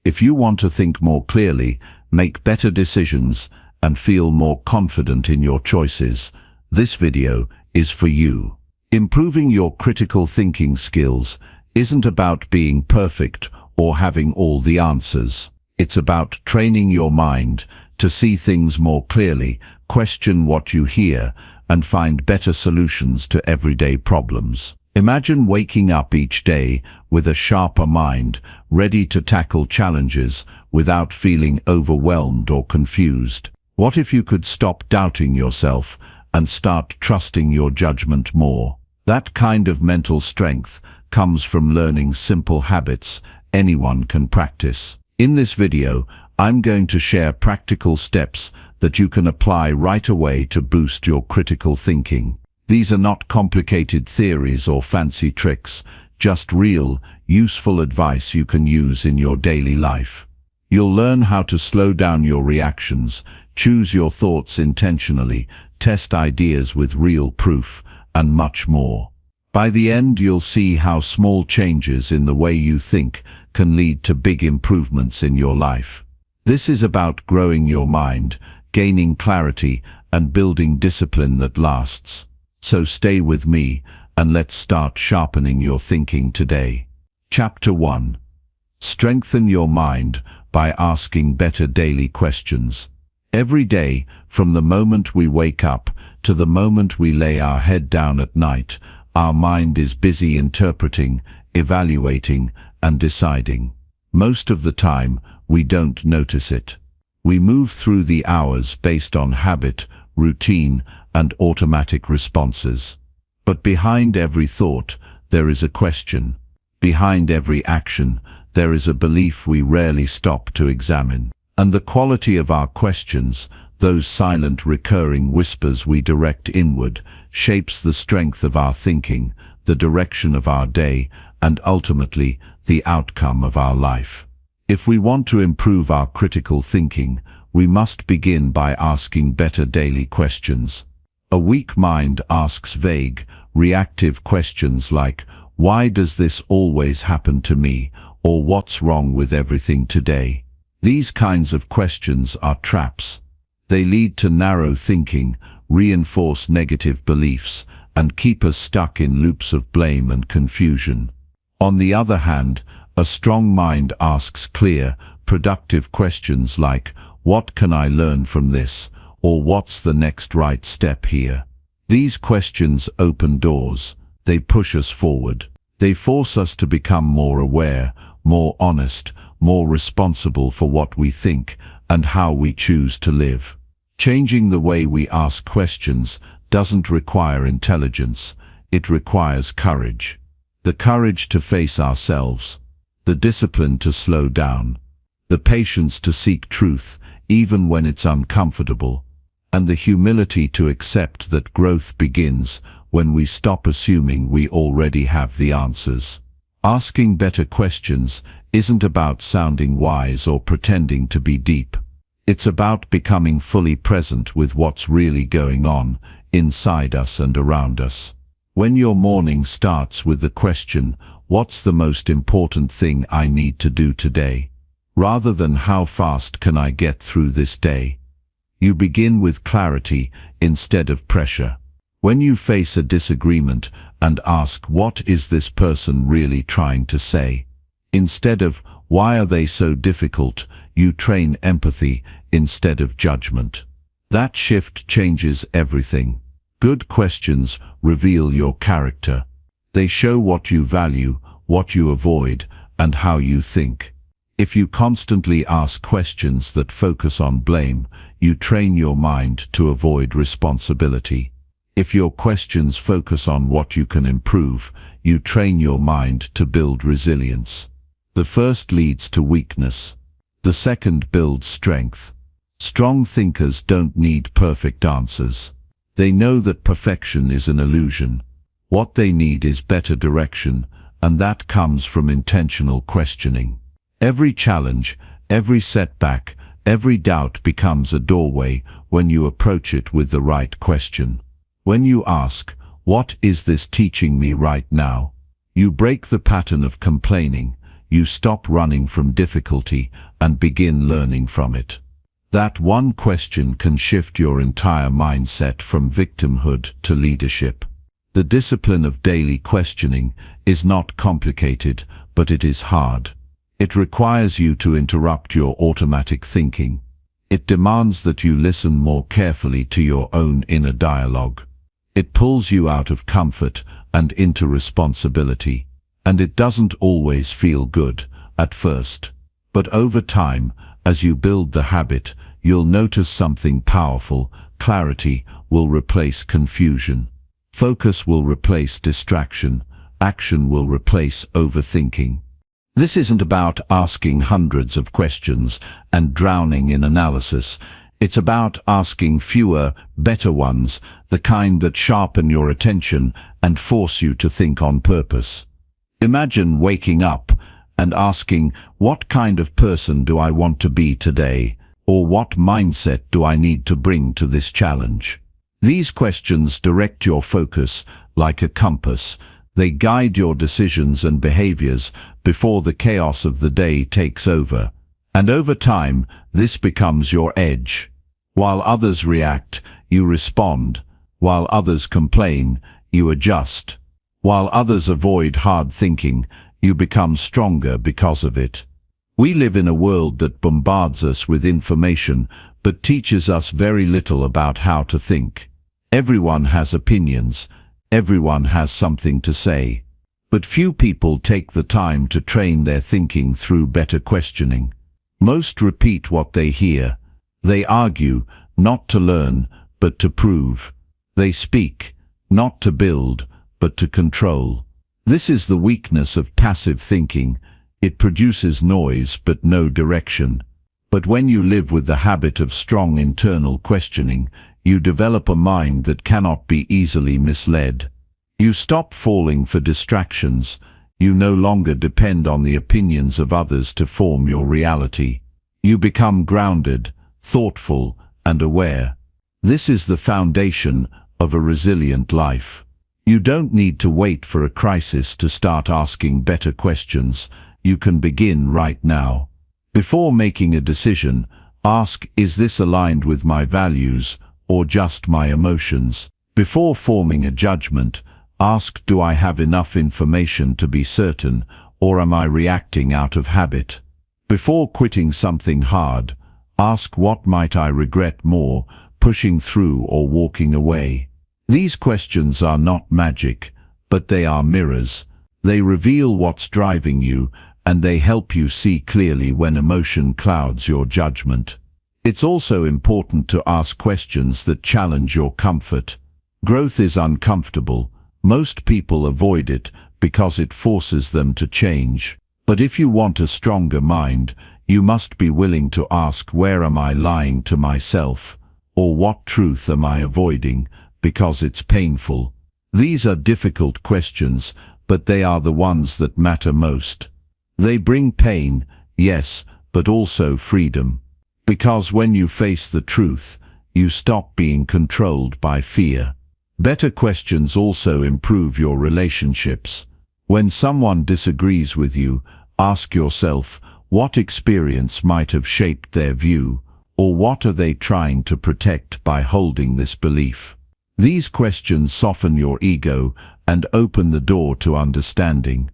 If you want to think more clearly, make better decisions, and feel more confident in your choices, this video is for you. Improving your critical thinking skills isn't about being perfect or having all the answers. It's about training your mind to see things more clearly, question what you hear, and find better solutions to everyday problems. Imagine waking up each day with a sharper mind, ready to tackle challenges without feeling overwhelmed or confused. What if you could stop doubting yourself and start trusting your judgment more? That kind of mental strength comes from learning simple habits anyone can practice. In this video, I'm going to share practical steps that you can apply right away to boost your critical thinking. These are not complicated theories or fancy tricks, just real, useful advice you can use in your daily life. You'll learn how to slow down your reactions, choose your thoughts intentionally, test ideas with real proof, and much more. By the end, you'll see how small changes in the way you think can lead to big improvements in your life. This is about growing your mind, gaining clarity, and building discipline that lasts. So stay with me, and let's start sharpening your thinking today. Chapter 1. Strengthen your mind by asking better daily questions. Every day, from the moment we wake up to the moment we lay our head down at night, our mind is busy interpreting, evaluating, and deciding. Most of the time, we don't notice it. We move through the hours based on habit, routine, and automatic responses. But behind every thought, there is a question. Behind every action, there is a belief we rarely stop to examine. And the quality of our questions, those silent recurring whispers we direct inward, shapes the strength of our thinking, the direction of our day, and ultimately, the outcome of our life. If we want to improve our critical thinking, we must begin by asking better daily questions. A weak mind asks vague, reactive questions like, "Why does this always happen to me?" or "What's wrong with everything today?" These kinds of questions are traps. They lead to narrow thinking, reinforce negative beliefs, and keep us stuck in loops of blame and confusion. On the other hand, a strong mind asks clear, productive questions like, "What can I learn from this?" or "What's the next right step here?" These questions open doors. They push us forward. They force us to become more aware, more honest, more responsible for what we think and how we choose to live. Changing the way we ask questions doesn't require intelligence, it requires courage. The courage to face ourselves, the discipline to slow down, the patience to seek truth even when it's uncomfortable, and the humility to accept that growth begins when we stop assuming we already have the answers. Asking better questions isn't about sounding wise or pretending to be deep. It's about becoming fully present with what's really going on inside us and around us. When your morning starts with the question, "What's the most important thing I need to do today?" rather than "How fast can I get through this day?" you begin with clarity instead of pressure. When you face a disagreement and ask, "What is this person really trying to say?" instead of "Why are they so difficult?" you train empathy instead of judgment. That shift changes everything. Good questions reveal your character. They show what you value, what you avoid, and how you think. If you constantly ask questions that focus on blame, you train your mind to avoid responsibility. If your questions focus on what you can improve, you train your mind to build resilience. The first leads to weakness. The second builds strength. Strong thinkers don't need perfect answers. They know that perfection is an illusion. What they need is better direction, and that comes from intentional questioning. Every challenge, every setback, every doubt becomes a doorway when you approach it with the right question. When you ask, "What is this teaching me right now?" you break the pattern of complaining. you stop running from difficulty and begin learning from it. That one question can shift your entire mindset from victimhood to leadership. The discipline of daily questioning is not complicated, but it is hard. It requires you to interrupt your automatic thinking. It demands that you listen more carefully to your own inner dialogue. It pulls you out of comfort and into responsibility. And it doesn't always feel good at first. But over time, as you build the habit, you'll notice something powerful. Clarity will replace confusion. Focus will replace distraction. Action will replace overthinking. This isn't about asking hundreds of questions and drowning in analysis. It's about asking fewer, better ones, the kind that sharpen your attention and force you to think on purpose. Imagine waking up and asking, what kind of person do I want to be today? Or what mindset do I need to bring to this challenge? These questions direct your focus like a compass. They guide your decisions and behaviors before the chaos of the day takes over. And over time, this becomes your edge. While others react, you respond. While others complain, you adjust. While others avoid hard thinking, you become stronger because of it. We live in a world that bombards us with information, but teaches us very little about how to think. Everyone has opinions. Everyone has something to say. But few people take the time to train their thinking through better questioning. Most repeat what they hear. They argue, not to learn, but to prove. They speak, not to build, but to control. This is the weakness of passive thinking. It produces noise but no direction. But when you live with the habit of strong internal questioning, you develop a mind that cannot be easily misled. You stop falling for distractions. You no longer depend on the opinions of others to form your reality. You become grounded, thoughtful, and aware. This is the foundation of a resilient life. You don't need to wait for a crisis to start asking better questions. You can begin right now. Before making a decision, ask, is this aligned with my values or just my emotions? Before forming a judgment, ask, do I have enough information to be certain, or am I reacting out of habit? Before quitting something hard, ask, what might I regret more, pushing through or walking away? These questions are not magic, but they are mirrors. They reveal what's driving you, and they help you see clearly when emotion clouds your judgment. It's also important to ask questions that challenge your comfort. Growth is uncomfortable. Most people avoid it because it forces them to change. But if you want a stronger mind, you must be willing to ask, where am I lying to myself? Or what truth am I avoiding because it's painful? These are difficult questions, but they are the ones that matter most. They bring pain, yes, but also freedom. Because when you face the truth, you stop being controlled by fear. Better questions also improve your relationships. When someone disagrees with you, ask yourself, what experience might have shaped their view, or what are they trying to protect by holding this belief? These questions soften your ego and open the door to understanding.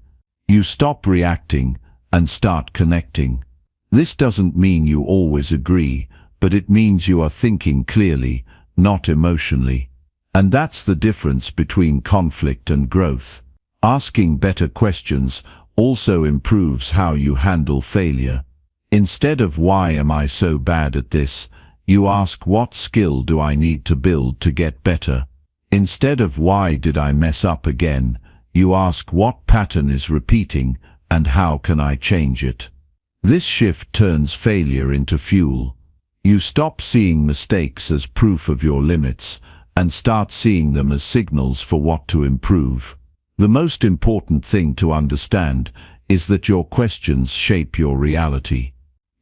You stop reacting and start connecting. This doesn't mean you always agree, but it means you are thinking clearly, not emotionally. And that's the difference between conflict and growth. Asking better questions also improves how you handle failure. Instead of why am I so bad at this, you ask, what skill do I need to build to get better? Instead of why did I mess up again, you ask, what pattern is repeating and how can I change it? This shift turns failure into fuel. You stop seeing mistakes as proof of your limits and start seeing them as signals for what to improve. The most important thing to understand is that your questions shape your reality.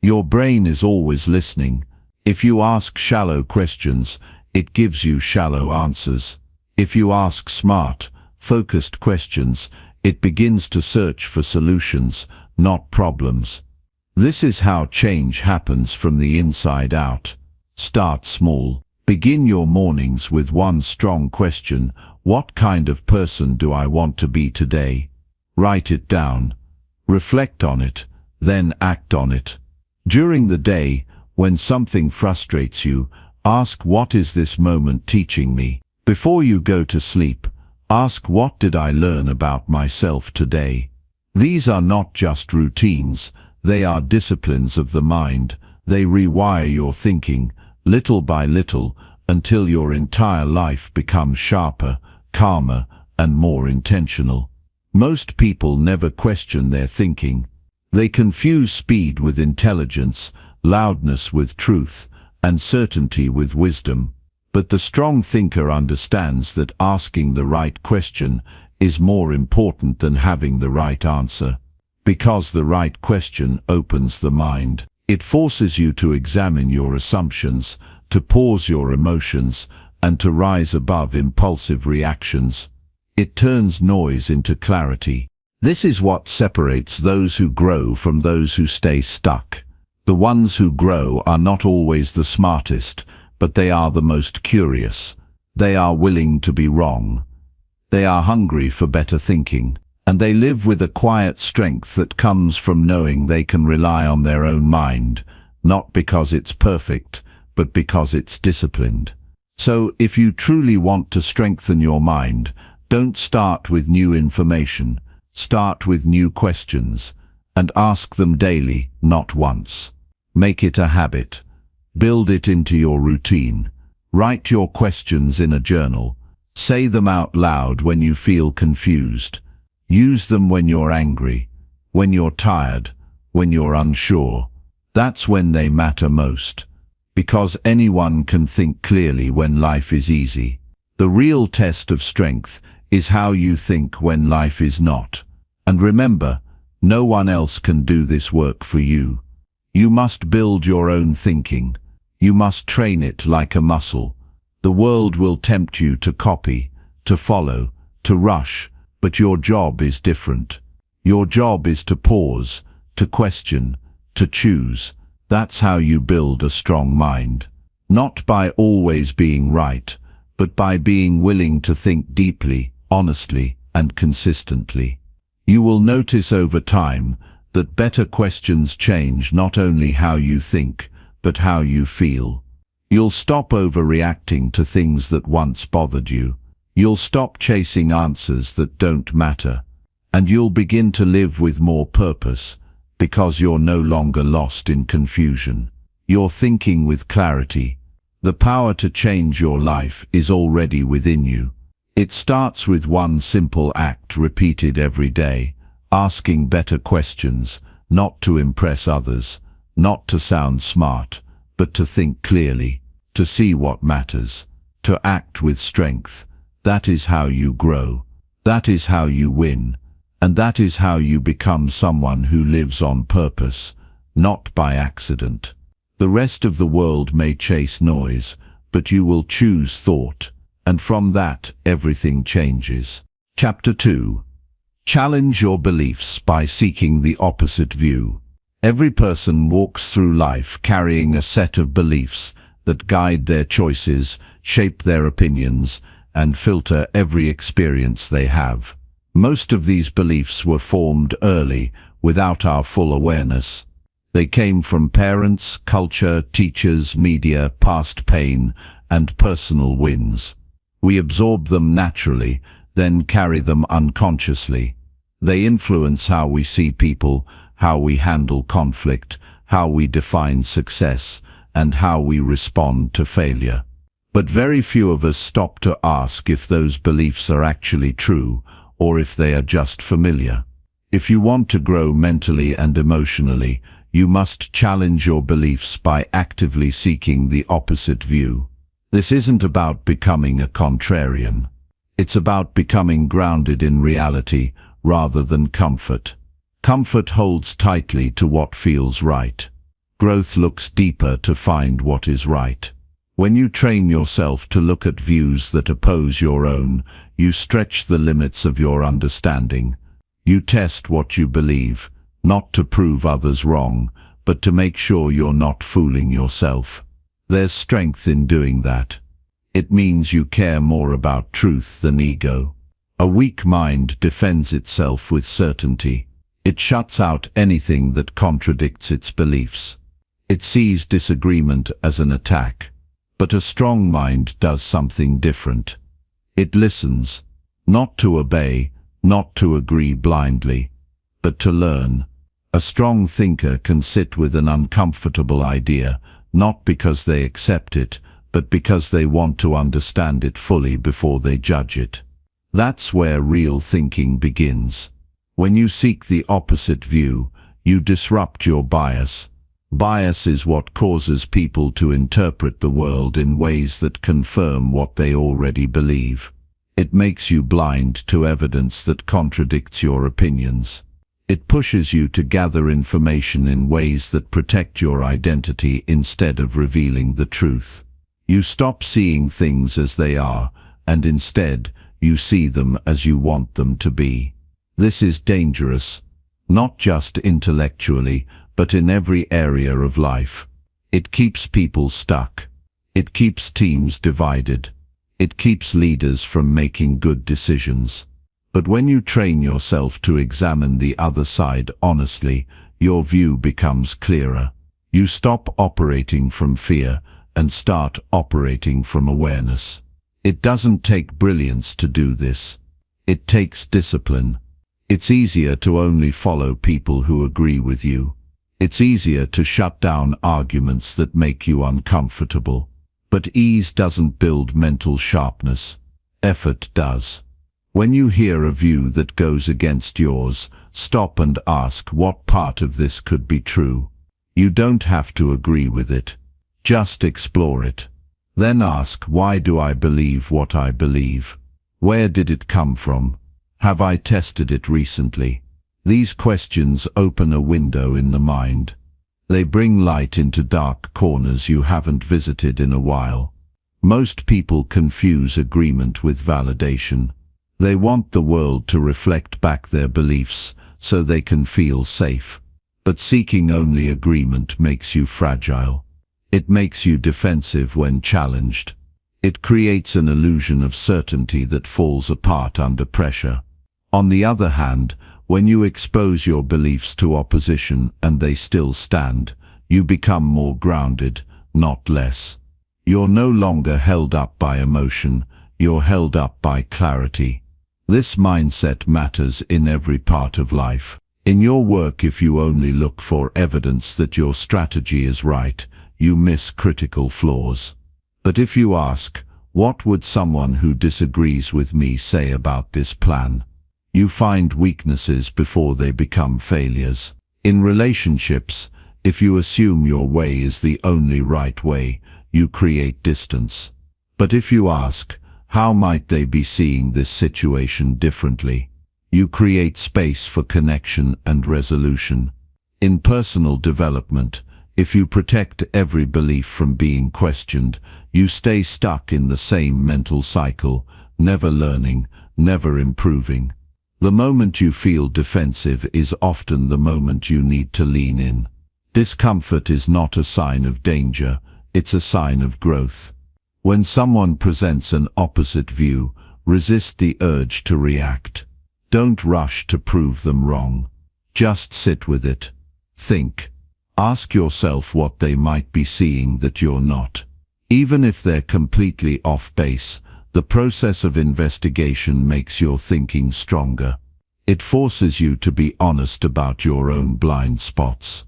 Your brain is always listening. If you ask shallow questions, it gives you shallow answers. If you ask smart, focused questions, it begins to search for solutions, not problems. This is how change happens from the inside out. Start small. Begin your mornings with one strong question: what kind of person do I want to be today? Write it down. Reflect on it, then act on it. During the day, when something frustrates you, ask, what is this moment teaching me? Before you go to sleep, ask, what did I learn about myself today? These are not just routines, they are disciplines of the mind. They rewire your thinking, little by little, until your entire life becomes sharper, calmer, and more intentional. Most people never question their thinking. They confuse speed with intelligence, loudness with truth, and certainty with wisdom. But the strong thinker understands that asking the right question is more important than having the right answer. Because the right question opens the mind. It forces you to examine your assumptions, to pause your emotions, and to rise above impulsive reactions. It turns noise into clarity. This is what separates those who grow from those who stay stuck. The ones who grow are not always the smartest, but they are the most curious. They are willing to be wrong. They are hungry for better thinking, and they live with a quiet strength that comes from knowing they can rely on their own mind, not because it's perfect, but because it's disciplined. So, if you truly want to strengthen your mind, don't start with new information. Start with new questions, and ask them daily, not once. Make it a habit. Build it into your routine. Write your questions in a journal. Say them out loud when you feel confused. Use them when you're angry, when you're tired, when you're unsure. That's when they matter most. Because anyone can think clearly when life is easy. The real test of strength is how you think when life is not. And remember, no one else can do this work for you. You must build your own thinking. You must train it like a muscle. The world will tempt you to copy, to follow, to rush, but your job is different. Your job is to pause, to question, to choose. That's how you build a strong mind. Not by always being right, but by being willing to think deeply, honestly, and consistently. You will notice over time that better questions change not only how you think, but how you feel. You'll stop overreacting to things that once bothered you. You'll stop chasing answers that don't matter. And you'll begin to live with more purpose, because you're no longer lost in confusion. You're thinking with clarity. The power to change your life is already within you. It starts with one simple act repeated every day, asking better questions, not to impress others, not to sound smart, but to think clearly, to see what matters, to act with strength. That is how you grow. That is how you win. And that is how you become someone who lives on purpose, not by accident. The rest of the world may chase noise, but you will choose thought. And from that, everything changes. Chapter 2. Challenge your beliefs by seeking the opposite view. Every person walks through life carrying a set of beliefs that guide their choices, shape their opinions, and filter every experience they have. Most of these beliefs were formed early, without our full awareness. They came from parents, culture, teachers, media, past pain, and personal wins. We absorb them naturally, then carry them unconsciously. They influence how we see people, how we handle conflict, how we define success, and how we respond to failure. But very few of us stop to ask if those beliefs are actually true, or if they are just familiar. If you want to grow mentally and emotionally, you must challenge your beliefs by actively seeking the opposite view. This isn't about becoming a contrarian. It's about becoming grounded in reality rather than comfort. Comfort holds tightly to what feels right. Growth looks deeper to find what is right. When you train yourself to look at views that oppose your own, you stretch the limits of your understanding. You test what you believe, not to prove others wrong, but to make sure you're not fooling yourself. There's strength in doing that. It means you care more about truth than ego. A weak mind defends itself with certainty. It shuts out anything that contradicts its beliefs. It sees disagreement as an attack. But a strong mind does something different. It listens, not to obey, not to agree blindly, but to learn. A strong thinker can sit with an uncomfortable idea, not because they accept it, but because they want to understand it fully before they judge it. That's where real thinking begins. When you seek the opposite view, you disrupt your bias. Bias is what causes people to interpret the world in ways that confirm what they already believe. It makes you blind to evidence that contradicts your opinions. It pushes you to gather information in ways that protect your identity instead of revealing the truth. You stop seeing things as they are, and instead, you see them as you want them to be. This is dangerous, not just intellectually, but in every area of life. It keeps people stuck. It keeps teams divided. It keeps leaders from making good decisions. But when you train yourself to examine the other side honestly, your view becomes clearer. You stop operating from fear and start operating from awareness. It doesn't take brilliance to do this. It takes discipline. It's easier to only follow people who agree with you. It's easier to shut down arguments that make you uncomfortable. But ease doesn't build mental sharpness. Effort does. When you hear a view that goes against yours, stop and ask what part of this could be true. You don't have to agree with it. Just explore it. Then ask, why do I believe what I believe? Where did it come from? Have I tested it recently? These questions open a window in the mind. They bring light into dark corners you haven't visited in a while. Most people confuse agreement with validation. They want the world to reflect back their beliefs so they can feel safe. But seeking only agreement makes you fragile. It makes you defensive when challenged. It creates an illusion of certainty that falls apart under pressure. On the other hand, when you expose your beliefs to opposition and they still stand, you become more grounded, not less. You're no longer held up by emotion, you're held up by clarity. This mindset matters in every part of life. In your work, if you only look for evidence that your strategy is right, you miss critical flaws. But if you ask, what would someone who disagrees with me say about this plan? You find weaknesses before they become failures. In relationships, if you assume your way is the only right way, you create distance. But if you ask, how might they be seeing this situation differently? You create space for connection and resolution. In personal development, if you protect every belief from being questioned, you stay stuck in the same mental cycle, never learning, never improving. The moment you feel defensive is often the moment you need to lean in. Discomfort is not a sign of danger, it's a sign of growth. When someone presents an opposite view, resist the urge to react. Don't rush to prove them wrong. Just sit with it. Think. Ask yourself what they might be seeing that you're not. Even if they're completely off base, the process of investigation makes your thinking stronger. It forces you to be honest about your own blind spots.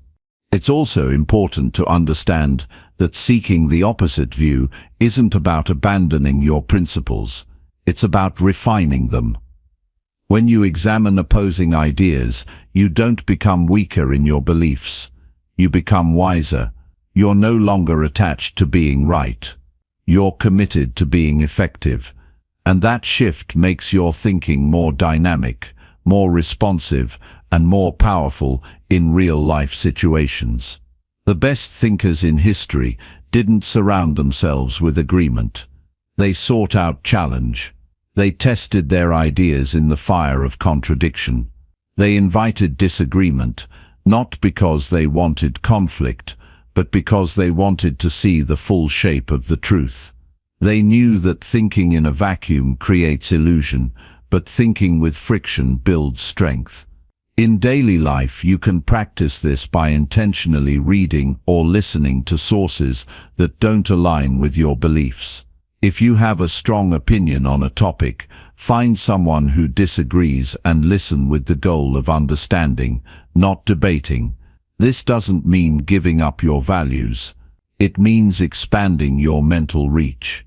It's also important to understand that seeking the opposite view isn't about abandoning your principles. It's about refining them. When you examine opposing ideas, you don't become weaker in your beliefs. You become wiser. You're no longer attached to being right. You're committed to being effective. And that shift makes your thinking more dynamic, more responsive, and more powerful in real-life situations. The best thinkers in history didn't surround themselves with agreement. They sought out challenge. They tested their ideas in the fire of contradiction. They invited disagreement, not because they wanted conflict, but because they wanted to see the full shape of the truth. They knew that thinking in a vacuum creates illusion, but thinking with friction builds strength. In daily life, you can practice this by intentionally reading or listening to sources that don't align with your beliefs. If you have a strong opinion on a topic, find someone who disagrees and listen with the goal of understanding, not debating. This doesn't mean giving up your values. It means expanding your mental reach.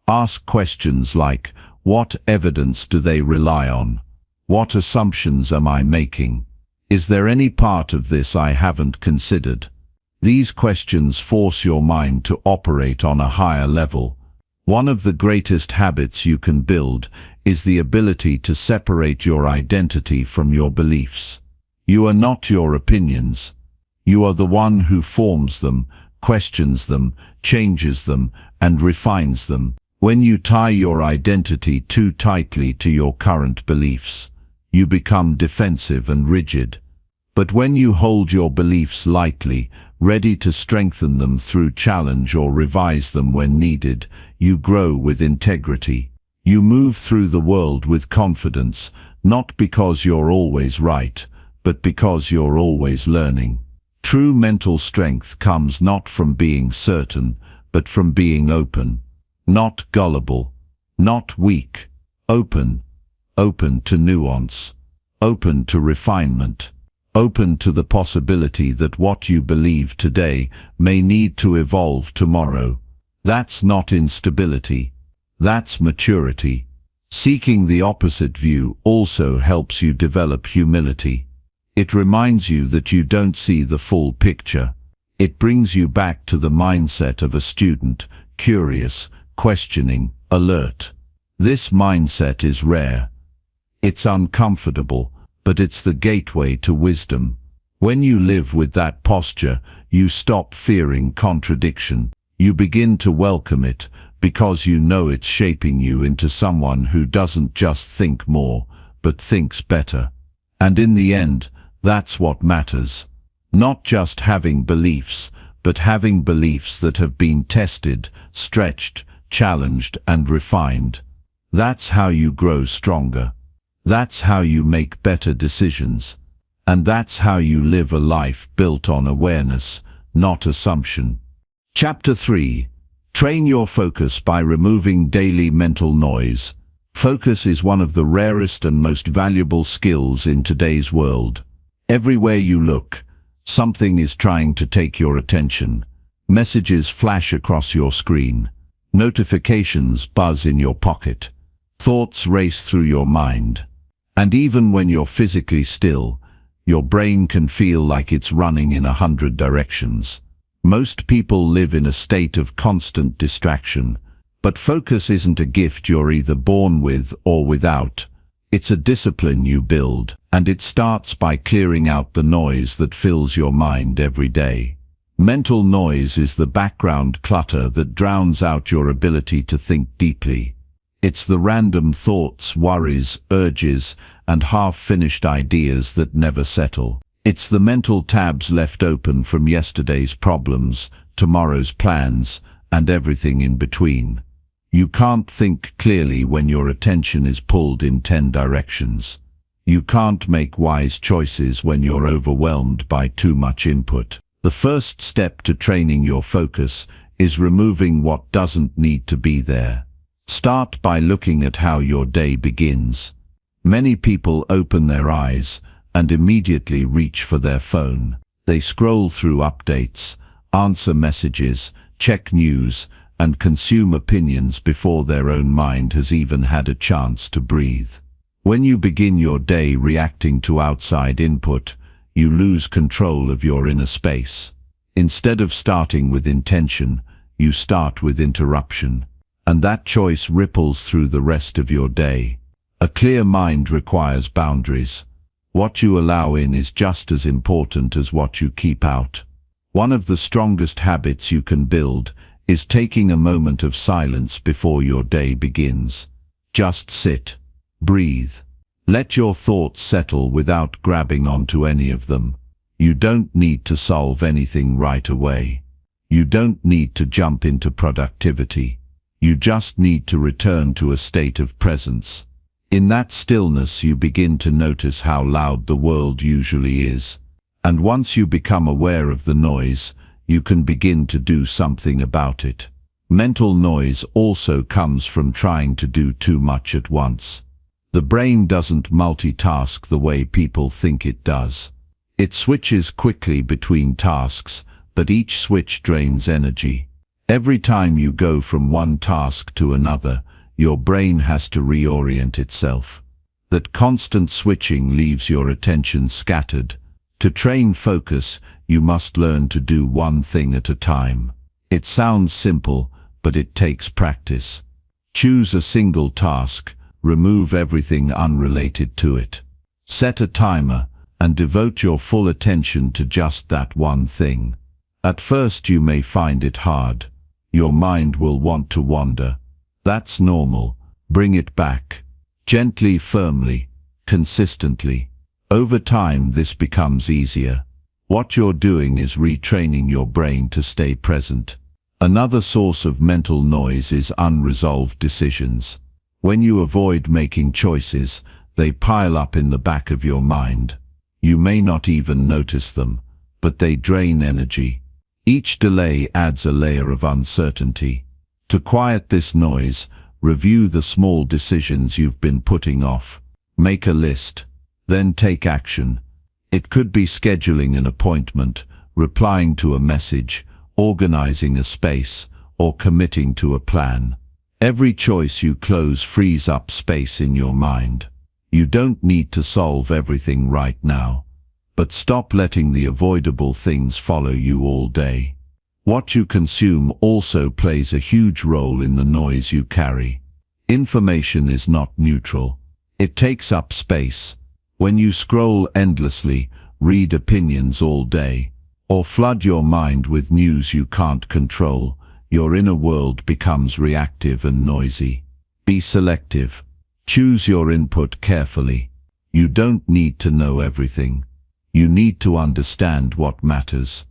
Ask questions like, what evidence do they rely on? What assumptions am I making? Is there any part of this I haven't considered? These questions force your mind to operate on a higher level. One of the greatest habits you can build is the ability to separate your identity from your beliefs. You are not your opinions. You are the one who forms them, questions them, changes them, and refines them. When you tie your identity too tightly to your current beliefs, you become defensive and rigid. But when you hold your beliefs lightly, ready to strengthen them through challenge or revise them when needed, you grow with integrity. You move through the world with confidence, not because you're always right, but because you're always learning. True mental strength comes not from being certain, but from being open. Not gullible, not weak, open to nuance, open to refinement, open to the possibility that what you believe today may need to evolve tomorrow. That's not instability, that's maturity. Seeking the opposite view also helps you develop humility. It reminds you that you don't see the full picture. It brings you back to the mindset of a student, curious, questioning, alert. This mindset is rare. It's uncomfortable, but it's the gateway to wisdom. When you live with that posture, you stop fearing contradiction. You begin to welcome it, because you know it's shaping you into someone who doesn't just think more, but thinks better. And in the end, that's what matters. Not just having beliefs, but having beliefs that have been tested, stretched, challenged, and refined. That's how you grow stronger. That's how you make better decisions. And that's how you live a life built on awareness, not assumption. Chapter 3. Train your focus by removing daily mental noise. Focus is one of the rarest and most valuable skills in today's world. Everywhere you look, something is trying to take your attention. Messages flash across your screen. Notifications buzz in your pocket. Thoughts race through your mind. And even when you're physically still, your brain can feel like it's running in 100 directions. Most people live in a state of constant distraction, but focus isn't a gift you're either born with or without. It's a discipline you build, and it starts by clearing out the noise that fills your mind every day. Mental noise is the background clutter that drowns out your ability to think deeply. It's the random thoughts, worries, urges, and half-finished ideas that never settle. It's the mental tabs left open from yesterday's problems, tomorrow's plans, and everything in between. You can't think clearly when your attention is pulled in 10 directions. You can't make wise choices when you're overwhelmed by too much input. The first step to training your focus is removing what doesn't need to be there. Start by looking at how your day begins. Many people open their eyes and immediately reach for their phone. They scroll through updates, answer messages, check news, and consume opinions before their own mind has even had a chance to breathe. When you begin your day reacting to outside input, you lose control of your inner space. Instead of starting with intention, you start with interruption, and that choice ripples through the rest of your day. A clear mind requires boundaries. What you allow in is just as important as what you keep out. One of the strongest habits you can build is taking a moment of silence before your day begins. Just sit, breathe. Let your thoughts settle without grabbing onto any of them. You don't need to solve anything right away. You don't need to jump into productivity. You just need to return to a state of presence. In that stillness you begin to notice how loud the world usually is. And once you become aware of the noise, you can begin to do something about it. Mental noise also comes from trying to do too much at once. The brain doesn't multitask the way people think it does. It switches quickly between tasks, but each switch drains energy. Every time you go from one task to another, your brain has to reorient itself. That constant switching leaves your attention scattered. To train focus, you must learn to do one thing at a time. It sounds simple, but it takes practice. Choose a single task, remove everything unrelated to it. Set a timer, and devote your full attention to just that one thing. At first you may find it hard. Your mind will want to wander. That's normal. Bring it back. Gently, firmly, consistently. Over time this becomes easier. What you're doing is retraining your brain to stay present. Another source of mental noise is unresolved decisions. When you avoid making choices, they pile up in the back of your mind. You may not even notice them, but they drain energy. Each delay adds a layer of uncertainty. To quiet this noise, review the small decisions you've been putting off. Make a list, then take action. It could be scheduling an appointment, replying to a message, organizing a space, or committing to a plan. Every choice you close frees up space in your mind. You don't need to solve everything right now, but stop letting the avoidable things follow you all day. What you consume also plays a huge role in the noise you carry. Information is not neutral. It takes up space. When you scroll endlessly, read opinions all day, or flood your mind with news you can't control, your inner world becomes reactive and noisy. Be selective. Choose your input carefully. You don't need to know everything. You need to understand what matters.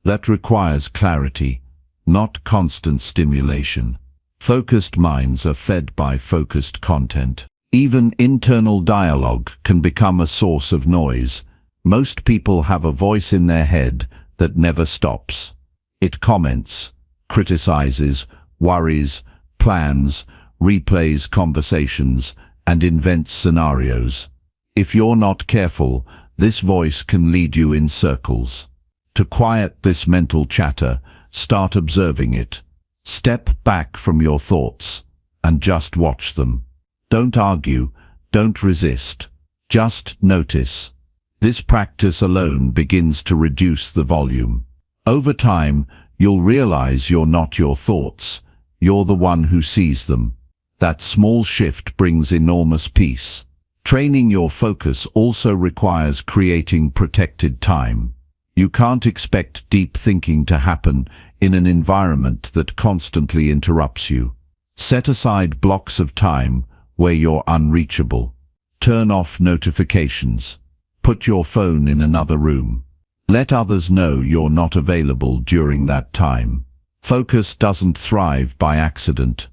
That requires clarity, not constant stimulation. Focused minds are fed by focused content. Even internal dialogue can become a source of noise. Most people have a voice in their head that never stops. It comments, criticizes, worries, plans, replays conversations, and invents scenarios. If you're not careful, this voice can lead you in circles. To quiet this mental chatter, start observing it. Step back from your thoughts and just watch them. Don't argue, don't resist. Just notice. This practice alone begins to reduce the volume. Over time, you'll realize you're not your thoughts. You're the one who sees them. That small shift brings enormous peace. Training your focus also requires creating protected time. You can't expect deep thinking to happen in an environment that constantly interrupts you. Set aside blocks of time where you're unreachable. Turn off notifications. Put your phone in another room. Let others know you're not available during that time. Focus doesn't thrive by accident.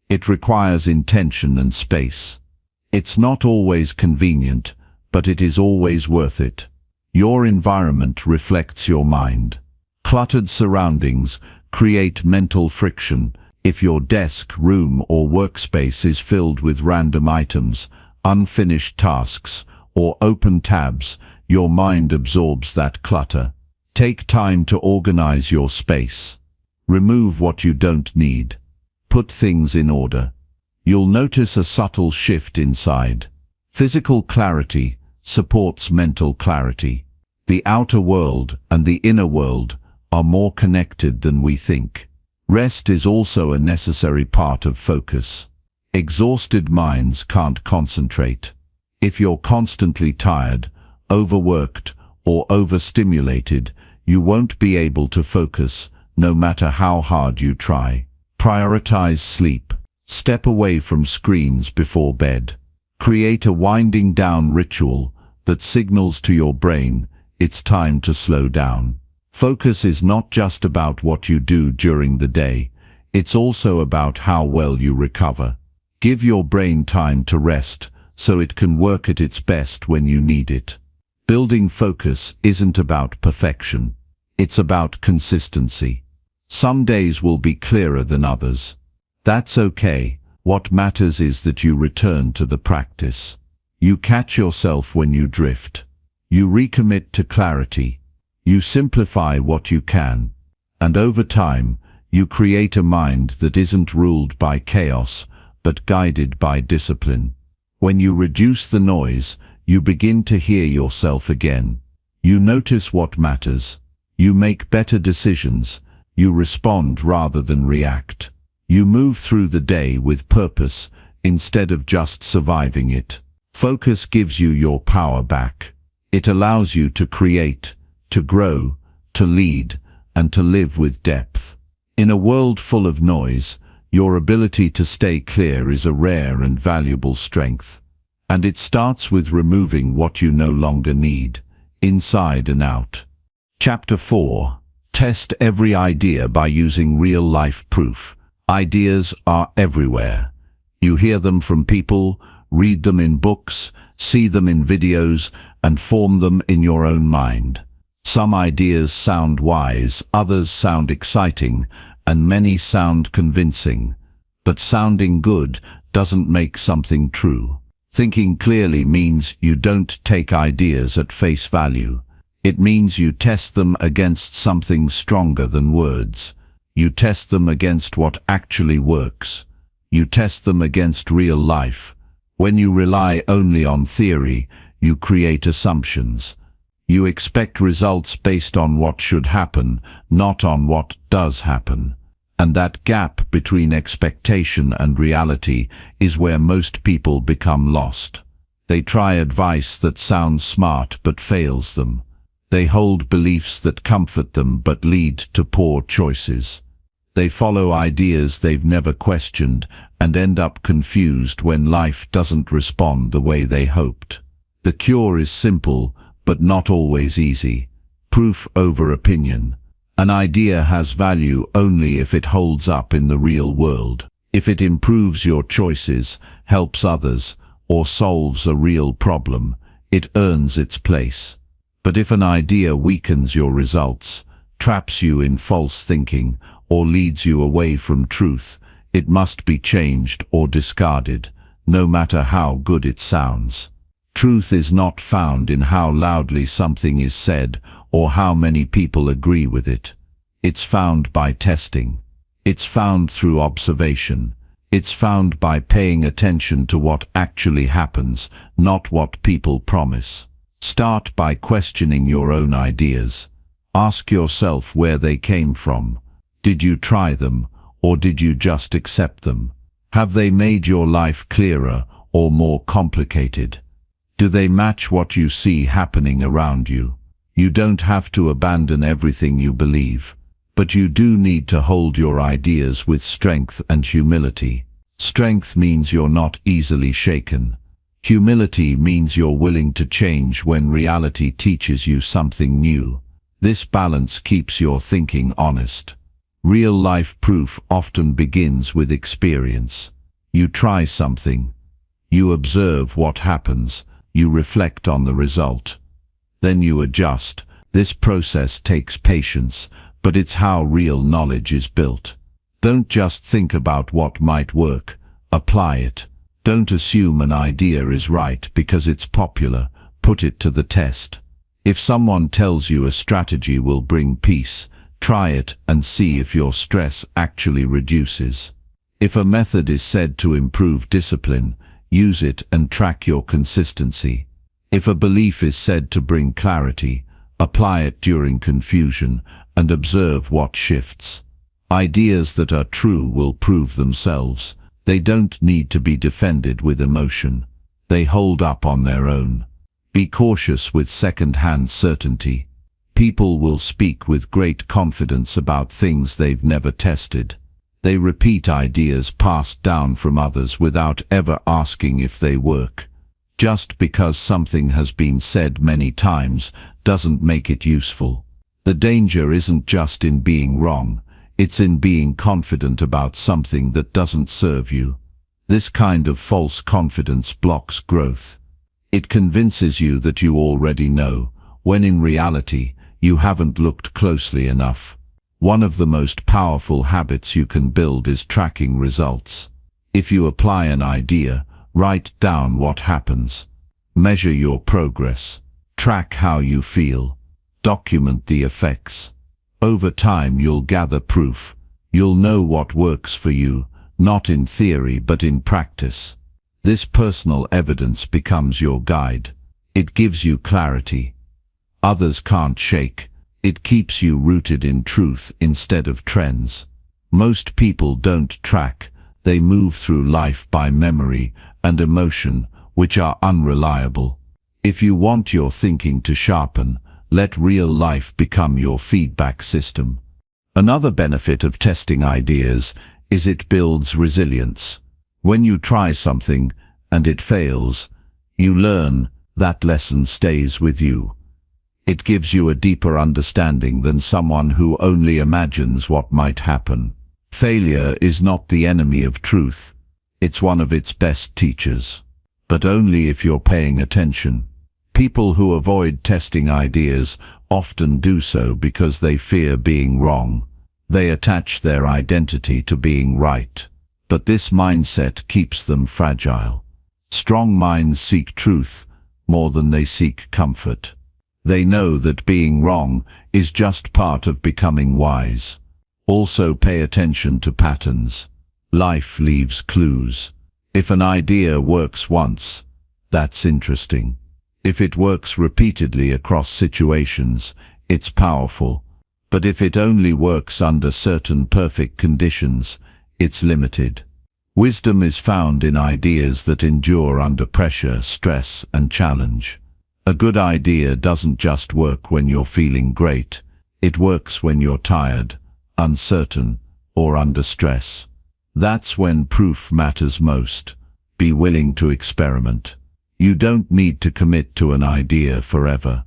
It requires intention and space. It's not always convenient, but it is always worth it. Your environment reflects your mind. Cluttered surroundings create mental friction. If your desk, room, or workspace is filled with random items, unfinished tasks, or open tabs, your mind absorbs that clutter. Take time to organize your space. Remove what you don't need. Put things in order. You'll notice a subtle shift inside. Physical clarity supports mental clarity. The outer world and the inner world are more connected than we think. Rest is also a necessary part of focus. Exhausted minds can't concentrate. If you're constantly tired, overworked, or overstimulated, you won't be able to focus, no matter how hard you try. Prioritize sleep. Step away from screens before bed. Create a winding down ritual that signals to your brain, it's time to slow down. Focus is not just about what you do during the day, it's also about how well you recover. Give your brain time to rest so it can work at its best when you need it. Building focus isn't about perfection, it's about consistency. Some days will be clearer than others. That's okay. What matters is that you return to the practice. You catch yourself when you drift. You recommit to clarity. You simplify what you can. And over time, you create a mind that isn't ruled by chaos, but guided by discipline. When you reduce the noise, you begin to hear yourself again. You notice what matters. You make better decisions. You respond rather than react. You move through the day with purpose instead of just surviving it. Focus gives you your power back. It allows you to create, to grow, to lead, and to live with depth. In a world full of noise, your ability to stay clear is a rare and valuable strength. And it starts with removing what you no longer need, inside and out. Chapter 4. Test every idea by using real-life proof. Ideas are everywhere. You hear them from people, read them in books, see them in videos, and form them in your own mind. Some ideas sound wise, others sound exciting, and many sound convincing. But sounding good doesn't make something true. Thinking clearly means you don't take ideas at face value. It means you test them against something stronger than words. You test them against what actually works. You test them against real life. When you rely only on theory, you create assumptions. You expect results based on what should happen, not on what does happen. And that gap between expectation and reality is where most people become lost. They try advice that sounds smart but fails them. They hold beliefs that comfort them but lead to poor choices. They follow ideas they've never questioned and end up confused when life doesn't respond the way they hoped. The cure is simple, but not always easy. Proof over opinion. An idea has value only if it holds up in the real world. If it improves your choices, helps others, or solves a real problem, it earns its place. But if an idea weakens your results, traps you in false thinking, or leads you away from truth, it must be changed or discarded, no matter how good it sounds. Truth is not found in how loudly something is said or how many people agree with it. It's found by testing. It's found through observation. It's found by paying attention to what actually happens, not what people promise. Start by questioning your own ideas. Ask yourself where they came from. Did you try them, or did you just accept them? Have they made your life clearer or more complicated? Do they match what you see happening around you? You don't have to abandon everything you believe, but you do need to hold your ideas with strength and humility. Strength means you're not easily shaken. Humility means you're willing to change when reality teaches you something new. This balance keeps your thinking honest. Real-life proof often begins with experience. You try something. You observe what happens. You reflect on the result. Then you adjust. This process takes patience, but it's how real knowledge is built. Don't just think about what might work. Apply it. Don't assume an idea is right because it's popular. Put it to the test. If someone tells you a strategy will bring peace, try it and see if your stress actually reduces. If a method is said to improve discipline, use it and track your consistency. If a belief is said to bring clarity, apply it during confusion and observe what shifts. Ideas that are true will prove themselves. They don't need to be defended with emotion. They hold up on their own. Be cautious with second-hand certainty. People will speak with great confidence about things they've never tested. They repeat ideas passed down from others without ever asking if they work. Just because something has been said many times doesn't make it useful. The danger isn't just in being wrong, it's in being confident about something that doesn't serve you. This kind of false confidence blocks growth. It convinces you that you already know, when in reality, you haven't looked closely enough. One of the most powerful habits you can build is tracking results. If you apply an idea, write down what happens. Measure your progress. Track how you feel. Document the effects. Over time you'll gather proof. You'll know what works for you, not in theory but in practice. This personal evidence becomes your guide. It gives you clarity. Others can't shake. It keeps you rooted in truth instead of trends. Most people don't track. They move through life by memory and emotion, which are unreliable. If you want your thinking to sharpen, let real life become your feedback system. Another benefit of testing ideas is it builds resilience. When you try something and it fails, you learn. That lesson stays with you. It gives you a deeper understanding than someone who only imagines what might happen. Failure is not the enemy of truth. It's one of its best teachers. But only if you're paying attention. People who avoid testing ideas often do so because they fear being wrong. They attach their identity to being right. But this mindset keeps them fragile. Strong minds seek truth more than they seek comfort. They know that being wrong is just part of becoming wise. Also pay attention to patterns. Life leaves clues. If an idea works once, that's interesting. If it works repeatedly across situations, it's powerful. But if it only works under certain perfect conditions, it's limited. Wisdom is found in ideas that endure under pressure, stress, and challenge. A good idea doesn't just work when you're feeling great. It works when you're tired, uncertain, or under stress. That's when proof matters most. Be willing to experiment. You don't need to commit to an idea forever.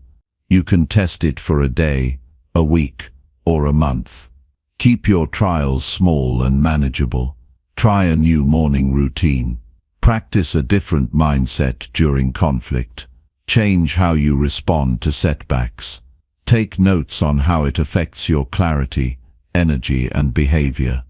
You can test it for a day, a week, or a month. Keep your trials small and manageable. Try a new morning routine. Practice a different mindset during conflict. Change how you respond to setbacks. Take notes on how it affects your clarity, energy, and behavior.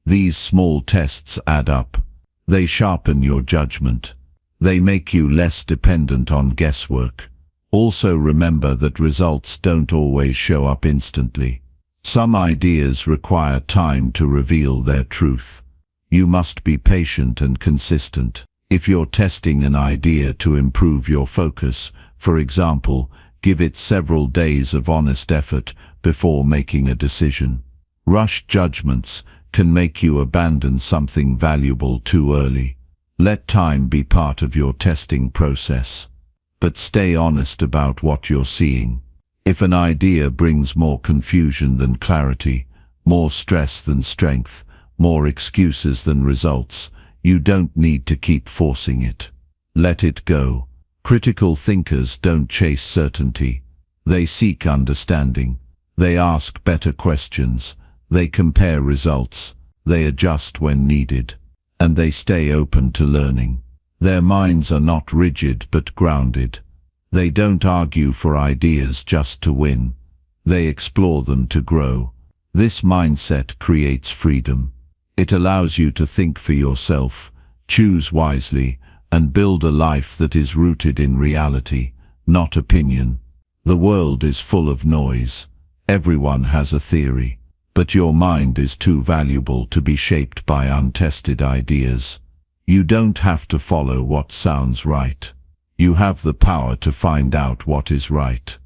These small tests add up. They sharpen your judgment. They make you less dependent on guesswork. Also remember that results don't always show up instantly. Some ideas require time to reveal their truth. You must be patient and consistent. If you're testing an idea to improve your focus, for example, give it several days of honest effort before making a decision. Rushed judgments can make you abandon something valuable too early. Let time be part of your testing process. But stay honest about what you're seeing. If an idea brings more confusion than clarity, more stress than strength, more excuses than results, you don't need to keep forcing it. Let it go. Critical thinkers don't chase certainty. They seek understanding. They ask better questions. They compare results. They adjust when needed. And they stay open to learning. Their minds are not rigid but grounded. They don't argue for ideas just to win. They explore them to grow. This mindset creates freedom. It allows you to think for yourself, choose wisely, and build a life that is rooted in reality, not opinion. The world is full of noise. Everyone has a theory. But your mind is too valuable to be shaped by untested ideas. You don't have to follow what sounds right. You have the power to find out what is right.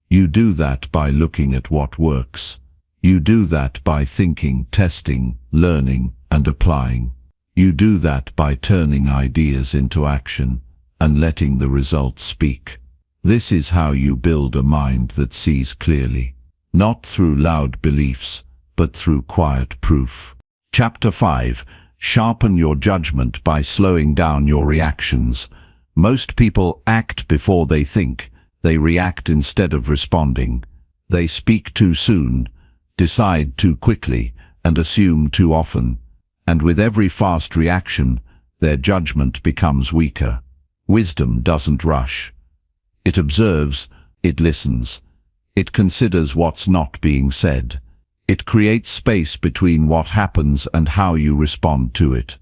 You do that by looking at what works. You do that by thinking, testing, learning, and applying. You do that by turning ideas into action and letting the results speak. This is how you build a mind that sees clearly, not through loud beliefs, but through quiet proof. Chapter 5. Sharpen your judgment by slowing down your reactions. Most people act before they think. They react instead of responding. They speak too soon, decide too quickly, and assume too often. And with every fast reaction, their judgment becomes weaker. Wisdom doesn't rush. It observes, it listens. It considers what's not being said. It creates space between what happens and how you respond to it.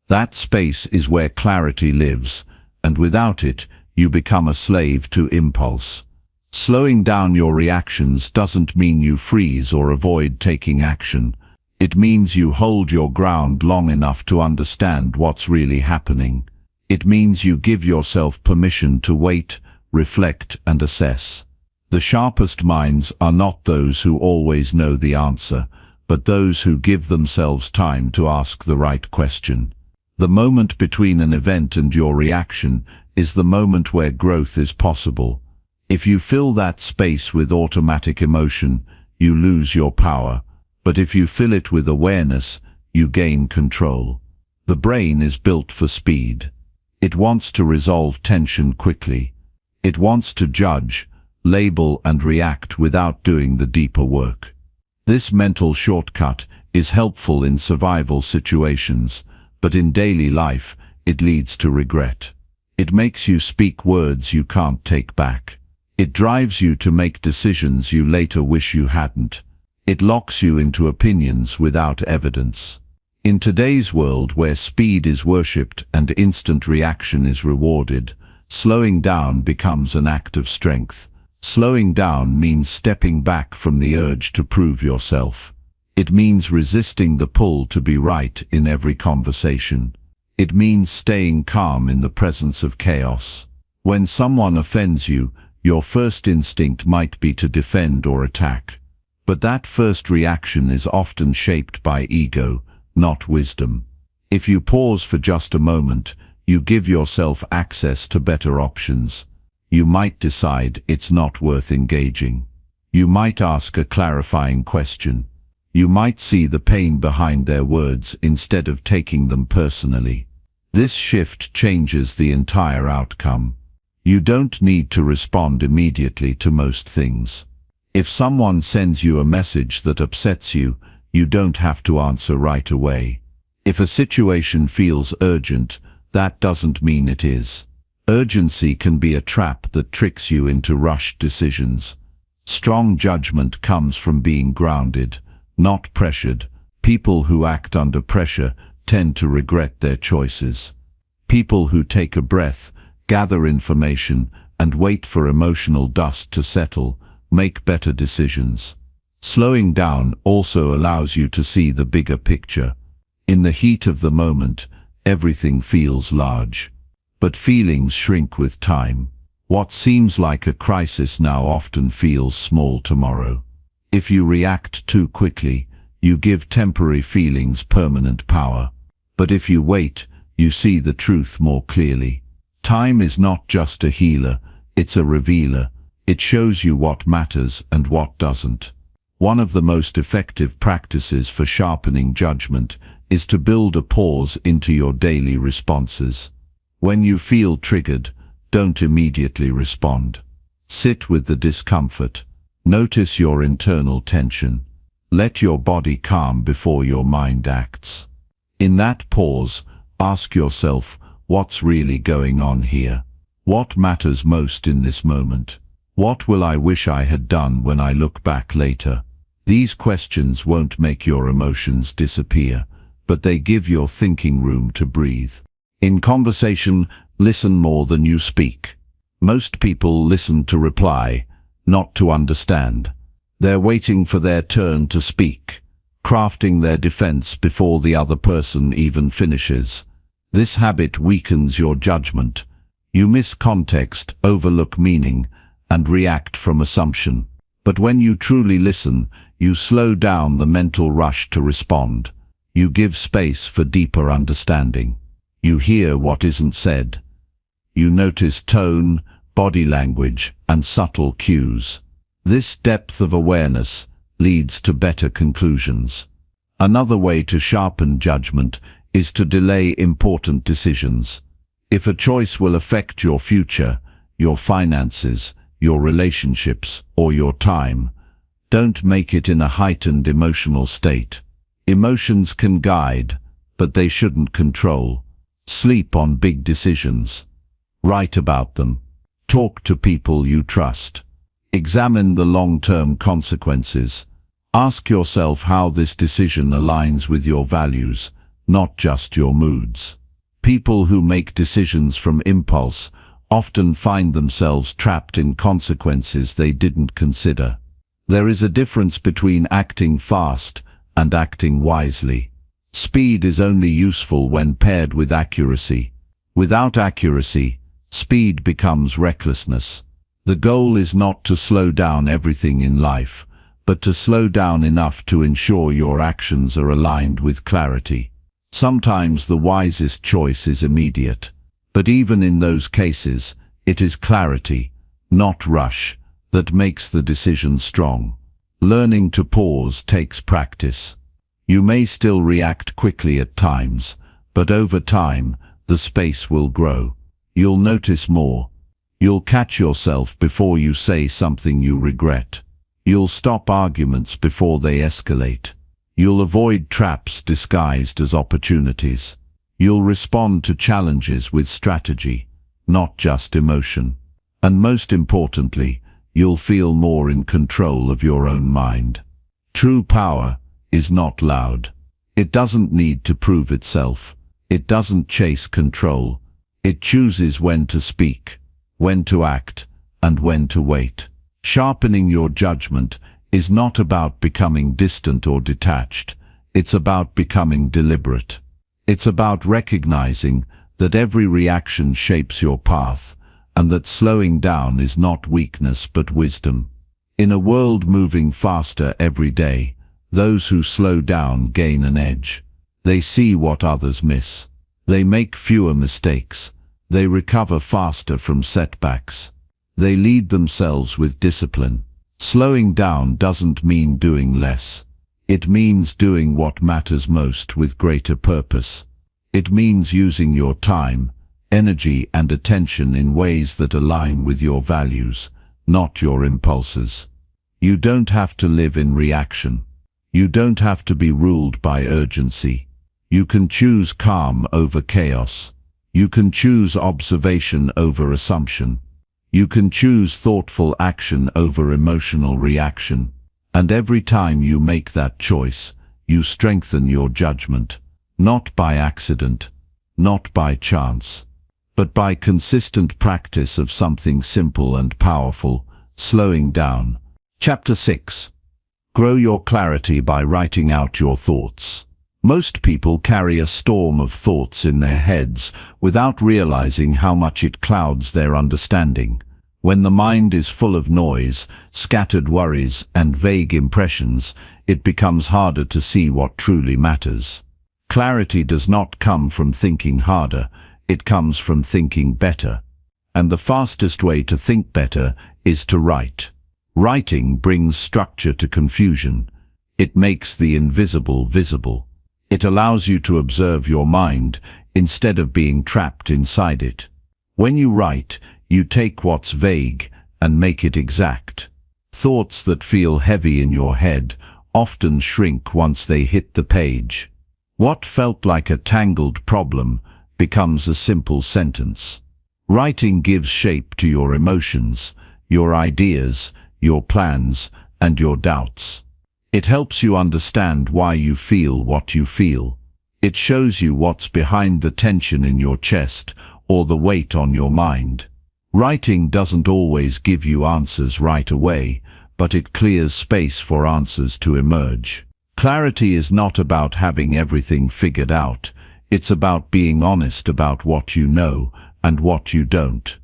That space is where clarity lives, and without it, you become a slave to impulse. Slowing down your reactions doesn't mean you freeze or avoid taking action. It means you hold your ground long enough to understand what's really happening. It means you give yourself permission to wait, reflect, and assess. The sharpest minds are not those who always know the answer, but those who give themselves time to ask the right question. The moment between an event and your reaction is the moment where growth is possible. If you fill that space with automatic emotion, you lose your power. But if you fill it with awareness, you gain control. The brain is built for speed. It wants to resolve tension quickly. It wants to judge, label, and react without doing the deeper work. This mental shortcut is helpful in survival situations, but in daily life, it leads to regret. It makes you speak words you can't take back. It drives you to make decisions you later wish you hadn't. It locks you into opinions without evidence. In today's world where speed is worshipped and instant reaction is rewarded, slowing down becomes an act of strength. Slowing down means stepping back from the urge to prove yourself. It means resisting the pull to be right in every conversation. It means staying calm in the presence of chaos. When someone offends you, your first instinct might be to defend or attack. But that first reaction is often shaped by ego, not wisdom. If you pause for just a moment, you give yourself access to better options. You might decide it's not worth engaging. You might ask a clarifying question. You might see the pain behind their words instead of taking them personally. This shift changes the entire outcome. You don't need to respond immediately to most things. If someone sends you a message that upsets you, you don't have to answer right away. If a situation feels urgent, that doesn't mean it is. Urgency can be a trap that tricks you into rushed decisions. Strong judgment comes from being grounded, not pressured. People who act under pressure tend to regret their choices. People who take a breath, gather information, and wait for emotional dust to settle make better decisions. Slowing down also allows you to see the bigger picture. In the heat of the moment, everything feels large. But feelings shrink with time. What seems like a crisis now often feels small tomorrow. If you react too quickly, you give temporary feelings permanent power. But if you wait, you see the truth more clearly. Time is not just a healer, it's a revealer. It shows you what matters and what doesn't. One of the most effective practices for sharpening judgment is to build a pause into your daily responses. When you feel triggered, don't immediately respond. Sit with the discomfort. Notice your internal tension. Let your body calm before your mind acts. In that pause, ask yourself, what's really going on here? What matters most in this moment? What will I wish I had done when I look back later? These questions won't make your emotions disappear, but they give your thinking room to breathe. In conversation, listen more than you speak. Most people listen to reply, not to understand. They're waiting for their turn to speak, crafting their defense before the other person even finishes. This habit weakens your judgment. You miss context, overlook meaning, and react from assumption. But when you truly listen, you slow down the mental rush to respond. You give space for deeper understanding. You hear what isn't said. You notice tone, body language, and subtle cues. This depth of awareness leads to better conclusions. Another way to sharpen judgment is to delay important decisions. If a choice will affect your future, your finances, your relationships, or your time. Don't make it in a heightened emotional state. Emotions can guide, but they shouldn't control. Sleep on big decisions. Write about them. Talk to people you trust. Examine the long-term consequences. Ask yourself how this decision aligns with your values, not just your moods. People who make decisions from impulse often find themselves trapped in consequences they didn't consider. There is a difference between acting fast and acting wisely. Speed is only useful when paired with accuracy. Without accuracy, speed becomes recklessness. The goal is not to slow down everything in life, but to slow down enough to ensure your actions are aligned with clarity. Sometimes the wisest choice is immediate, but even in those cases, it is clarity, not rush, that makes the decision strong. Learning to pause takes practice. You may still react quickly at times, but over time, the space will grow. You'll notice more. You'll catch yourself before you say something you regret. You'll stop arguments before they escalate. You'll avoid traps disguised as opportunities. You'll respond to challenges with strategy, not just emotion. And most importantly, you'll feel more in control of your own mind. True power is not loud. It doesn't need to prove itself. It doesn't chase control. It chooses when to speak, when to act, and when to wait. Sharpening your judgment is not about becoming distant or detached. It's about becoming deliberate. It's about recognizing that every reaction shapes your path, and that slowing down is not weakness but wisdom. In a world moving faster every day, those who slow down gain an edge. They see what others miss. They make fewer mistakes. They recover faster from setbacks. They lead themselves with discipline. Slowing down doesn't mean doing less. It means doing what matters most with greater purpose. It means using your time, energy, and attention in ways that align with your values, not your impulses. You don't have to live in reaction. You don't have to be ruled by urgency. You can choose calm over chaos. You can choose observation over assumption. You can choose thoughtful action over emotional reaction. And every time you make that choice, you strengthen your judgment, not by accident, not by chance, but by consistent practice of something simple and powerful, slowing down. Chapter 6. Grow your clarity by writing out your thoughts. Most people carry a storm of thoughts in their heads without realizing how much it clouds their understanding. When the mind is full of noise, scattered worries, and vague impressions, it becomes harder to see what truly matters. Clarity does not come from thinking harder, it comes from thinking better. And the fastest way to think better is to write. Writing brings structure to confusion. It makes the invisible visible. It allows you to observe your mind instead of being trapped inside it. When you write, you take what's vague and make it exact. Thoughts that feel heavy in your head often shrink once they hit the page. What felt like a tangled problem becomes a simple sentence. Writing gives shape to your emotions, your ideas, your plans, and your doubts. It helps you understand why you feel what you feel. It shows you what's behind the tension in your chest or the weight on your mind. Writing doesn't always give you answers right away, but it clears space for answers to emerge. Clarity is not about having everything figured out. It's about being honest about what you know and what you don't.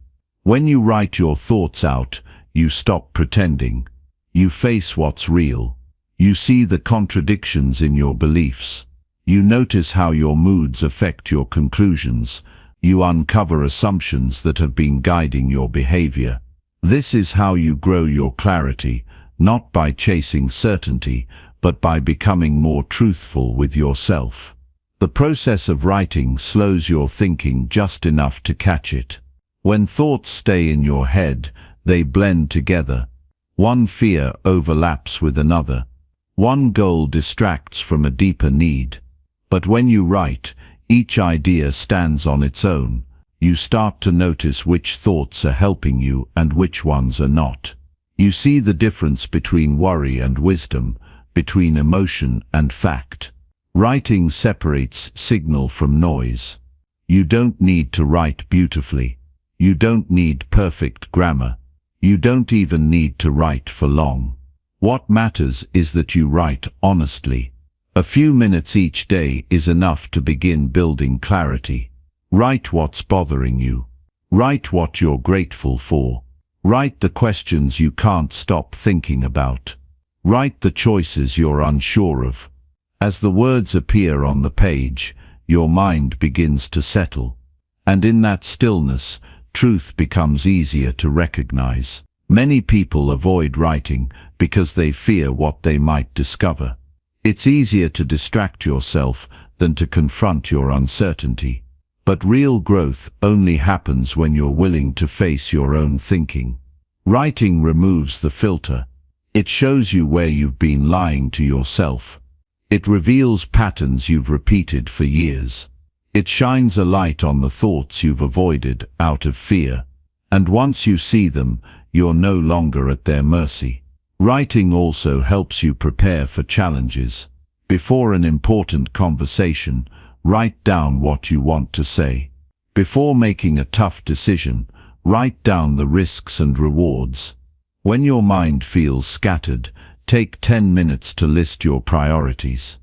When you write your thoughts out, you stop pretending. You face what's real. You see the contradictions in your beliefs. You notice how your moods affect your conclusions. You uncover assumptions that have been guiding your behavior. This is how you grow your clarity, not by chasing certainty, but by becoming more truthful with yourself. The process of writing slows your thinking just enough to catch it. When thoughts stay in your head, they blend together. One fear overlaps with another. One goal distracts from a deeper need. But when you write, each idea stands on its own. You start to notice which thoughts are helping you and which ones are not. You see the difference between worry and wisdom, between emotion and fact. Writing separates signal from noise. You don't need to write beautifully. You don't need perfect grammar. You don't even need to write for long. What matters is that you write honestly. A few minutes each day is enough to begin building clarity. Write what's bothering you. Write what you're grateful for. Write the questions you can't stop thinking about. Write the choices you're unsure of. As the words appear on the page, your mind begins to settle. And in that stillness, truth becomes easier to recognize. Many people avoid writing because they fear what they might discover. It's easier to distract yourself than to confront your uncertainty. But real growth only happens when you're willing to face your own thinking. Writing removes the filter. It shows you where you've been lying to yourself. It reveals patterns you've repeated for years. It shines a light on the thoughts you've avoided out of fear. And once you see them, you're no longer at their mercy. Writing also helps you prepare for challenges. Before an important conversation, write down what you want to say. Before making a tough decision, write down the risks and rewards. When your mind feels scattered, take 10 minutes to list your priorities.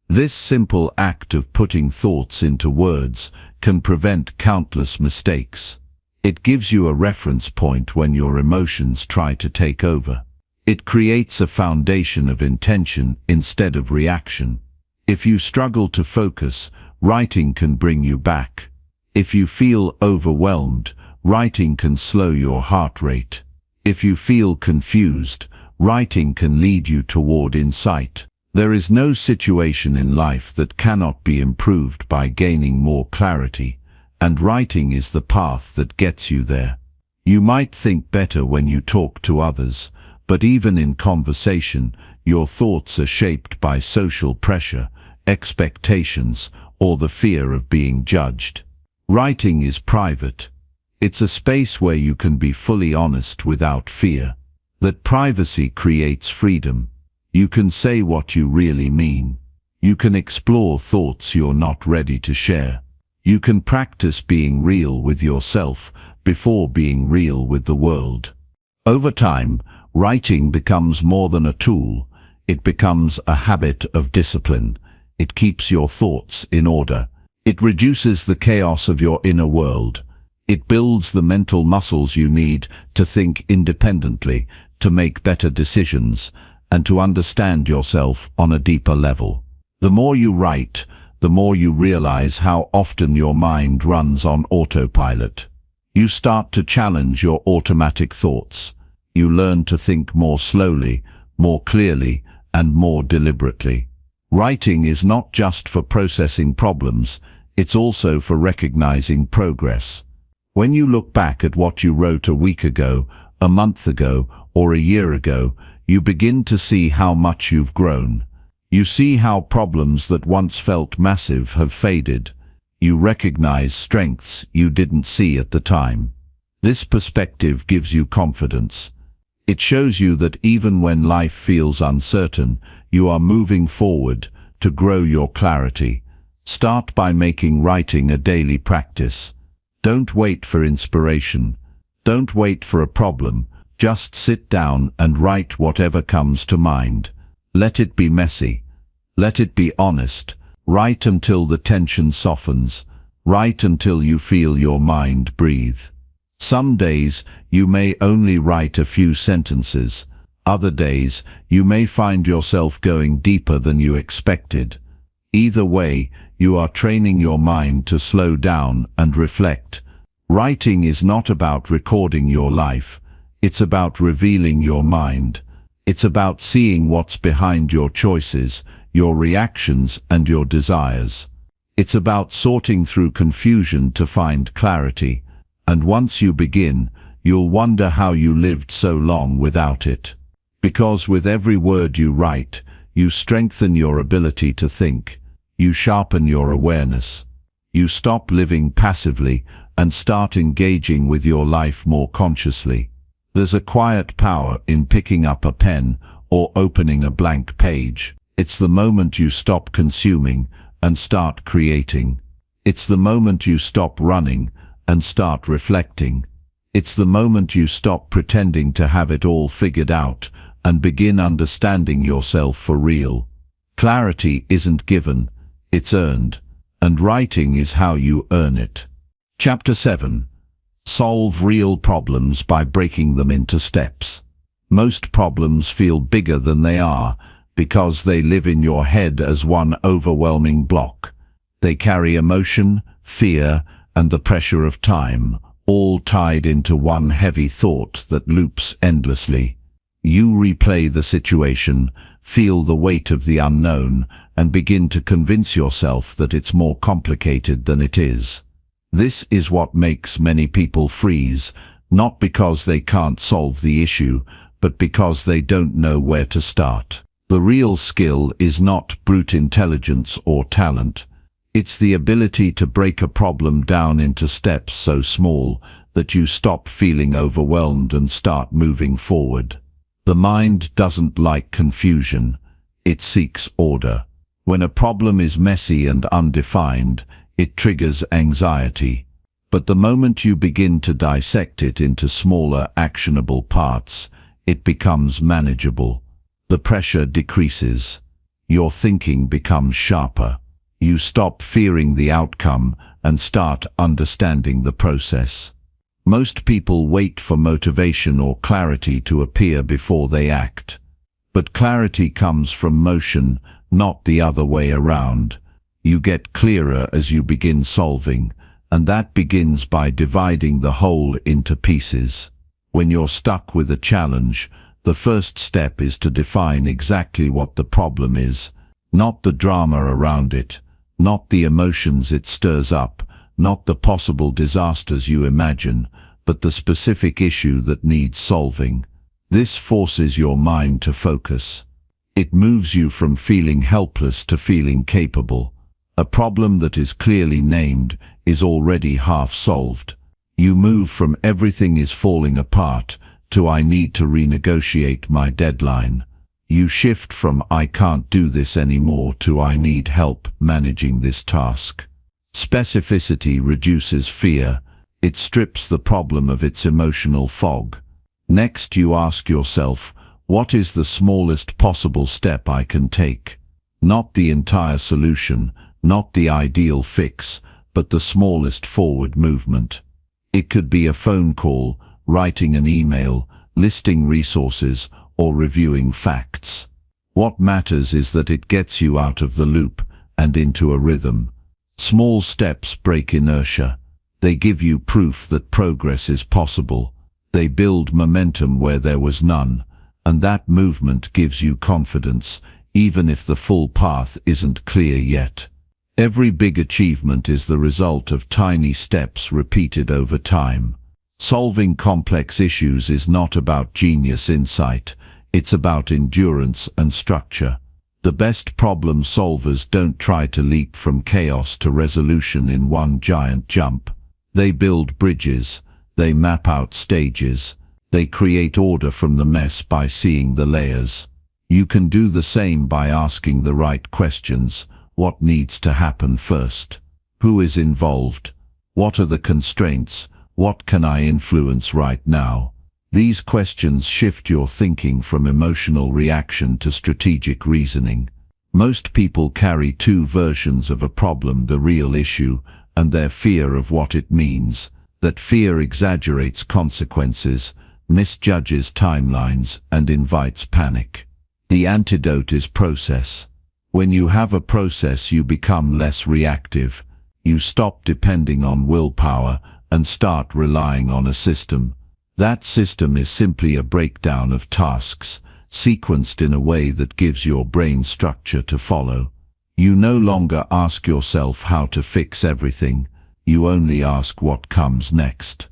This simple act of putting thoughts into words can prevent countless mistakes. It gives you a reference point when your emotions try to take over. It creates a foundation of intention instead of reaction. If you struggle to focus, writing can bring you back. If you feel overwhelmed, writing can slow your heart rate. If you feel confused, writing can lead you toward insight. There is no situation in life that cannot be improved by gaining more clarity, and writing is the path that gets you there. You might think better when you talk to others, but even in conversation, your thoughts are shaped by social pressure, expectations, or the fear of being judged. Writing is private. It's a space where you can be fully honest without fear. That privacy creates freedom. You can say what you really mean. You can explore thoughts you're not ready to share. You can practice being real with yourself before being real with the world. Over time, writing becomes more than a tool. It becomes a habit of discipline. It keeps your thoughts in order. It reduces the chaos of your inner world. It builds the mental muscles you need to think independently, to make better decisions, and to understand yourself on a deeper level. The more you write, the more you realize how often your mind runs on autopilot. You start to challenge your automatic thoughts. You learn to think more slowly, more clearly, and more deliberately. Writing is not just for processing problems, it's also for recognizing progress. When you look back at what you wrote a week ago, a month ago, or a year ago, you begin to see how much you've grown. You see how problems that once felt massive have faded. You recognize strengths you didn't see at the time. This perspective gives you confidence. It shows you that even when life feels uncertain, you are moving forward to grow your clarity. Start by making writing a daily practice. Don't wait for inspiration. Don't wait for a problem. Just sit down and write whatever comes to mind. Let it be messy. Let it be honest. Write until the tension softens. Write until you feel your mind breathe. Some days you may only write a few sentences. Other days you may find yourself going deeper than you expected. Either way, you are training your mind to slow down and reflect. Writing is not about recording your life. It's about revealing your mind. It's about seeing what's behind your choices, your reactions, and your desires. It's about sorting through confusion to find clarity. And once you begin, you'll wonder how you lived so long without it. Because with every word you write, you strengthen your ability to think. You sharpen your awareness. You stop living passively and start engaging with your life more consciously. There's a quiet power in picking up a pen or opening a blank page. It's the moment you stop consuming and start creating. It's the moment you stop running and start reflecting. It's the moment you stop pretending to have it all figured out and begin understanding yourself for real. Clarity isn't given, it's earned, and writing is how you earn it. Chapter 7. Solve real problems by breaking them into steps. Most problems feel bigger than they are because they live in your head as one overwhelming block. They carry emotion, fear, and the pressure of time, all tied into one heavy thought that loops endlessly. You replay the situation, feel the weight of the unknown, and begin to convince yourself that it's more complicated than it is. This is what makes many people freeze, not because they can't solve the issue, but because they don't know where to start. The real skill is not brute intelligence or talent. It's the ability to break a problem down into steps so small that you stop feeling overwhelmed and start moving forward. The mind doesn't like confusion. It seeks order. When a problem is messy and undefined, it triggers anxiety. But the moment you begin to dissect it into smaller, actionable parts, it becomes manageable. The pressure decreases. Your thinking becomes sharper. You stop fearing the outcome and start understanding the process. Most people wait for motivation or clarity to appear before they act. But clarity comes from motion, not the other way around. You get clearer as you begin solving, and that begins by dividing the whole into pieces. When you're stuck with a challenge, the first step is to define exactly what the problem is, not the drama around it, not the emotions it stirs up, not the possible disasters you imagine, but the specific issue that needs solving. This forces your mind to focus. It moves you from feeling helpless to feeling capable. A problem that is clearly named is already half solved. You move from everything is falling apart to I need to renegotiate my deadline. You shift from I can't do this anymore to I need help managing this task. Specificity reduces fear. It strips the problem of its emotional fog. Next, you ask yourself, what is the smallest possible step I can take? Not the entire solution, not the ideal fix, but the smallest forward movement. It could be a phone call, writing an email, listing resources, or reviewing facts. What matters is that it gets you out of the loop and into a rhythm. Small steps break inertia. They give you proof that progress is possible. They build momentum where there was none, and that movement gives you confidence, even if the full path isn't clear yet. Every big achievement is the result of tiny steps repeated over time. Solving complex issues is not about genius insight, it's about endurance and structure. The best problem solvers don't try to leap from chaos to resolution in one giant jump. They build bridges, they map out stages, they create order from the mess by seeing the layers. You can do the same by asking the right questions. What needs to happen first? Who is involved? What are the constraints? What can I influence right now? These questions shift your thinking from emotional reaction to strategic reasoning. Most people carry two versions of a problem: the real issue and their fear of what it means. That fear exaggerates consequences, misjudges timelines, and invites panic. The antidote is process. When you have a process, you become less reactive. You stop depending on willpower and start relying on a system. That system is simply a breakdown of tasks, sequenced in a way that gives your brain structure to follow. You no longer ask yourself how to fix everything. You only ask what comes next.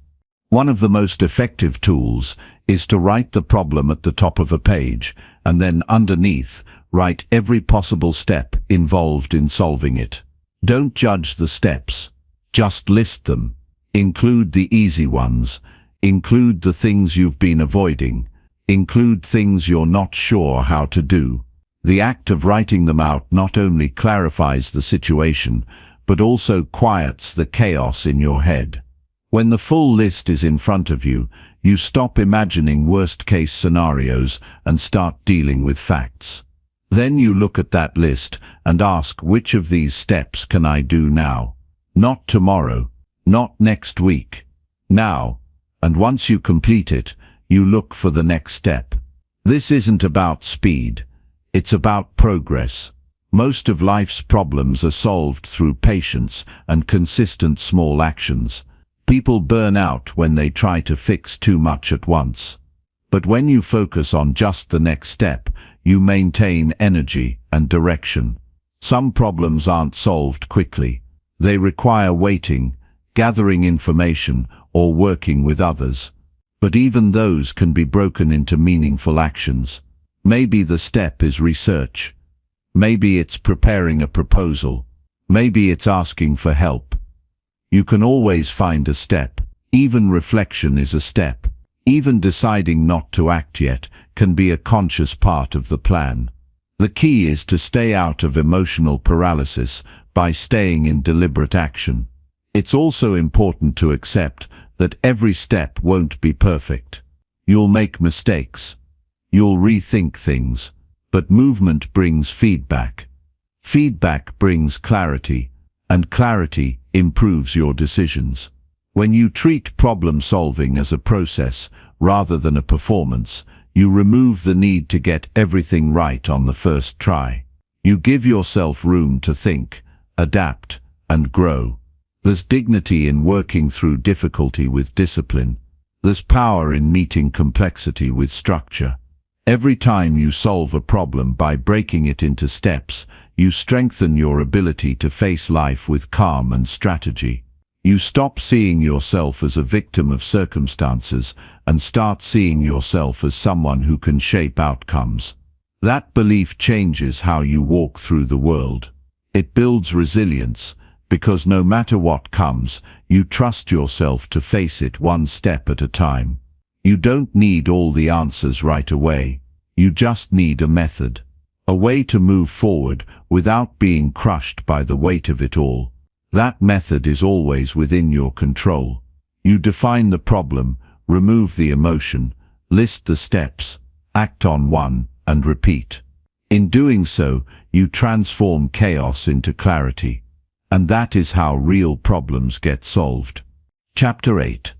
One of the most effective tools is to write the problem at the top of a page, and then underneath, write every possible step involved in solving it. Don't judge the steps, just list them. Include the easy ones, include the things you've been avoiding, include things you're not sure how to do. The act of writing them out not only clarifies the situation, but also quiets the chaos in your head. When the full list is in front of you, you stop imagining worst-case scenarios and start dealing with facts. Then you look at that list and ask, which of these steps can I do now? Not tomorrow, not next week. Now. And once you complete it, you look for the next step. This isn't about speed. It's about progress. Most of life's problems are solved through patience and consistent small actions. People burn out when they try to fix too much at once. But when you focus on just the next step, you maintain energy and direction. Some problems aren't solved quickly. They require waiting, gathering information, or working with others. But even those can be broken into meaningful actions. Maybe the step is research. Maybe it's preparing a proposal. Maybe it's asking for help. You can always find a step. Even reflection is a step. Even deciding not to act yet can be a conscious part of the plan. The key is to stay out of emotional paralysis by staying in deliberate action. It's also important to accept that every step won't be perfect. You'll make mistakes. You'll rethink things. But movement brings feedback. Feedback brings clarity, and clarity improves your decisions. When you treat problem solving as a process rather than a performance, you remove the need to get everything right on the first try. You give yourself room to think, adapt, and grow. There's dignity in working through difficulty with discipline. There's power in meeting complexity with structure. Every time you solve a problem by breaking it into steps, you strengthen your ability to face life with calm and strategy. You stop seeing yourself as a victim of circumstances and start seeing yourself as someone who can shape outcomes. That belief changes how you walk through the world. It builds resilience, because no matter what comes, you trust yourself to face it one step at a time. You don't need all the answers right away. You just need a method. A way to move forward without being crushed by the weight of it all. That method is always within your control. You define the problem, remove the emotion, list the steps, act on one, and repeat. In doing so, you transform chaos into clarity. And that is how real problems get solved. Chapter 8.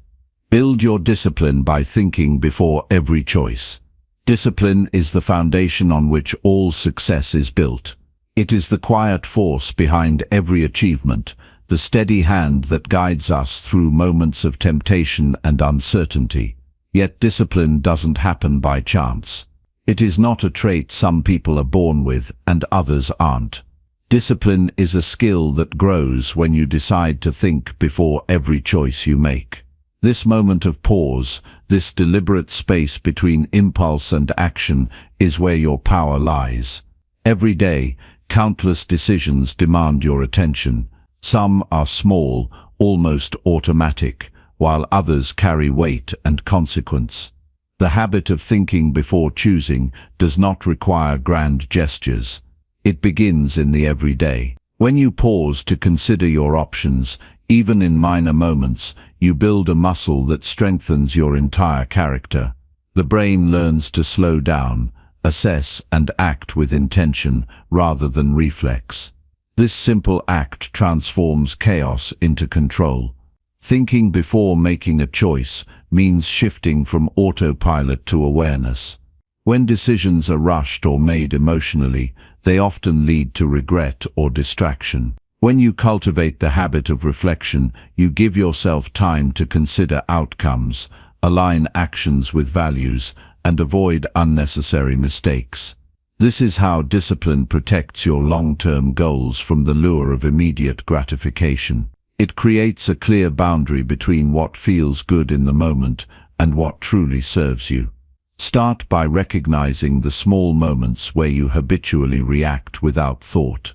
Build your discipline by thinking before every choice. Discipline is the foundation on which all success is built. It is the quiet force behind every achievement, the steady hand that guides us through moments of temptation and uncertainty. Yet discipline doesn't happen by chance. It is not a trait some people are born with and others aren't. Discipline is a skill that grows when you decide to think before every choice you make. This moment of pause, this deliberate space between impulse and action, is where your power lies. Every day, countless decisions demand your attention. Some are small, almost automatic, while others carry weight and consequence. The habit of thinking before choosing does not require grand gestures. It begins in the everyday. When you pause to consider your options, even in minor moments, you build a muscle that strengthens your entire character. The brain learns to slow down, assess, and act with intention rather than reflex. This simple act transforms chaos into control. Thinking before making a choice means shifting from autopilot to awareness. When decisions are rushed or made emotionally, they often lead to regret or distraction. When you cultivate the habit of reflection, you give yourself time to consider outcomes, align actions with values, and avoid unnecessary mistakes. This is how discipline protects your long-term goals from the lure of immediate gratification. It creates a clear boundary between what feels good in the moment and what truly serves you. Start by recognizing the small moments where you habitually react without thought.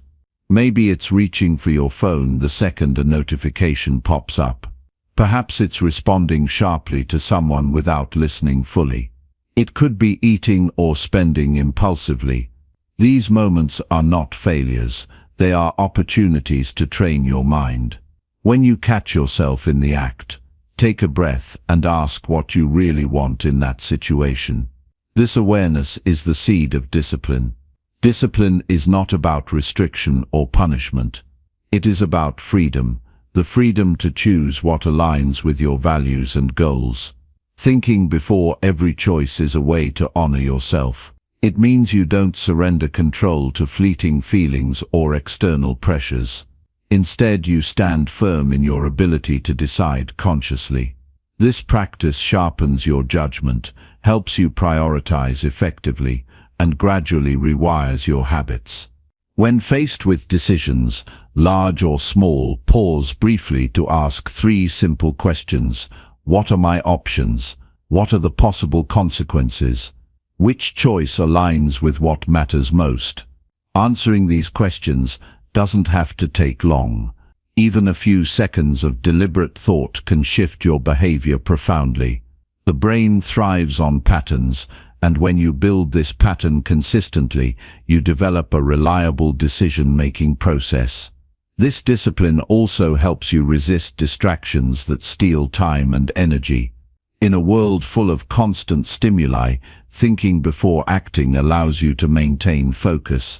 Maybe it's reaching for your phone the second a notification pops up. Perhaps it's responding sharply to someone without listening fully. It could be eating or spending impulsively. These moments are not failures, they are opportunities to train your mind. When you catch yourself in the act, take a breath and ask what you really want in that situation. This awareness is the seed of discipline. Discipline is not about restriction or punishment. It is about freedom, the freedom to choose what aligns with your values and goals. Thinking before every choice is a way to honor yourself. It means you don't surrender control to fleeting feelings or external pressures. Instead, you stand firm in your ability to decide consciously. This practice sharpens your judgment, helps you prioritize effectively, and gradually rewires your habits. When faced with decisions, large or small, pause briefly to ask 3 simple questions. What are my options? What are the possible consequences? Which choice aligns with what matters most? Answering these questions doesn't have to take long. Even a few seconds of deliberate thought can shift your behavior profoundly. The brain thrives on patterns, and when you build this pattern consistently, you develop a reliable decision-making process. This discipline also helps you resist distractions that steal time and energy. In a world full of constant stimuli, thinking before acting allows you to maintain focus.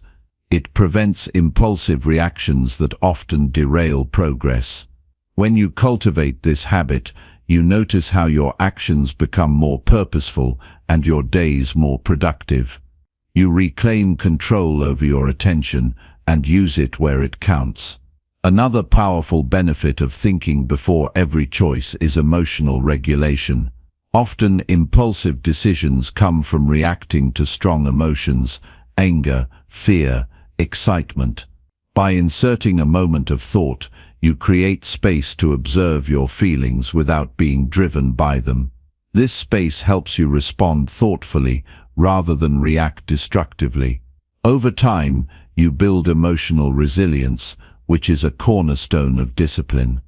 It prevents impulsive reactions that often derail progress. When you cultivate this habit, you notice how your actions become more purposeful and your days more productive. You reclaim control over your attention and use it where it counts. Another powerful benefit of thinking before every choice is emotional regulation. Often impulsive decisions come from reacting to strong emotions, anger, fear, excitement. By inserting a moment of thought, you create space to observe your feelings without being driven by them. This space helps you respond thoughtfully rather than react destructively. Over time, you build emotional resilience, which is a cornerstone of discipline.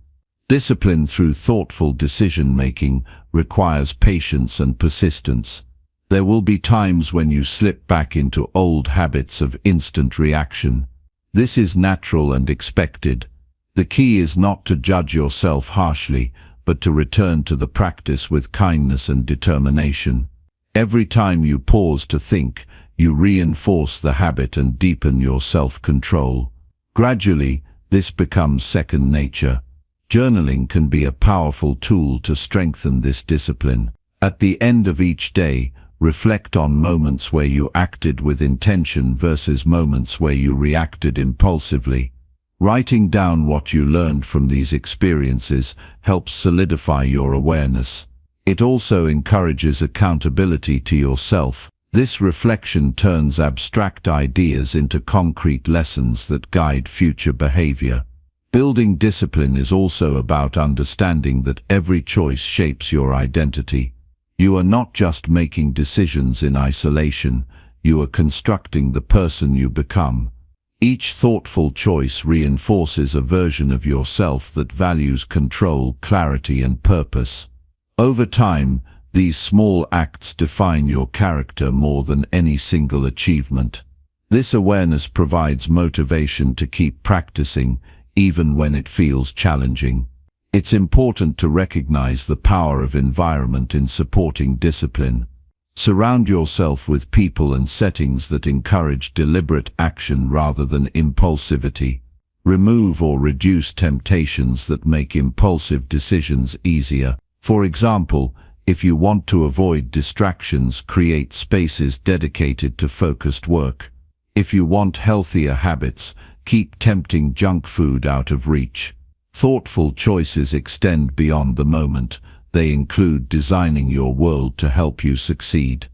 Discipline through thoughtful decision-making requires patience and persistence. There will be times when you slip back into old habits of instant reaction. This is natural and expected. The key is not to judge yourself harshly, but to return to the practice with kindness and determination. Every time you pause to think, you reinforce the habit and deepen your self-control. Gradually, this becomes second nature. Journaling can be a powerful tool to strengthen this discipline. At the end of each day, reflect on moments where you acted with intention versus moments where you reacted impulsively. Writing down what you learned from these experiences helps solidify your awareness. It also encourages accountability to yourself. This reflection turns abstract ideas into concrete lessons that guide future behavior. Building discipline is also about understanding that every choice shapes your identity. You are not just making decisions in isolation, you are constructing the person you become. Each thoughtful choice reinforces a version of yourself that values control, clarity, and purpose. Over time, these small acts define your character more than any single achievement. This awareness provides motivation to keep practicing, even when it feels challenging. It's important to recognize the power of environment in supporting discipline. Surround yourself with people and settings that encourage deliberate action rather than impulsivity. Remove or reduce temptations that make impulsive decisions easier. For example, if you want to avoid distractions, create spaces dedicated to focused work. If you want healthier habits, keep tempting junk food out of reach. Thoughtful choices extend beyond the moment. They include designing your world to help you succeed.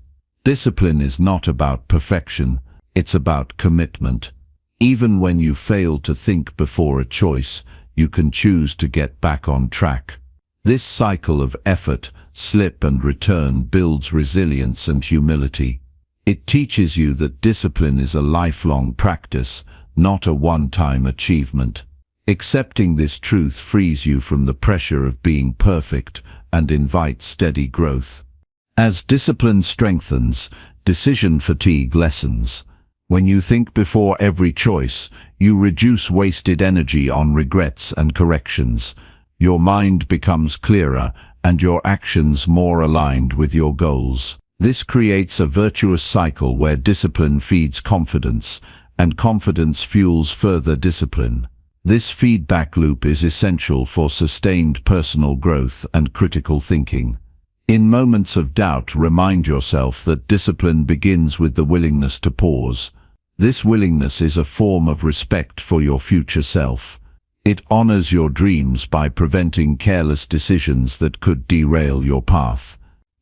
Discipline is not about perfection, it's about commitment. Even when you fail to think before a choice, you can choose to get back on track. This cycle of effort, slip and return builds resilience and humility. It teaches you that discipline is a lifelong practice, not a one-time achievement. Accepting this truth frees you from the pressure of being perfect and invites steady growth. As discipline strengthens, decision fatigue lessens. When you think before every choice, you reduce wasted energy on regrets and corrections. Your mind becomes clearer and your actions more aligned with your goals. This creates a virtuous cycle where discipline feeds confidence, and confidence fuels further discipline. This feedback loop is essential for sustained personal growth and critical thinking. In moments of doubt, remind yourself that discipline begins with the willingness to pause. This willingness is a form of respect for your future self. It honors your dreams by preventing careless decisions that could derail your path.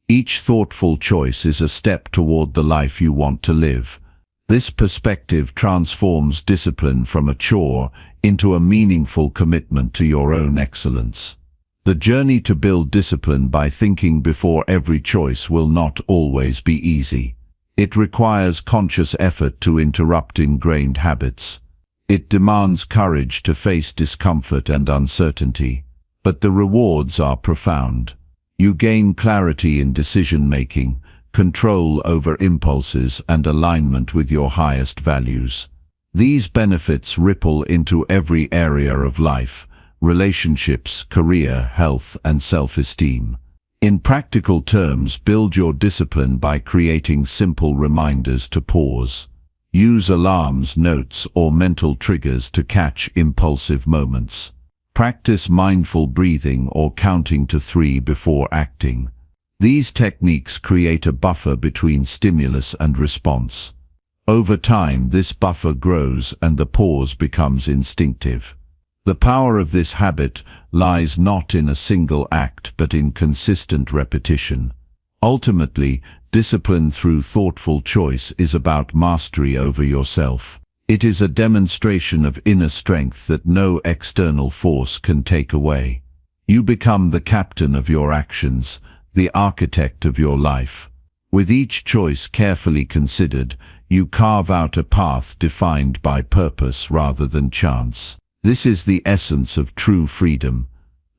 Each thoughtful choice is a step toward the life you want to live. This perspective transforms discipline from a chore into a meaningful commitment to your own excellence. The journey to build discipline by thinking before every choice will not always be easy. It requires conscious effort to interrupt ingrained habits. It demands courage to face discomfort and uncertainty. But the rewards are profound. You gain clarity in decision-making, control over impulses, and alignment with your highest values. These benefits ripple into every area of life: relationships, career, health, and self-esteem. In practical terms, build your discipline by creating simple reminders to pause. Use alarms, notes, or mental triggers to catch impulsive moments. Practice mindful breathing or counting to 3 before acting. These techniques create a buffer between stimulus and response. Over time, this buffer grows and the pause becomes instinctive. The power of this habit lies not in a single act but in consistent repetition. Ultimately, discipline through thoughtful choice is about mastery over yourself. It is a demonstration of inner strength that no external force can take away. You become the captain of your actions, the architect of your life. With each choice carefully considered, you carve out a path defined by purpose rather than chance. This is the essence of true freedom,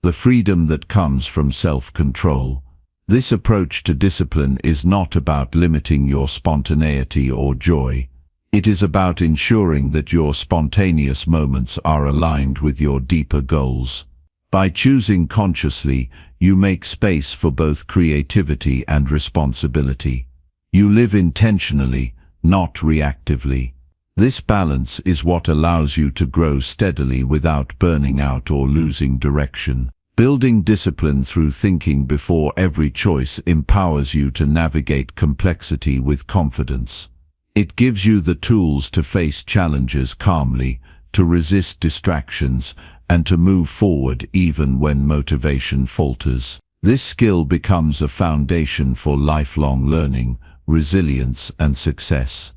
the freedom that comes from self-control. This approach to discipline is not about limiting your spontaneity or joy. It is about ensuring that your spontaneous moments are aligned with your deeper goals. By choosing consciously, you make space for both creativity and responsibility. You live intentionally, not reactively. This balance is what allows you to grow steadily without burning out or losing direction. Building discipline through thinking before every choice empowers you to navigate complexity with confidence. It gives you the tools to face challenges calmly, to resist distractions, and to move forward even when motivation falters. This skill becomes a foundation for lifelong learning, resilience, and success.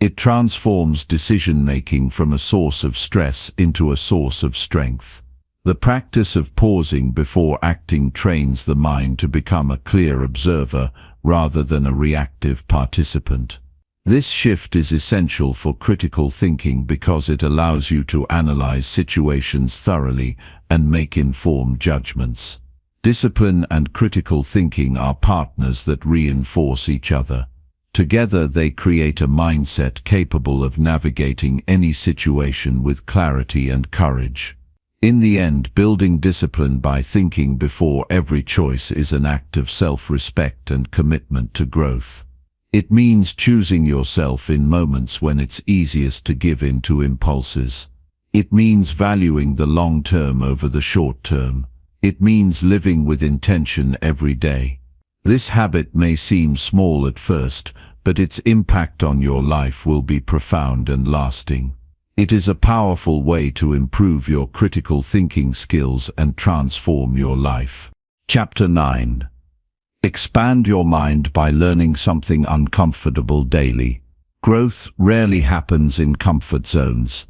It transforms decision-making from a source of stress into a source of strength. The practice of pausing before acting trains the mind to become a clear observer rather than a reactive participant. This shift is essential for critical thinking because it allows you to analyze situations thoroughly and make informed judgments. Discipline and critical thinking are partners that reinforce each other. Together they create a mindset capable of navigating any situation with clarity and courage. In the end, building discipline by thinking before every choice is an act of self-respect and commitment to growth. It means choosing yourself in moments when it's easiest to give in to impulses. It means valuing the long term over the short term. It means living with intention every day. This habit may seem small at first, but its impact on your life will be profound and lasting. It is a powerful way to improve your critical thinking skills and transform your life. Chapter 9. Expand your mind by learning something uncomfortable daily. Growth rarely happens in comfort zones.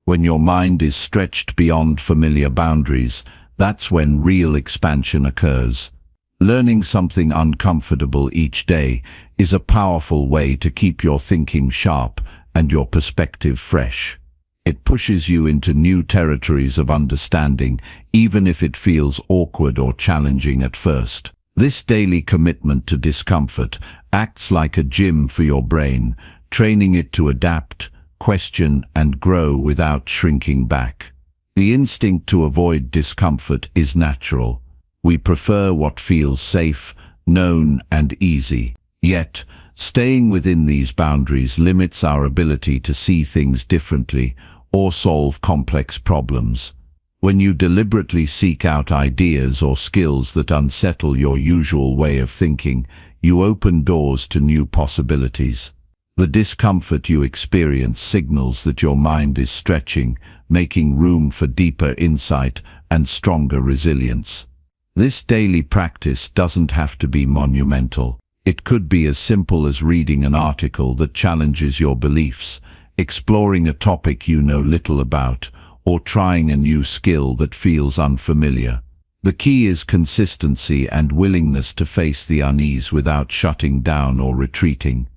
When your mind is stretched beyond familiar boundaries, that's when real expansion occurs. Learning something uncomfortable each day is a powerful way to keep your thinking sharp and your perspective fresh. It pushes you into new territories of understanding, even if it feels awkward or challenging at first. This daily commitment to discomfort acts like a gym for your brain, training it to adapt, question, and grow without shrinking back. The instinct to avoid discomfort is natural. We prefer what feels safe, known, and easy. Yet, staying within these boundaries limits our ability to see things differently or solve complex problems. When you deliberately seek out ideas or skills that unsettle your usual way of thinking, you open doors to new possibilities. The discomfort you experience signals that your mind is stretching, making room for deeper insight and stronger resilience. This daily practice doesn't have to be monumental. It could be as simple as reading an article that challenges your beliefs, exploring a topic you know little about, or trying a new skill that feels unfamiliar. The key is consistency and willingness to face the unease without shutting down or retreating.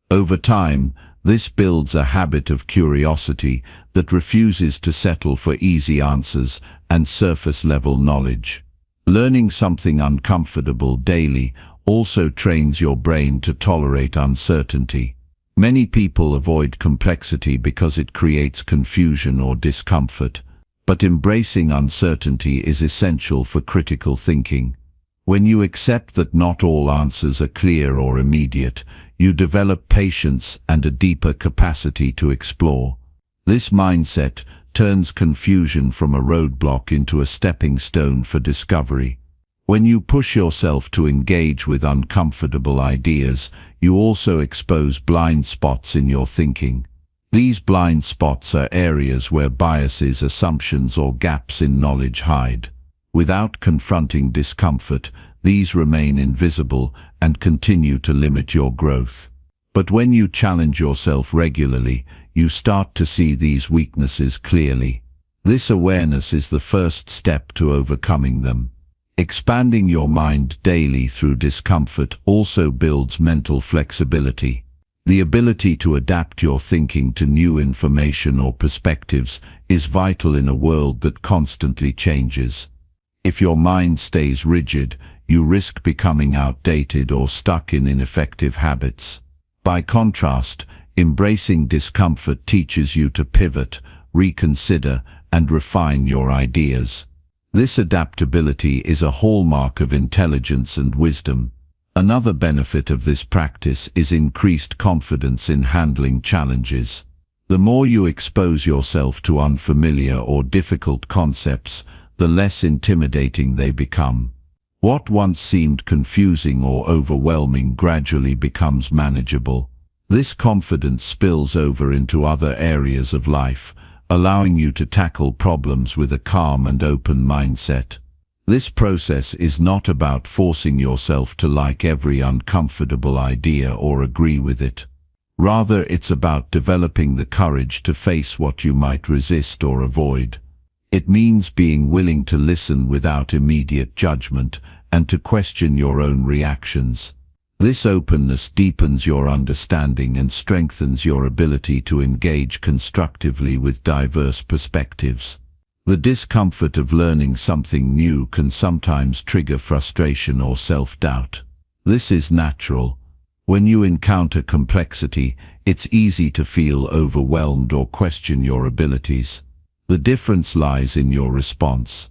Over time, this builds a habit of curiosity that refuses to settle for easy answers and surface-level knowledge. Learning something uncomfortable daily also trains your brain to tolerate uncertainty. Many people avoid complexity because it creates confusion or discomfort, but embracing uncertainty is essential for critical thinking. When you accept that not all answers are clear or immediate, you develop patience and a deeper capacity to explore. This mindset turns confusion from a roadblock into a stepping stone for discovery. When you push yourself to engage with uncomfortable ideas, you also expose blind spots in your thinking. These blind spots are areas where biases, assumptions, or gaps in knowledge hide. Without confronting discomfort, these remain invisible and continue to limit your growth. But when you challenge yourself regularly, you start to see these weaknesses clearly. This awareness is the first step to overcoming them. Expanding your mind daily through discomfort also builds mental flexibility. The ability to adapt your thinking to new information or perspectives is vital in a world that constantly changes. If your mind stays rigid, you risk becoming outdated or stuck in ineffective habits. By contrast, embracing discomfort teaches you to pivot, reconsider, and refine your ideas. This adaptability is a hallmark of intelligence and wisdom. Another benefit of this practice is increased confidence in handling challenges. The more you expose yourself to unfamiliar or difficult concepts, the less intimidating they become. What once seemed confusing or overwhelming gradually becomes manageable. This confidence spills over into other areas of life, allowing you to tackle problems with a calm and open mindset. This process is not about forcing yourself to like every uncomfortable idea or agree with it. Rather, it's about developing the courage to face what you might resist or avoid. It means being willing to listen without immediate judgment and to question your own reactions. This openness deepens your understanding and strengthens your ability to engage constructively with diverse perspectives. The discomfort of learning something new can sometimes trigger frustration or self-doubt. This is natural. When you encounter complexity, it's easy to feel overwhelmed or question your abilities. The difference lies in your response.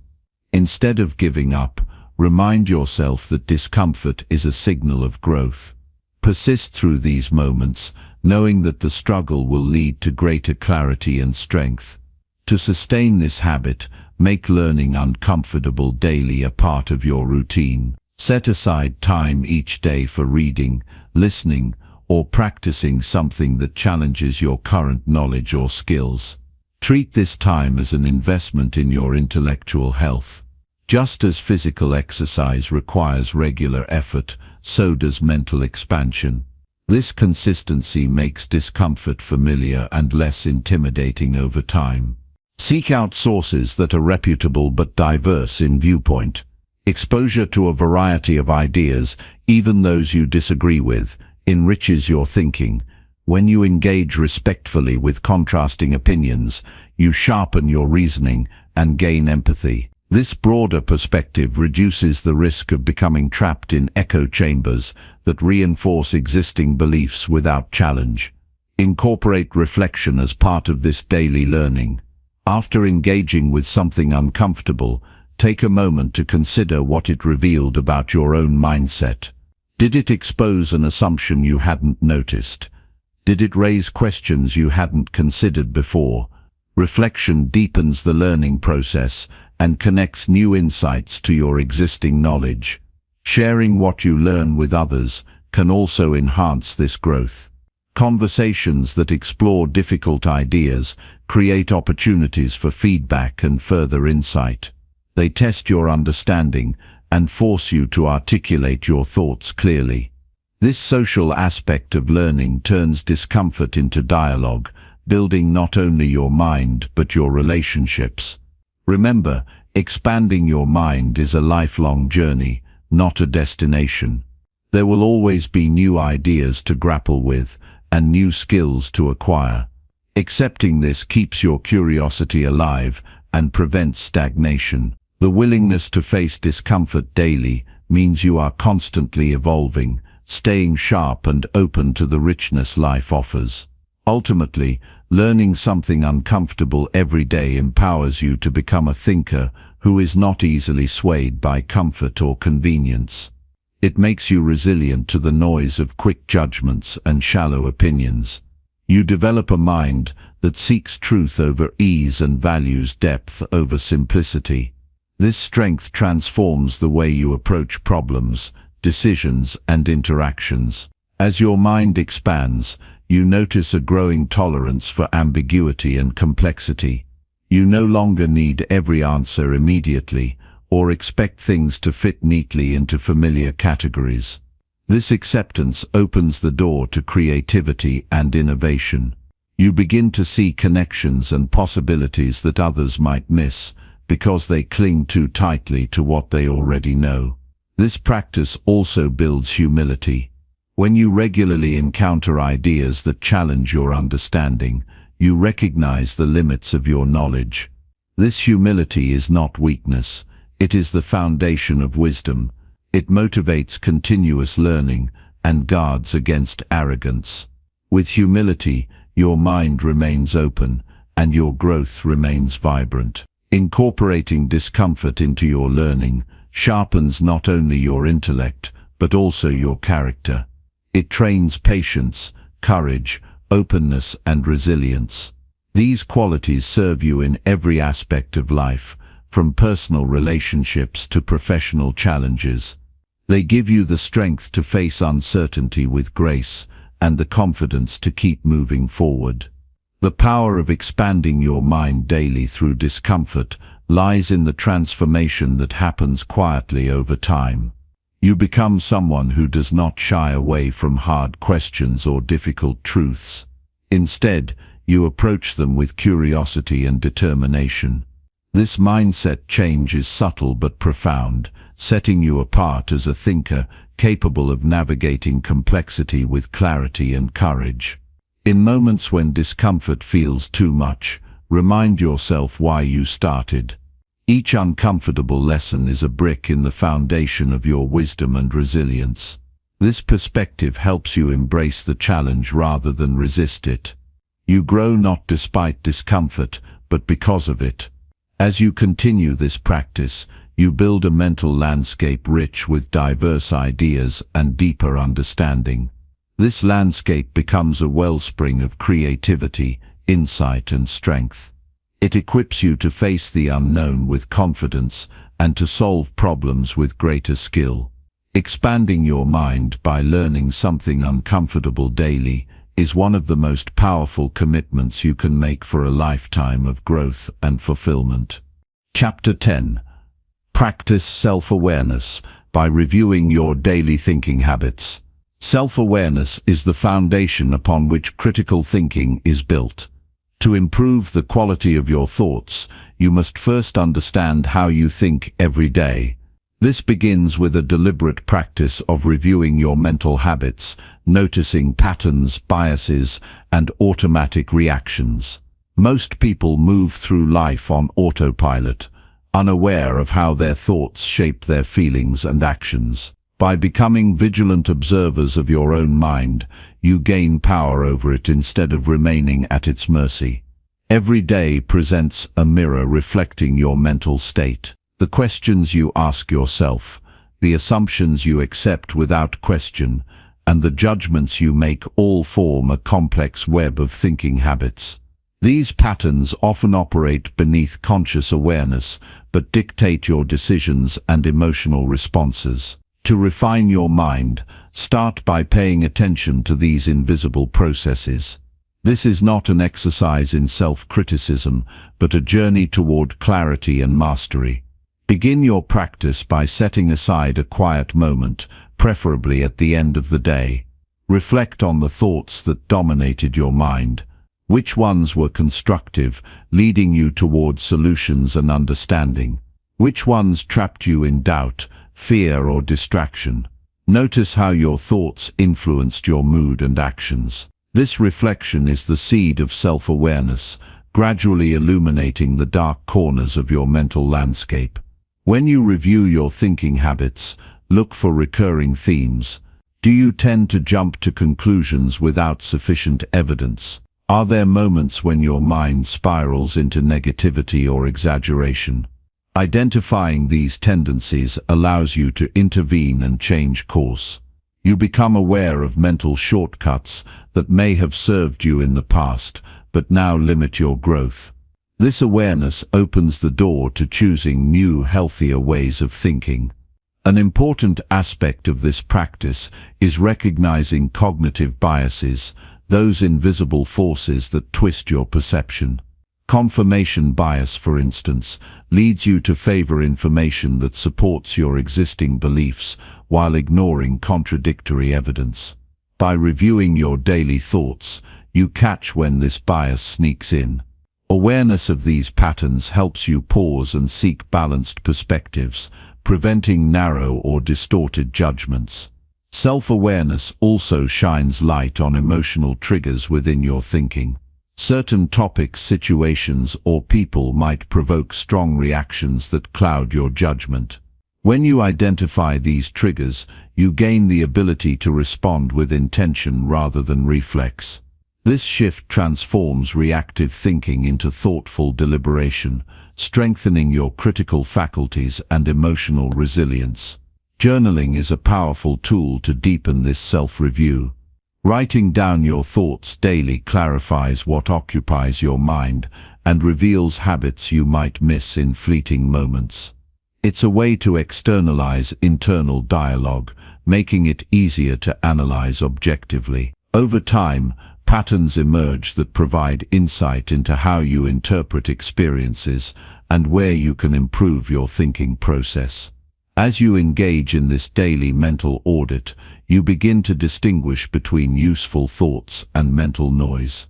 Instead of giving up, remind yourself that discomfort is a signal of growth. Persist through these moments, knowing that the struggle will lead to greater clarity and strength. To sustain this habit, make learning uncomfortable daily a part of your routine. Set aside time each day for reading, listening, or practicing something that challenges your current knowledge or skills. Treat this time as an investment in your intellectual health. Just as physical exercise requires regular effort, so does mental expansion. This consistency makes discomfort familiar and less intimidating over time. Seek out sources that are reputable but diverse in viewpoint. Exposure to a variety of ideas, even those you disagree with, enriches your thinking. When you engage respectfully with contrasting opinions, you sharpen your reasoning and gain empathy. This broader perspective reduces the risk of becoming trapped in echo chambers that reinforce existing beliefs without challenge. Incorporate reflection as part of this daily learning. After engaging with something uncomfortable, take a moment to consider what it revealed about your own mindset. Did it expose an assumption you hadn't noticed? Did it raise questions you hadn't considered before? Reflection deepens the learning process and connects new insights to your existing knowledge. Sharing what you learn with others can also enhance this growth. Conversations that explore difficult ideas create opportunities for feedback and further insight. They test your understanding and force you to articulate your thoughts clearly. This social aspect of learning turns discomfort into dialogue, building not only your mind but your relationships. Remember, expanding your mind is a lifelong journey, not a destination. There will always be new ideas to grapple with and new skills to acquire. Accepting this keeps your curiosity alive and prevents stagnation. The willingness to face discomfort daily means you are constantly evolving, staying sharp and open to the richness life offers. Ultimately, learning something uncomfortable every day empowers you to become a thinker who is not easily swayed by comfort or convenience. It makes you resilient to the noise of quick judgments and shallow opinions. You develop a mind that seeks truth over ease and values depth over simplicity. This strength transforms the way you approach problems, decisions, and interactions. As your mind expands, you notice a growing tolerance for ambiguity and complexity. You no longer need every answer immediately, or expect things to fit neatly into familiar categories. This acceptance opens the door to creativity and innovation. You begin to see connections and possibilities that others might miss, because they cling too tightly to what they already know. This practice also builds humility. When you regularly encounter ideas that challenge your understanding, you recognize the limits of your knowledge. This humility is not weakness, it is the foundation of wisdom. It motivates continuous learning and guards against arrogance. With humility, your mind remains open and your growth remains vibrant. Incorporating discomfort into your learning sharpens not only your intellect, but also your character. It trains patience, courage, openness, and resilience. These qualities serve you in every aspect of life, from personal relationships to professional challenges. They give you the strength to face uncertainty with grace and the confidence to keep moving forward. The power of expanding your mind daily through discomfort lies in the transformation that happens quietly over time. You become someone who does not shy away from hard questions or difficult truths. Instead, you approach them with curiosity and determination. This mindset change is subtle but profound, setting you apart as a thinker capable of navigating complexity with clarity and courage. In moments when discomfort feels too much, remind yourself why you started. Each uncomfortable lesson is a brick in the foundation of your wisdom and resilience. This perspective helps you embrace the challenge rather than resist it. You grow not despite discomfort, but because of it. As you continue this practice, you build a mental landscape rich with diverse ideas and deeper understanding. This landscape becomes a wellspring of creativity, insight, and strength. It equips you to face the unknown with confidence and to solve problems with greater skill. Expanding your mind by learning something uncomfortable daily is one of the most powerful commitments you can make for a lifetime of growth and fulfillment. Chapter 10. Practice self-awareness by reviewing your daily thinking habits. Self-awareness is the foundation upon which critical thinking is built. To improve the quality of your thoughts, you must first understand how you think every day. This begins with a deliberate practice of reviewing your mental habits, noticing patterns, biases, and automatic reactions. Most people move through life on autopilot, unaware of how their thoughts shape their feelings and actions. By becoming vigilant observers of your own mind, you gain power over it instead of remaining at its mercy. Every day presents a mirror reflecting your mental state. The questions you ask yourself, the assumptions you accept without question, and the judgments you make all form a complex web of thinking habits. These patterns often operate beneath conscious awareness, but dictate your decisions and emotional responses. To refine your mind, start by paying attention to these invisible processes. This is not an exercise in self-criticism, but a journey toward clarity and mastery. Begin your practice by setting aside a quiet moment, preferably at the end of the day. Reflect on the thoughts that dominated your mind. Which ones were constructive, leading you toward solutions and understanding? Which ones trapped you in doubt, fear, or distraction? Notice how your thoughts influenced your mood and actions. This reflection is the seed of self-awareness, gradually illuminating the dark corners of your mental landscape. When you review your thinking habits, look for recurring themes. Do you tend to jump to conclusions without sufficient evidence? Are there moments when your mind spirals into negativity or exaggeration? Identifying these tendencies allows you to intervene and change course. You become aware of mental shortcuts that may have served you in the past, but now limit your growth. This awareness opens the door to choosing new, healthier ways of thinking. An important aspect of this practice is recognizing cognitive biases, those invisible forces that twist your perception. Confirmation bias, for instance, leads you to favor information that supports your existing beliefs while ignoring contradictory evidence. By reviewing your daily thoughts, you catch when this bias sneaks in. Awareness of these patterns helps you pause and seek balanced perspectives, preventing narrow or distorted judgments. Self-awareness also shines light on emotional triggers within your thinking. Certain topics, situations, or people might provoke strong reactions that cloud your judgment. When you identify these triggers, you gain the ability to respond with intention rather than reflex. This shift transforms reactive thinking into thoughtful deliberation, strengthening your critical faculties and emotional resilience. Journaling is a powerful tool to deepen this self-review. Writing down your thoughts daily clarifies what occupies your mind and reveals habits you might miss in fleeting moments. It's a way to externalize internal dialogue, making it easier to analyze objectively. Over time, patterns emerge that provide insight into how you interpret experiences and where you can improve your thinking process. As you engage in this daily mental audit, you begin to distinguish between useful thoughts and mental noise.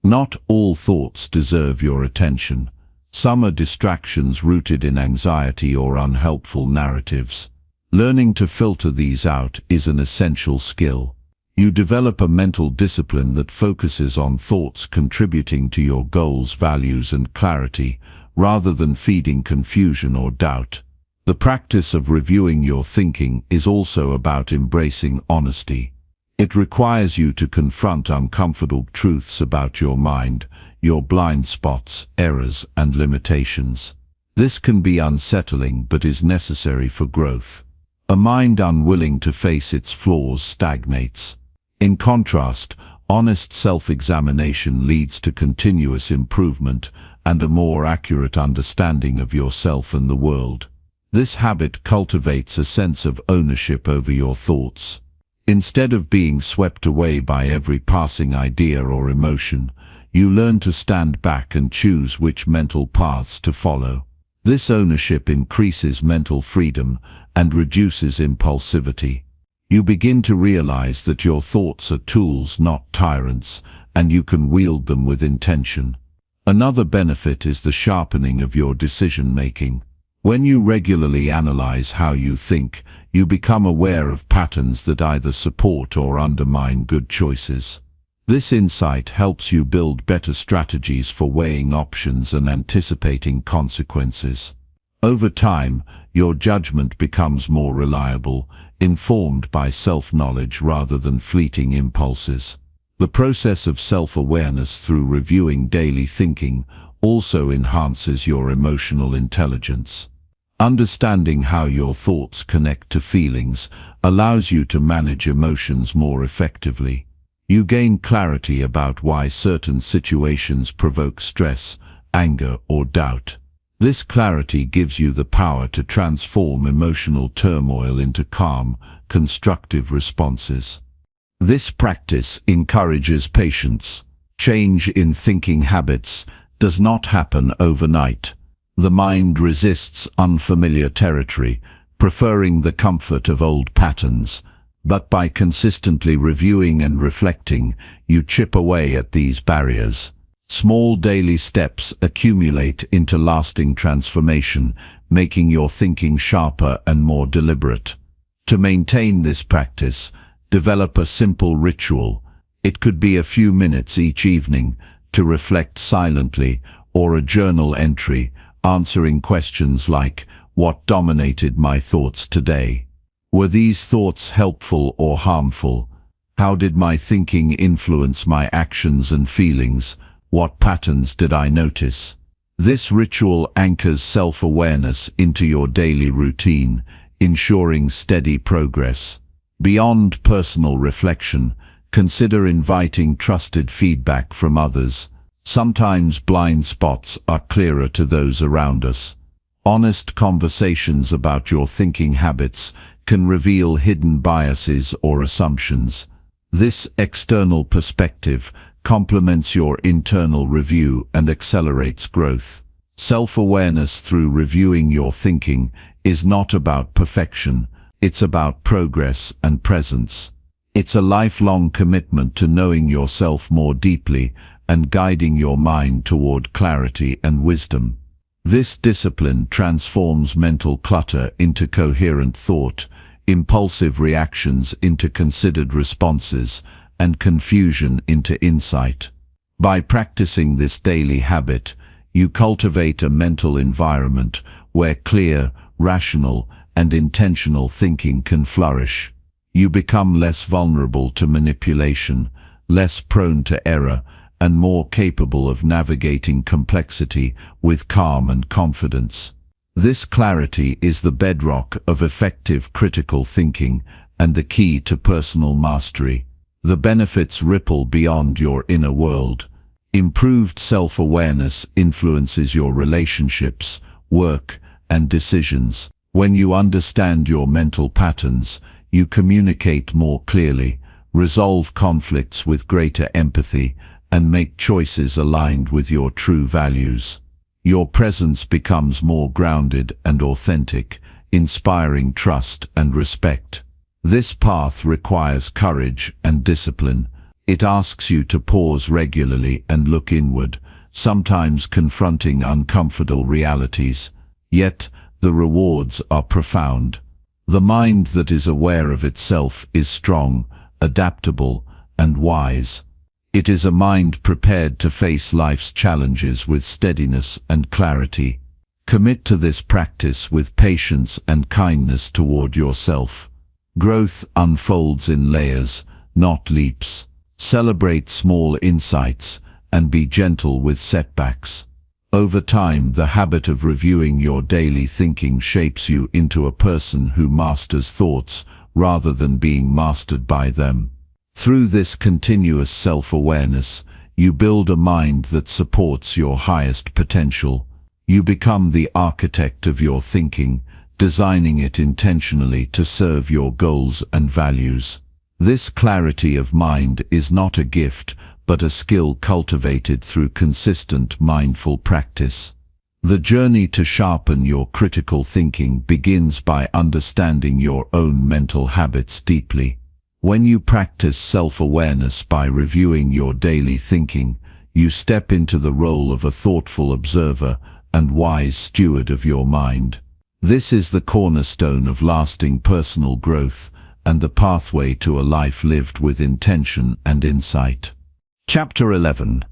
Not all thoughts deserve your attention. Some are distractions rooted in anxiety or unhelpful narratives. Learning to filter these out is an essential skill. You develop a mental discipline that focuses on thoughts contributing to your goals, values, and clarity, rather than feeding confusion or doubt. The practice of reviewing your thinking is also about embracing honesty. It requires you to confront uncomfortable truths about your mind, your blind spots, errors, and limitations. This can be unsettling but is necessary for growth. A mind unwilling to face its flaws stagnates. In contrast, honest self-examination leads to continuous improvement and a more accurate understanding of yourself and the world. This habit cultivates a sense of ownership over your thoughts. Instead of being swept away by every passing idea or emotion, you learn to stand back and choose which mental paths to follow. This ownership increases mental freedom and reduces impulsivity. You begin to realize that your thoughts are tools, not tyrants, and you can wield them with intention. Another benefit is the sharpening of your decision-making. When you regularly analyze how you think, you become aware of patterns that either support or undermine good choices. This insight helps you build better strategies for weighing options and anticipating consequences. Over time, your judgment becomes more reliable, informed by self-knowledge rather than fleeting impulses. The process of self-awareness through reviewing daily thinking also enhances your emotional intelligence. Understanding how your thoughts connect to feelings allows you to manage emotions more effectively. You gain clarity about why certain situations provoke stress, anger, or doubt. This clarity gives you the power to transform emotional turmoil into calm, constructive responses. This practice encourages patience. Change in thinking habits does not happen overnight. The mind resists unfamiliar territory, preferring the comfort of old patterns. But by consistently reviewing and reflecting, you chip away at these barriers. Small daily steps accumulate into lasting transformation, making your thinking sharper and more deliberate. To maintain this practice, develop a simple ritual. It could be a few minutes each evening to reflect silently, or a journal entry answering questions like, "What dominated my thoughts today? Were these thoughts helpful or harmful? How did my thinking influence my actions and feelings? What patterns did I notice?" This ritual anchors self-awareness into your daily routine, ensuring steady progress. Beyond personal reflection, consider inviting trusted feedback from others. Sometimes blind spots are clearer to those around us. Honest conversations about your thinking habits can reveal hidden biases or assumptions. This external perspective complements your internal review and accelerates growth. Self-awareness through reviewing your thinking is not about perfection, it's about progress and presence. It's a lifelong commitment to knowing yourself more deeply and guiding your mind toward clarity and wisdom. This discipline transforms mental clutter into coherent thought, impulsive reactions into considered responses, and confusion into insight. By practicing this daily habit, you cultivate a mental environment where clear, rational, and intentional thinking can flourish. You become less vulnerable to manipulation, less prone to error, and more capable of navigating complexity with calm and confidence. This clarity is the bedrock of effective critical thinking and the key to personal mastery. The benefits ripple beyond your inner world. Improved self-awareness influences your relationships, work, and decisions. When you understand your mental patterns, you communicate more clearly, resolve conflicts with greater empathy, and make choices aligned with your true values. Your presence becomes more grounded and authentic, inspiring trust and respect. This path requires courage and discipline. It asks you to pause regularly and look inward, sometimes confronting uncomfortable realities. Yet, the rewards are profound. The mind that is aware of itself is strong, adaptable, and wise. It is a mind prepared to face life's challenges with steadiness and clarity. Commit to this practice with patience and kindness toward yourself. Growth unfolds in layers, not leaps. Celebrate small insights and be gentle with setbacks. Over time, the habit of reviewing your daily thinking shapes you into a person who masters thoughts rather than being mastered by them. Through this continuous self-awareness, you build a mind that supports your highest potential. You become the architect of your thinking, designing it intentionally to serve your goals and values. This clarity of mind is not a gift, but a skill cultivated through consistent mindful practice. The journey to sharpen your critical thinking begins by understanding your own mental habits deeply. When you practice self-awareness by reviewing your daily thinking, You step into the role of a thoughtful observer and wise steward of your mind. This is the cornerstone of lasting personal growth and the pathway to a life lived with intention and insight. Chapter 11.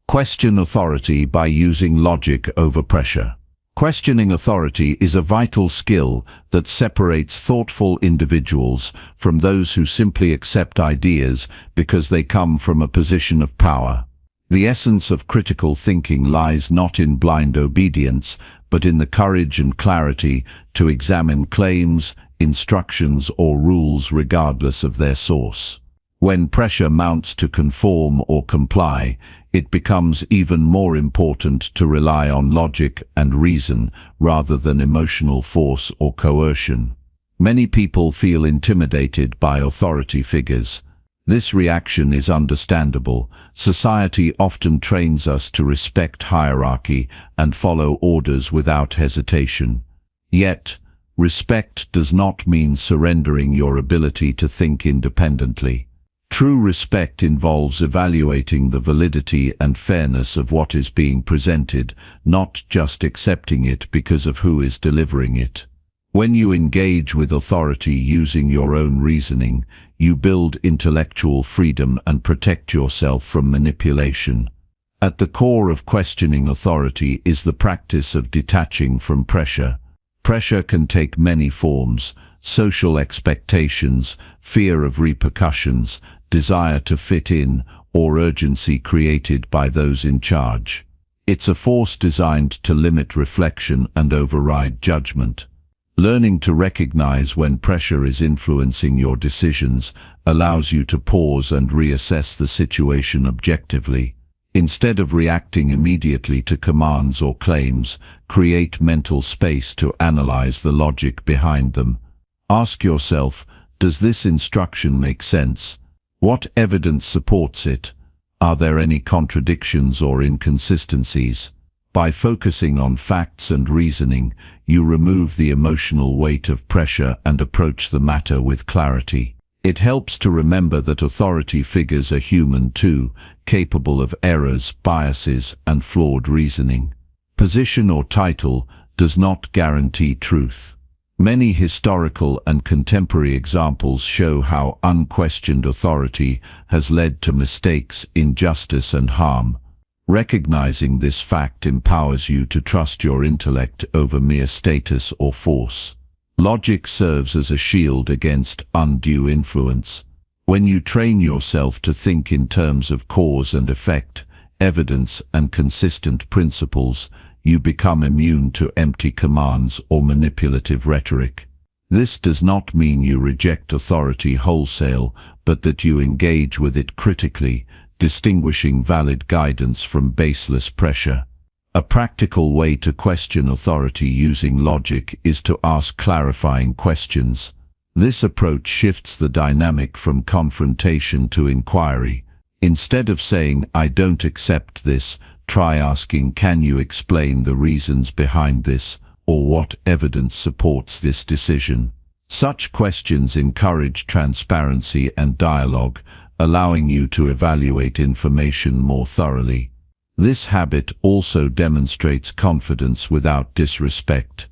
Question authority by using logic over pressure. Questioning authority is a vital skill that separates thoughtful individuals from those who simply accept ideas because they come from a position of power. The essence of critical thinking lies not in blind obedience, but in the courage and clarity to examine claims, instructions, or rules regardless of their source. When pressure mounts to conform or comply, it becomes even more important to rely on logic and reason rather than emotional force or coercion. Many people feel intimidated by authority figures. This reaction is understandable. Society often trains us to respect hierarchy and follow orders without hesitation. Yet, respect does not mean surrendering your ability to think independently. True respect involves evaluating the validity and fairness of what is being presented, not just accepting it because of who is delivering it. When you engage with authority using your own reasoning, you build intellectual freedom and protect yourself from manipulation. At the core of questioning authority is the practice of detaching from pressure. Pressure can take many forms: social expectations, fear of repercussions, desire to fit in, or urgency created by those in charge. It's a force designed to limit reflection and override judgment. Learning to recognize when pressure is influencing your decisions allows you to pause and reassess the situation objectively. Instead of reacting immediately to commands or claims, create mental space to analyze the logic behind them. Ask yourself, does this instruction make sense? What evidence supports it? Are there any contradictions or inconsistencies? By focusing on facts and reasoning, you remove the emotional weight of pressure and approach the matter with clarity. It helps to remember that authority figures are human too, capable of errors, biases, and flawed reasoning. Position or title does not guarantee truth. Many historical and contemporary examples show how unquestioned authority has led to mistakes, injustice, and harm. Recognizing this fact empowers you to trust your intellect over mere status or force. Logic serves as a shield against undue influence. When you train yourself to think in terms of cause and effect, evidence, and consistent principles, you become immune to empty commands or manipulative rhetoric. This does not mean you reject authority wholesale, but that you engage with it critically, distinguishing valid guidance from baseless pressure. A practical way to question authority using logic is to ask clarifying questions. This approach shifts the dynamic from confrontation to inquiry. Instead of saying, "I don't accept this," try asking, "Can you explain the reasons behind this?" or "What evidence supports this decision?" Such questions encourage transparency and dialogue, allowing you to evaluate information more thoroughly. This habit also demonstrates confidence without disrespect.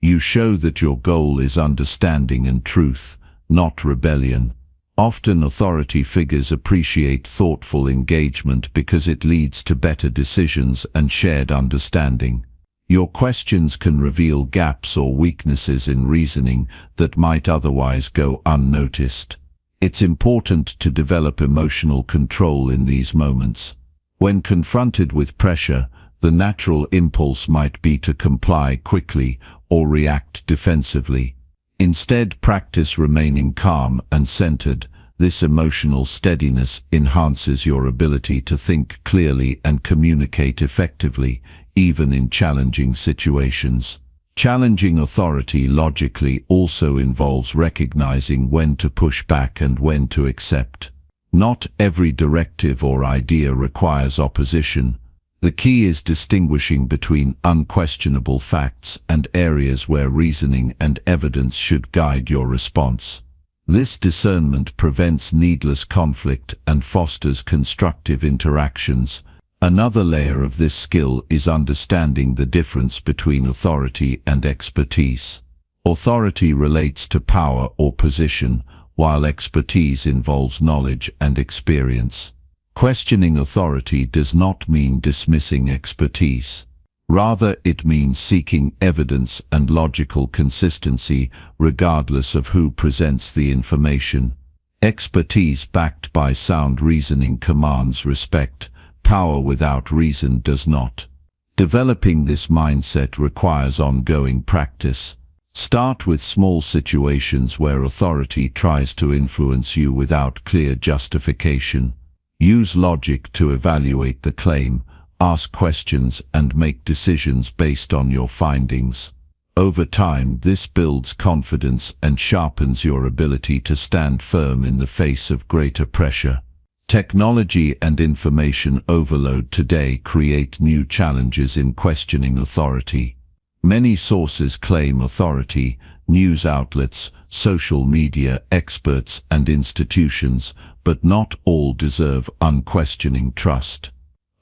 You show that your goal is understanding and truth, not rebellion. Often authority figures appreciate thoughtful engagement because it leads to better decisions and shared understanding. Your questions can reveal gaps or weaknesses in reasoning that might otherwise go unnoticed. It's important to develop emotional control in these moments. When confronted with pressure, the natural impulse might be to comply quickly or react defensively. Instead, practice remaining calm and centered. This emotional steadiness enhances your ability to think clearly and communicate effectively, even in challenging situations. Challenging authority logically also involves recognizing when to push back and when to accept. Not every directive or idea requires opposition. The key is distinguishing between unquestionable facts and areas where reasoning and evidence should guide your response. This discernment prevents needless conflict and fosters constructive interactions. Another layer of this skill is understanding the difference between authority and expertise. Authority relates to power or position, while expertise involves knowledge and experience. Questioning authority does not mean dismissing expertise. Rather, it means seeking evidence and logical consistency regardless of who presents the information. Expertise backed by sound reasoning commands respect. Power without reason does not. Developing this mindset requires ongoing practice. Start with small situations where authority tries to influence you without clear justification. Use logic to evaluate the claim, ask questions, and make decisions based on your findings. Over time, this builds confidence and sharpens your ability to stand firm in the face of greater pressure. Technology and information overload today create new challenges in questioning authority. Many sources claim authority: news outlets, social media, experts, and institutions, but not all deserve unquestioning trust.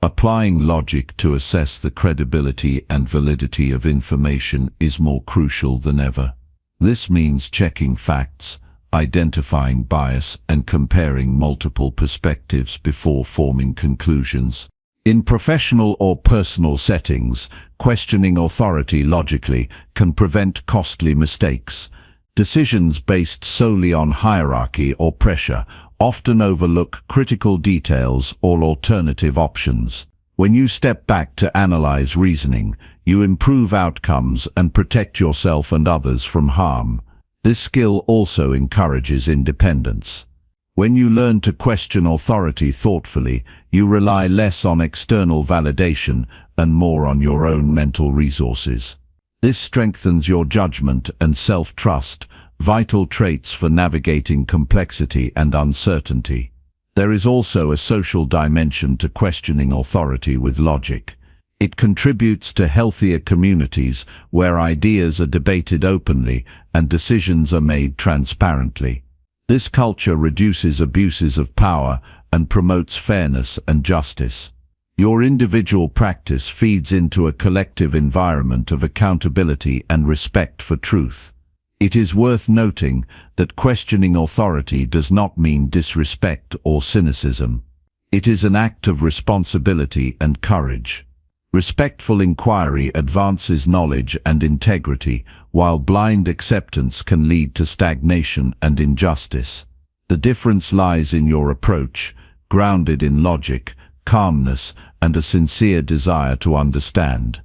Applying logic to assess the credibility and validity of information is more crucial than ever. This means checking facts, identifying bias, and comparing multiple perspectives before forming conclusions. In professional or personal settings, questioning authority logically can prevent costly mistakes. Decisions based solely on hierarchy or pressure often overlook critical details or alternative options. When you step back to analyze reasoning, you improve outcomes and protect yourself and others from harm. This skill also encourages independence. When you learn to question authority thoughtfully, you rely less on external validation and more on your own mental resources. This strengthens your judgment and self-trust, vital traits for navigating complexity and uncertainty. There is also a social dimension to questioning authority with logic. It contributes to healthier communities where ideas are debated openly and decisions are made transparently. This culture reduces abuses of power and promotes fairness and justice. Your individual practice feeds into a collective environment of accountability and respect for truth. It is worth noting that questioning authority does not mean disrespect or cynicism. It is an act of responsibility and courage. Respectful inquiry advances knowledge and integrity, while blind acceptance can lead to stagnation and injustice. The difference lies in your approach, grounded in logic, calmness, and a sincere desire to understand.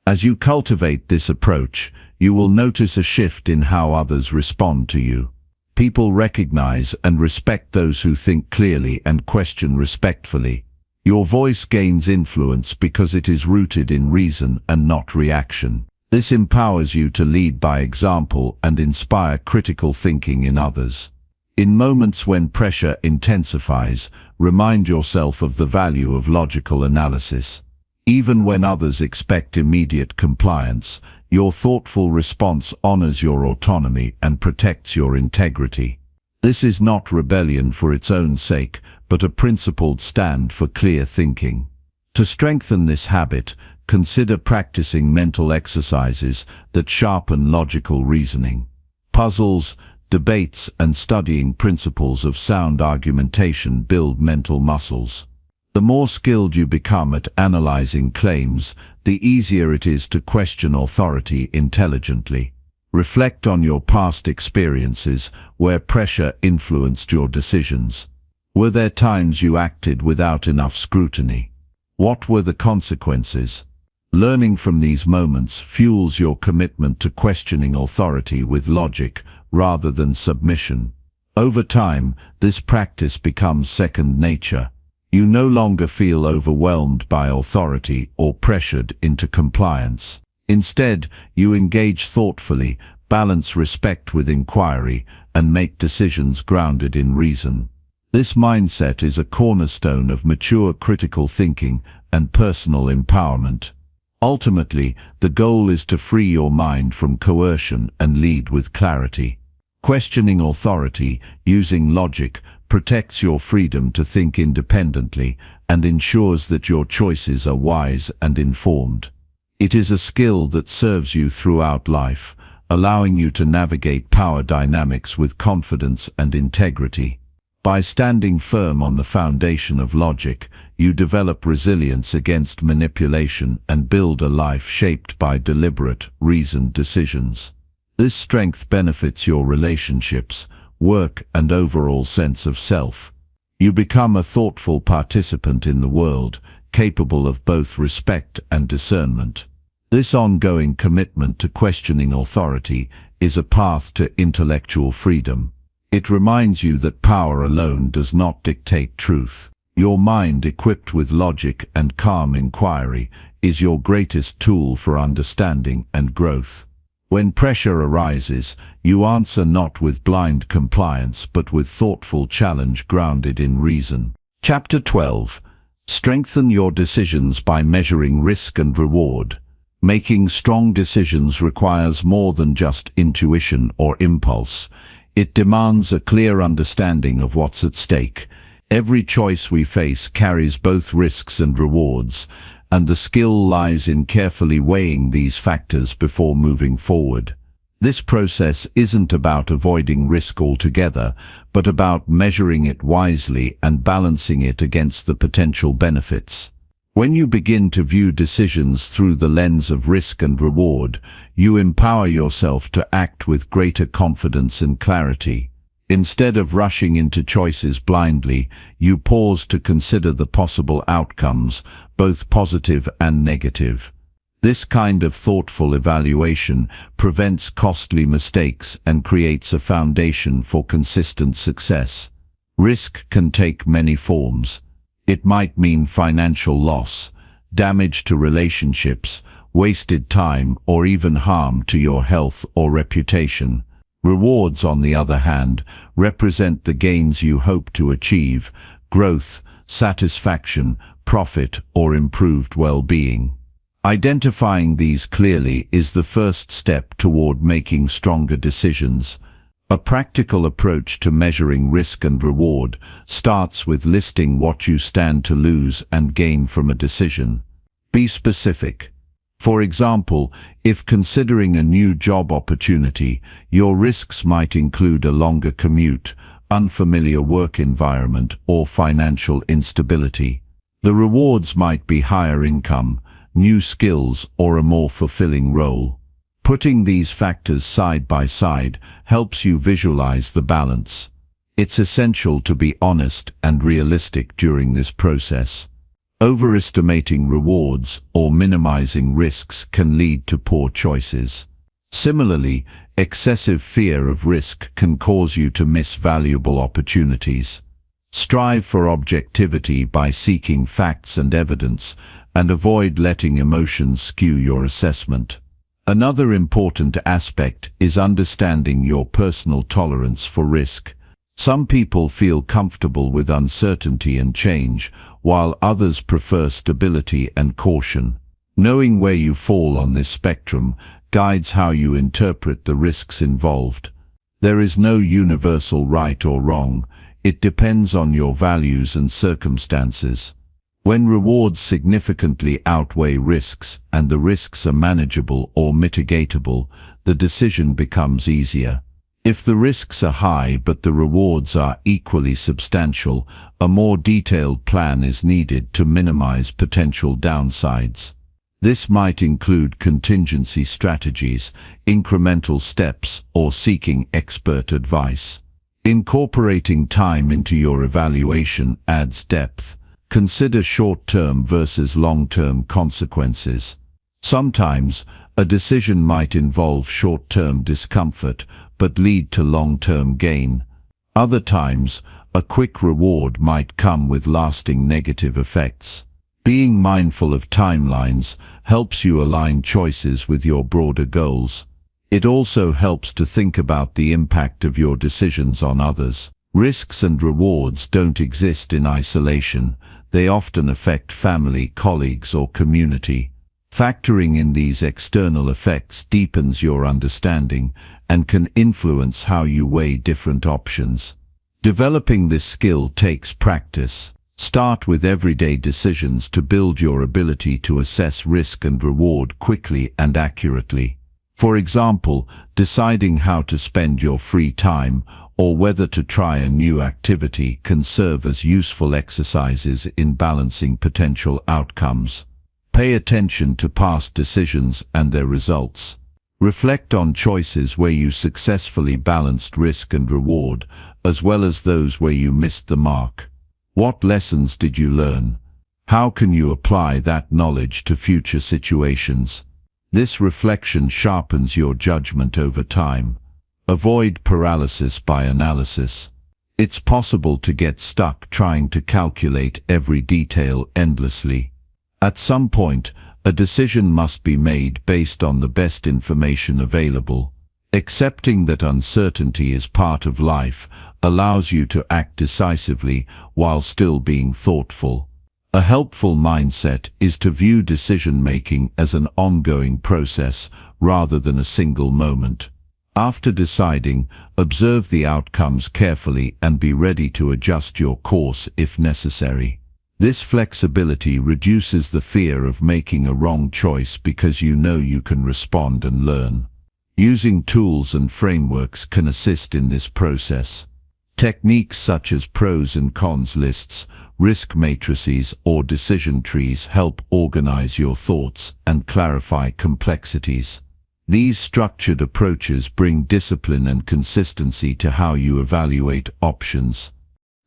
As you cultivate this approach, you will notice a shift in how others respond to you. People recognize and respect those who think clearly and question respectfully. Your voice gains influence because it is rooted in reason and not reaction. This empowers you to lead by example and inspire critical thinking in others. In moments when pressure intensifies, remind yourself of the value of logical analysis. Even when others expect immediate compliance, your thoughtful response honors your autonomy and protects your integrity. This is not rebellion for its own sake, but a principled stand for clear thinking. To strengthen this habit, consider practicing mental exercises that sharpen logical reasoning. Puzzles, debates, and studying principles of sound argumentation build mental muscles. The more skilled you become at analyzing claims, the easier it is to question authority intelligently. Reflect on your past experiences where pressure influenced your decisions. Were there times you acted without enough scrutiny? What were the consequences? Learning from these moments fuels your commitment to questioning authority with logic rather than submission. Over time, this practice becomes second nature. You no longer feel overwhelmed by authority or pressured into compliance. Instead, you engage thoughtfully, balance respect with inquiry, and make decisions grounded in reason. This mindset is a cornerstone of mature critical thinking and personal empowerment. Ultimately, the goal is to free your mind from coercion and lead with clarity. Questioning authority, using logic, protects your freedom to think independently and ensures that your choices are wise and informed. It is a skill that serves you throughout life, allowing you to navigate power dynamics with confidence and integrity. By standing firm on the foundation of logic, you develop resilience against manipulation and build a life shaped by deliberate, reasoned decisions. This strength benefits your relationships, work, and overall sense of self. You become a thoughtful participant in the world, capable of both respect and discernment. This ongoing commitment to questioning authority is a path to intellectual freedom. It reminds you that power alone does not dictate truth. Your mind, equipped with logic and calm inquiry, is your greatest tool for understanding and growth. When pressure arises, you answer not with blind compliance but with thoughtful challenge grounded in reason. Chapter 12. Strengthen your decisions by measuring risk and reward. Making strong decisions requires more than just intuition or impulse. It demands a clear understanding of what's at stake. Every choice we face carries both risks and rewards, and the skill lies in carefully weighing these factors before moving forward. This process isn't about avoiding risk altogether, but about measuring it wisely and balancing it against the potential benefits. When you begin to view decisions through the lens of risk and reward, you empower yourself to act with greater confidence and clarity. Instead of rushing into choices blindly, you pause to consider the possible outcomes, both positive and negative. This kind of thoughtful evaluation prevents costly mistakes and creates a foundation for consistent success. Risk can take many forms. It might mean financial loss, damage to relationships, wasted time, or even harm to your health or reputation. Rewards, on the other hand, represent the gains you hope to achieve: growth, satisfaction, profit, or improved well-being. Identifying these clearly is the first step toward making stronger decisions. A practical approach to measuring risk and reward starts with listing what you stand to lose and gain from a decision. Be specific. For example, if considering a new job opportunity, your risks might include a longer commute, unfamiliar work environment, or financial instability. The rewards might be higher income, new skills, or a more fulfilling role. Putting these factors side by side helps you visualize the balance. It's essential to be honest and realistic during this process. Overestimating rewards or minimizing risks can lead to poor choices. Similarly, excessive fear of risk can cause you to miss valuable opportunities. Strive for objectivity by seeking facts and evidence, and avoid letting emotions skew your assessment. Another important aspect is understanding your personal tolerance for risk. Some people feel comfortable with uncertainty and change, while others prefer stability and caution. Knowing where you fall on this spectrum guides how you interpret the risks involved. There is no universal right or wrong. It depends on your values and circumstances. When rewards significantly outweigh risks and the risks are manageable or mitigatable, the decision becomes easier. If the risks are high but the rewards are equally substantial, a more detailed plan is needed to minimize potential downsides. This might include contingency strategies, incremental steps, or seeking expert advice. Incorporating time into your evaluation adds depth. Consider short-term versus long-term consequences. Sometimes, a decision might involve short-term discomfort but lead to long-term gain. Other times, a quick reward might come with lasting negative effects. Being mindful of timelines helps you align choices with your broader goals. It also helps to think about the impact of your decisions on others. Risks and rewards don't exist in isolation. They often affect family, colleagues, or community. Factoring in these external effects deepens your understanding and can influence how you weigh different options. Developing this skill takes practice. Start with everyday decisions to build your ability to assess risk and reward quickly and accurately. For example, deciding how to spend your free time or whether to try a new activity can serve as useful exercises in balancing potential outcomes. Pay attention to past decisions and their results. Reflect on choices where you successfully balanced risk and reward, as well as those where you missed the mark. What lessons did you learn? How can you apply that knowledge to future situations? This reflection sharpens your judgment over time. Avoid paralysis by analysis. It's possible to get stuck trying to calculate every detail endlessly. At some point, a decision must be made based on the best information available. Accepting that uncertainty is part of life allows you to act decisively while still being thoughtful. A helpful mindset is to view decision-making as an ongoing process rather than a single moment. After deciding, observe the outcomes carefully and be ready to adjust your course if necessary. This flexibility reduces the fear of making a wrong choice because you know you can respond and learn. Using tools and frameworks can assist in this process. Techniques such as pros and cons lists, risk matrices, or decision trees help organize your thoughts and clarify complexities. These structured approaches bring discipline and consistency to how you evaluate options.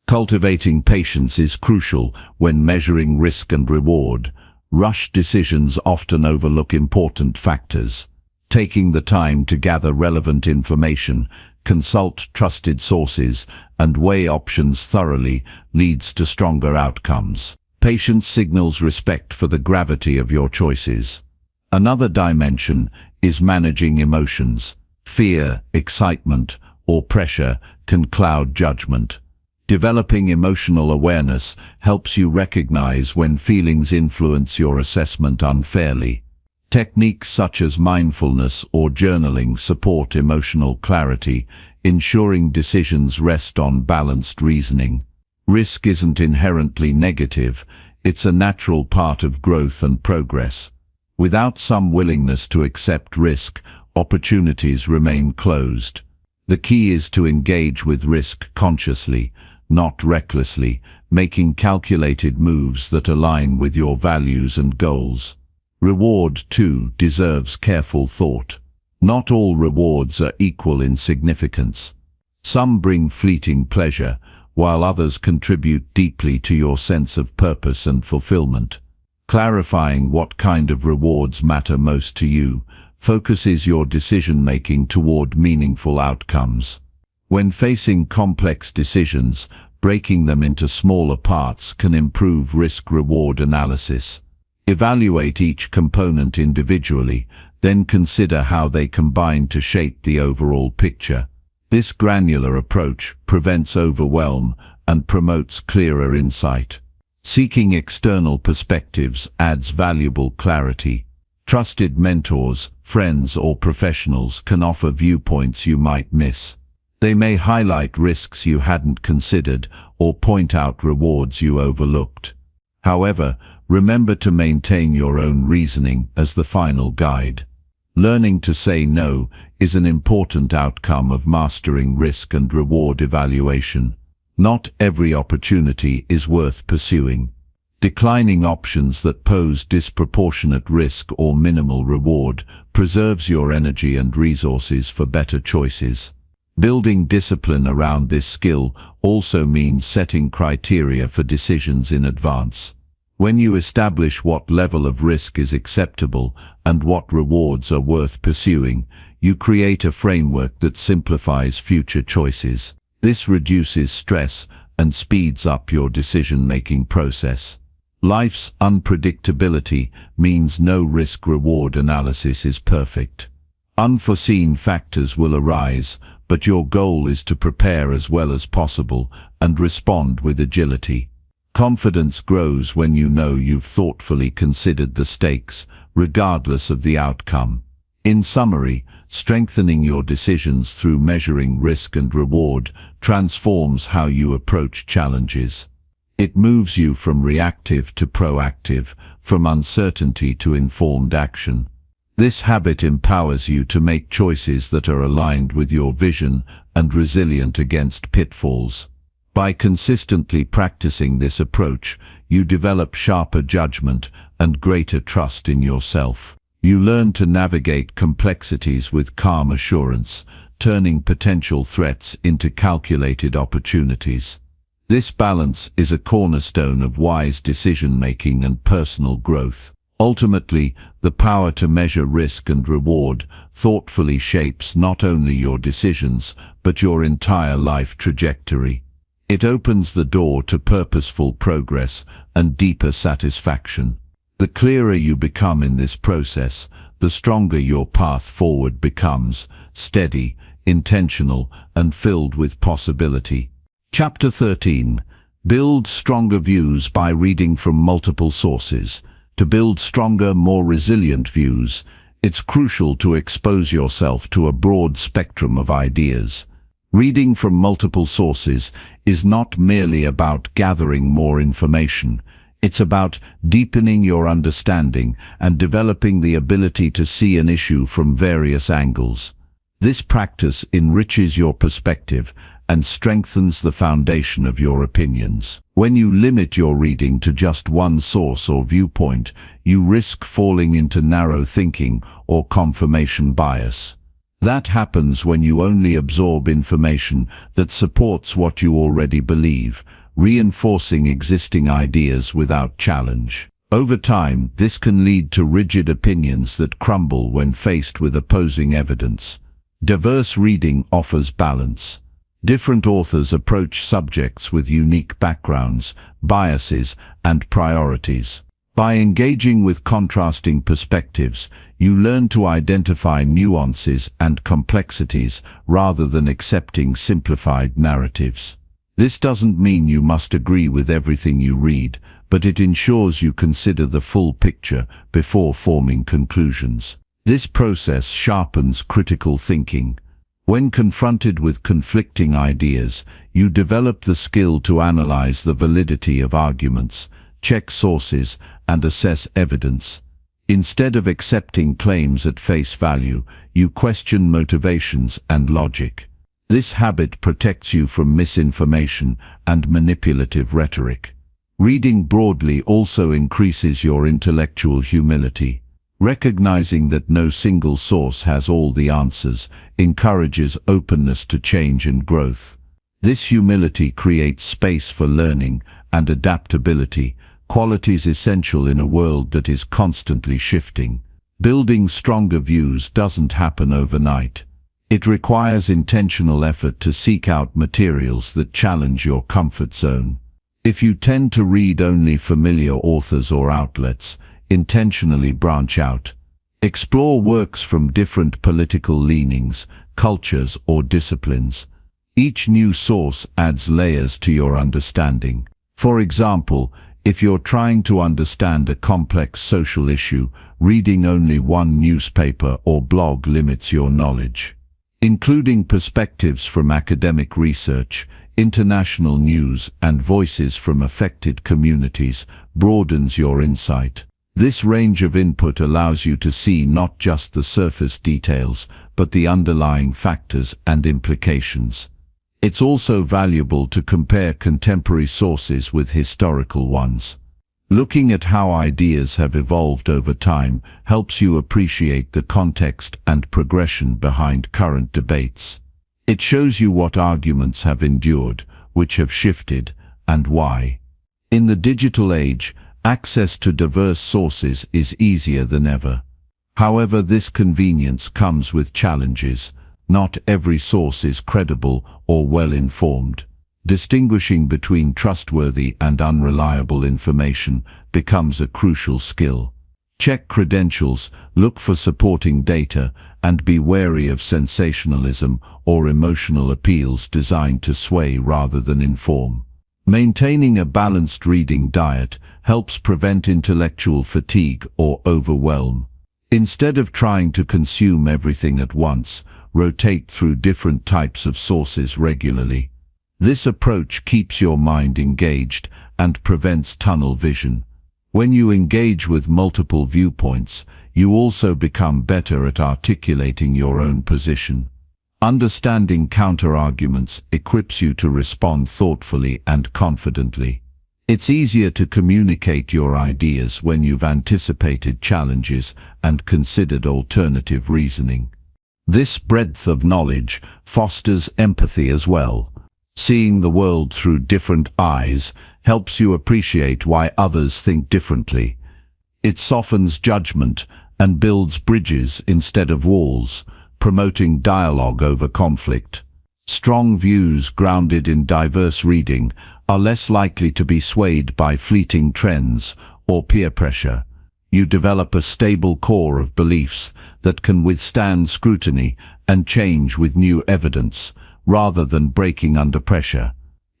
Cultivating patience is crucial when measuring risk and reward. Rushed decisions often overlook important factors. Taking the time to gather relevant information, consult trusted sources, and weigh options thoroughly leads to stronger outcomes. Patience signals respect for the gravity of your choices. Another dimension is managing emotions. Fear, excitement, or pressure can cloud judgment. Developing emotional awareness helps you recognize when feelings influence your assessment unfairly. Techniques such as mindfulness or journaling support emotional clarity, ensuring decisions rest on balanced reasoning. Risk isn't inherently negative, it's a natural part of growth and progress. Without some willingness to accept risk, opportunities remain closed. The key is to engage with risk consciously, not recklessly, making calculated moves that align with your values and goals. Reward, too, deserves careful thought. Not all rewards are equal in significance. Some bring fleeting pleasure, while others contribute deeply to your sense of purpose and fulfillment. Clarifying what kind of rewards matter most to you focuses your decision-making toward meaningful outcomes. When facing complex decisions, breaking them into smaller parts can improve risk-reward analysis. Evaluate each component individually, then consider how they combine to shape the overall picture. This granular approach prevents overwhelm and promotes clearer insight. Seeking external perspectives adds valuable clarity. Trusted mentors, friends, or professionals can offer viewpoints you might miss. They may highlight risks you hadn't considered or point out rewards you overlooked. However, remember to maintain your own reasoning as the final guide. Learning to say no is an important outcome of mastering risk and reward evaluation. Not every opportunity is worth pursuing. Declining options that pose disproportionate risk or minimal reward preserves your energy and resources for better choices. Building discipline around this skill also means setting criteria for decisions in advance. When you establish what level of risk is acceptable and what rewards are worth pursuing, you create a framework that simplifies future choices. This reduces stress and speeds up your decision-making process. Life's unpredictability means no risk-reward analysis is perfect. Unforeseen factors will arise, but your goal is to prepare as well as possible and respond with agility. Confidence grows when you know you've thoughtfully considered the stakes, regardless of the outcome. In summary, strengthening your decisions through measuring risk and reward transforms how you approach challenges. It moves you from reactive to proactive, from uncertainty to informed action. This habit empowers you to make choices that are aligned with your vision and resilient against pitfalls. By consistently practicing this approach, you develop sharper judgment and greater trust in yourself. You learn to navigate complexities with calm assurance, turning potential threats into calculated opportunities. This balance is a cornerstone of wise decision-making and personal growth. Ultimately, the power to measure risk and reward thoughtfully shapes not only your decisions, but your entire life trajectory. It opens the door to purposeful progress and deeper satisfaction. The clearer you become in this process, the stronger your path forward becomes, steady, intentional, and filled with possibility. Chapter 13. Build stronger views by reading from multiple sources. To build stronger, more resilient views, it's crucial to expose yourself to a broad spectrum of ideas. Reading from multiple sources is not merely about gathering more information. It's about deepening your understanding and developing the ability to see an issue from various angles. This practice enriches your perspective and strengthens the foundation of your opinions. When you limit your reading to just one source or viewpoint, you risk falling into narrow thinking or confirmation bias. That happens when you only absorb information that supports what you already believe, reinforcing existing ideas without challenge. Over time, this can lead to rigid opinions that crumble when faced with opposing evidence. Diverse reading offers balance. Different authors approach subjects with unique backgrounds, biases, and priorities. By engaging with contrasting perspectives, you learn to identify nuances and complexities rather than accepting simplified narratives. This doesn't mean you must agree with everything you read, but it ensures you consider the full picture before forming conclusions. This process sharpens critical thinking. When confronted with conflicting ideas, you develop the skill to analyze the validity of arguments, check sources, and assess evidence. Instead of accepting claims at face value, you question motivations and logic. This habit protects you from misinformation and manipulative rhetoric. Reading broadly also increases your intellectual humility. Recognizing that no single source has all the answers encourages openness to change and growth. This humility creates space for learning and adaptability, qualities essential in a world that is constantly shifting. Building stronger views doesn't happen overnight. It requires intentional effort to seek out materials that challenge your comfort zone. If you tend to read only familiar authors or outlets, intentionally branch out. Explore works from different political leanings, cultures, or disciplines. Each new source adds layers to your understanding. For example, if you're trying to understand a complex social issue, reading only one newspaper or blog limits your knowledge. Including perspectives from academic research, international news, and voices from affected communities broadens your insight. This range of input allows you to see not just the surface details, but the underlying factors and implications. It's also valuable to compare contemporary sources with historical ones. Looking at how ideas have evolved over time helps you appreciate the context and progression behind current debates. It shows you what arguments have endured, which have shifted, and why. In the digital age, access to diverse sources is easier than ever. However, this convenience comes with challenges. Not every source is credible or well-informed. Distinguishing between trustworthy and unreliable information becomes a crucial skill. Check credentials, look for supporting data, and be wary of sensationalism or emotional appeals designed to sway rather than inform. Maintaining a balanced reading diet helps prevent intellectual fatigue or overwhelm. Instead of trying to consume everything at once, rotate through different types of sources regularly. This approach keeps your mind engaged and prevents tunnel vision. When you engage with multiple viewpoints, you also become better at articulating your own position. Understanding counter-arguments equips you to respond thoughtfully and confidently. It's easier to communicate your ideas when you've anticipated challenges and considered alternative reasoning. This breadth of knowledge fosters empathy as well. Seeing the world through different eyes helps you appreciate why others think differently. It softens judgment and builds bridges instead of walls, promoting dialogue over conflict. Strong views grounded in diverse reading are less likely to be swayed by fleeting trends or peer pressure. You develop a stable core of beliefs that can withstand scrutiny and change with new evidence, rather than breaking under pressure.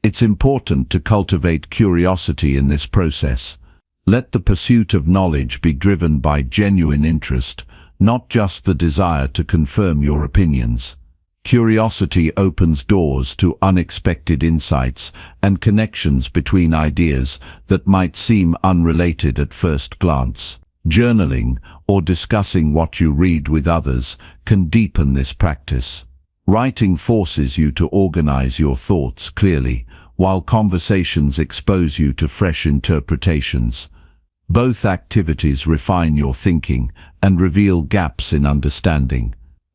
It's important to cultivate curiosity in this process. Let the pursuit of knowledge be driven by genuine interest, not just the desire to confirm your opinions. Curiosity opens doors to unexpected insights and connections between ideas that might seem unrelated at first glance. Journaling or discussing what you read with others can deepen this practice. Writing forces you to organize your thoughts clearly, while conversations expose you to fresh interpretations. Both activities refine your thinking and reveal gaps in understanding.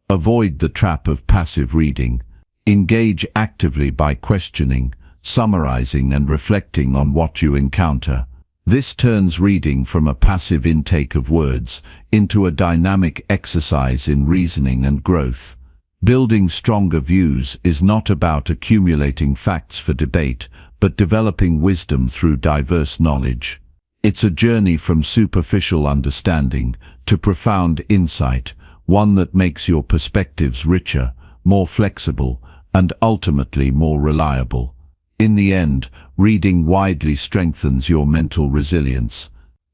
Avoid the trap of passive reading. Engage actively by questioning, summarizing, and reflecting on what you encounter. This turns reading from a passive intake of words into a dynamic exercise in reasoning and growth. Building stronger views is not about accumulating facts for debate, but developing wisdom through diverse knowledge. It's a journey from superficial understanding to profound insight, one that makes your perspectives richer, more flexible, and ultimately more reliable. In the end, reading widely strengthens your mental resilience.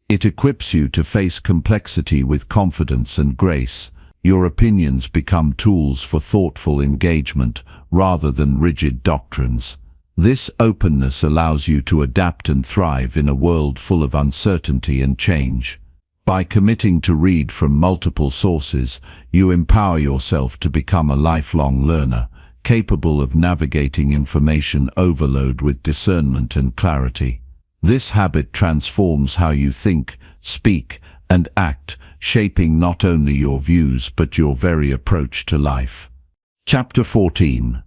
It equips you to face complexity with confidence and grace. Your opinions become tools for thoughtful engagement rather than rigid doctrines. This openness allows you to adapt and thrive in a world full of uncertainty and change. By committing to read from multiple sources, you empower yourself to become a lifelong learner, capable of navigating information overload with discernment and clarity. This habit transforms how you think, speak, and act, shaping not only your views but your very approach to life. Chapter 14.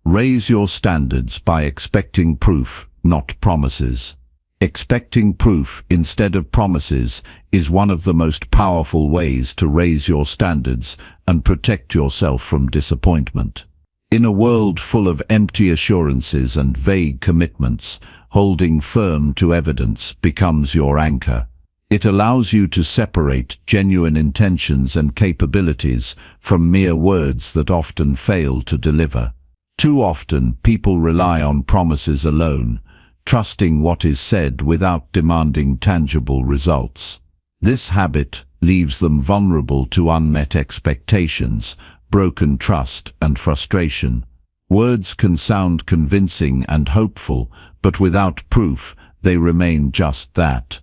Raise your standards by expecting proof, not promises. Expecting proof instead of promises is one of the most powerful ways to raise your standards and protect yourself from disappointment. In a world full of empty assurances and vague commitments, holding firm to evidence becomes your anchor. It allows you to separate genuine intentions and capabilities from mere words that often fail to deliver. Too often, people rely on promises alone, trusting what is said without demanding tangible results. This habit leaves them vulnerable to unmet expectations, broken trust, and frustration. Words can sound convincing and hopeful, but without proof, they remain just that.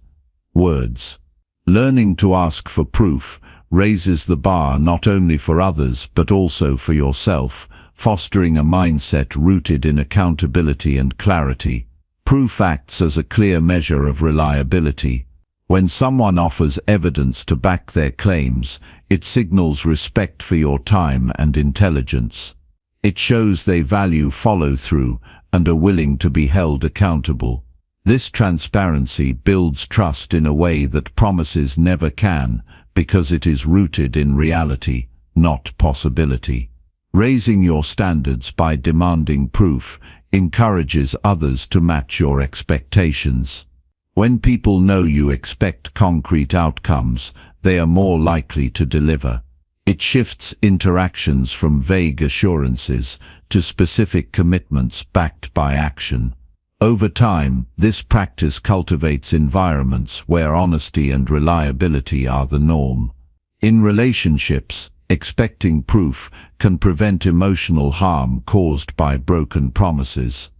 Words. Learning to ask for proof raises the bar not only for others but also for yourself, fostering a mindset rooted in accountability and clarity. Proof acts as a clear measure of reliability. When someone offers evidence to back their claims, it signals respect for your time and intelligence. It shows they value follow-through and are willing to be held accountable. This transparency builds trust in a way that promises never can, because it is rooted in reality, not possibility. Raising your standards by demanding proof encourages others to match your expectations. When people know you expect concrete outcomes, they are more likely to deliver. It shifts interactions from vague assurances to specific commitments backed by action. Over time, this practice cultivates environments where honesty and reliability are the norm. In relationships, expecting proof can prevent emotional harm caused by broken promises.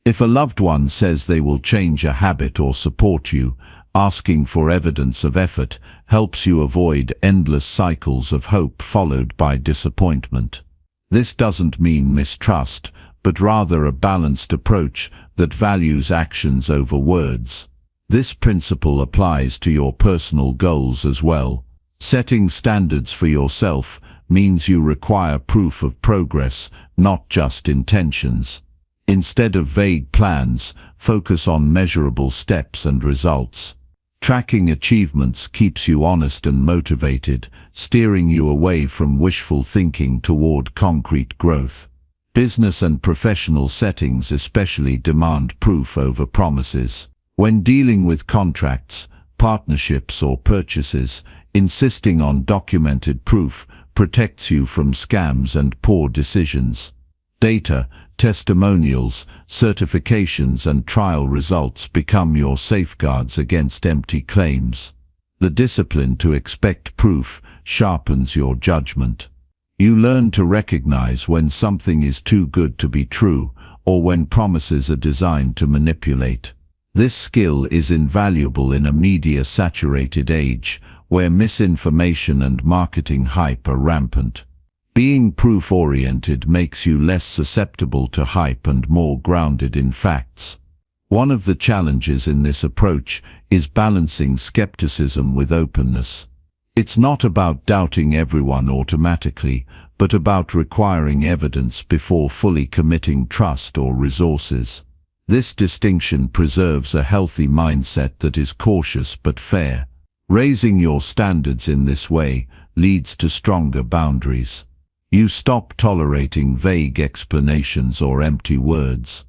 If a loved one says they will change a habit or support you, asking for evidence of effort helps you avoid endless cycles of hope followed by disappointment. This doesn't mean mistrust, but rather a balanced approach that values actions over words. This principle applies to your personal goals as well. Setting standards for yourself means you require proof of progress, not just intentions. Instead of vague plans, focus on measurable steps and results. Tracking achievements keeps you honest and motivated, steering you away from wishful thinking toward concrete growth. Business and professional settings especially demand proof over promises. When dealing with contracts, partnerships or purchases, insisting on documented proof protects you from scams and poor decisions. Data, testimonials, certifications and trial results become your safeguards against empty claims. The discipline to expect proof sharpens your judgment. You learn to recognize when something is too good to be true, or when promises are designed to manipulate. This skill is invaluable in a media-saturated age, where misinformation and marketing hype are rampant. Being proof-oriented makes you less susceptible to hype and more grounded in facts. One of the challenges in this approach is balancing skepticism with openness. It's not about doubting everyone automatically, but about requiring evidence before fully committing trust or resources. This distinction preserves a healthy mindset that is cautious but fair. Raising your standards in this way leads to stronger boundaries. You stop tolerating vague explanations or empty words.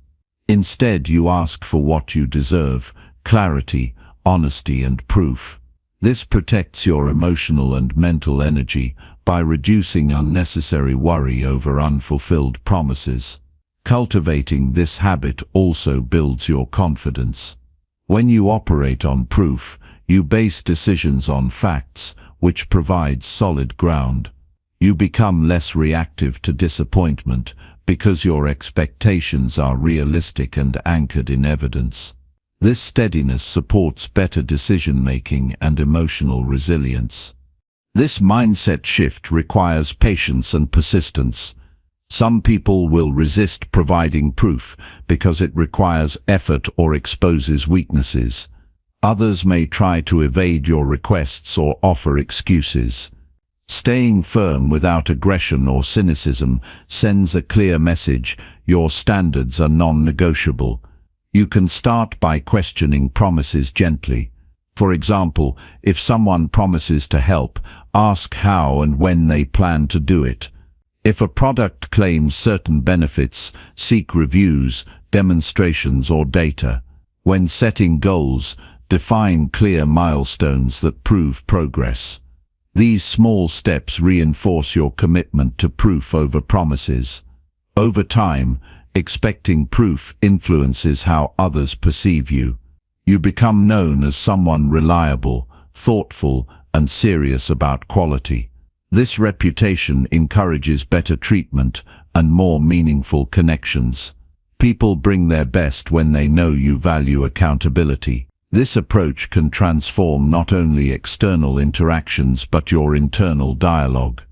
Instead, you ask for what you deserve: clarity, honesty, and proof. This protects your emotional and mental energy by reducing unnecessary worry over unfulfilled promises. Cultivating this habit also builds your confidence. When you operate on proof, you base decisions on facts, which provides solid ground. You become less reactive to disappointment because your expectations are realistic and anchored in evidence. This steadiness supports better decision-making and emotional resilience. This mindset shift requires patience and persistence. Some people will resist providing proof because it requires effort or exposes weaknesses. Others may try to evade your requests or offer excuses. Staying firm without aggression or cynicism sends a clear message: your standards are non-negotiable. You can start by questioning promises gently. For example, if someone promises to help, ask how and when they plan to do it. If a product claims certain benefits, seek reviews, demonstrations, or data. When setting goals, define clear milestones that prove progress. These small steps reinforce your commitment to proof over promises. Over time, expecting proof influences how others perceive you. You become known as someone reliable, thoughtful, and serious about quality. This reputation encourages better treatment and more meaningful connections. People bring their best when they know you value accountability. This approach can transform not only external interactions but your internal dialogue.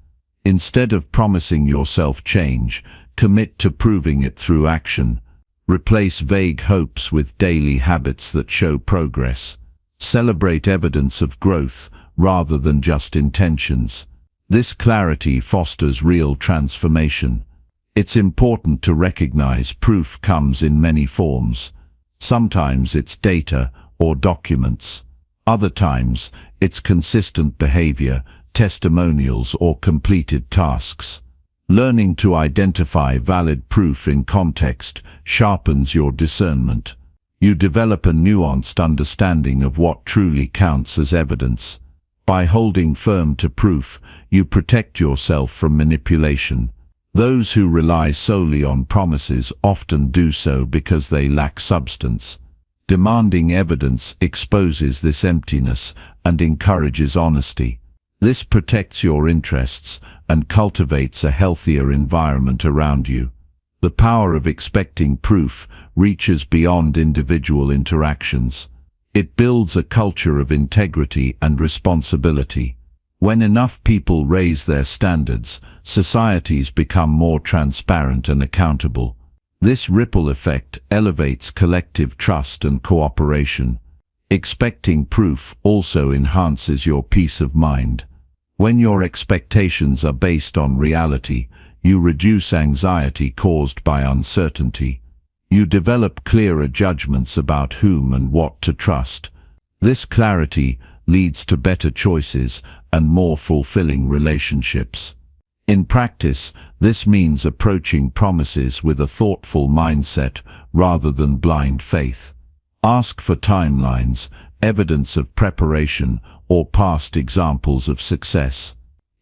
Instead of promising yourself change, commit to proving it through action. Replace vague hopes with daily habits that show progress. Celebrate evidence of growth rather than just intentions. This clarity fosters real transformation. It's important to recognize proof comes in many forms. Sometimes it's data or documents. Other times, it's consistent behavior, testimonials, or completed tasks. Learning to identify valid proof in context sharpens your discernment. You develop a nuanced understanding of what truly counts as evidence. By holding firm to proof, you protect yourself from manipulation. Those who rely solely on promises often do so because they lack substance. Demanding evidence exposes this emptiness and encourages honesty. This protects your interests and cultivates a healthier environment around you. The power of expecting proof reaches beyond individual interactions. It builds a culture of integrity and responsibility. When enough people raise their standards, societies become more transparent and accountable. This ripple effect elevates collective trust and cooperation. Expecting proof also enhances your peace of mind. When your expectations are based on reality, you reduce anxiety caused by uncertainty. You develop clearer judgments about whom and what to trust. This clarity leads to better choices and more fulfilling relationships. In practice, this means approaching promises with a thoughtful mindset rather than blind faith. Ask for timelines, evidence of preparation, or past examples of success.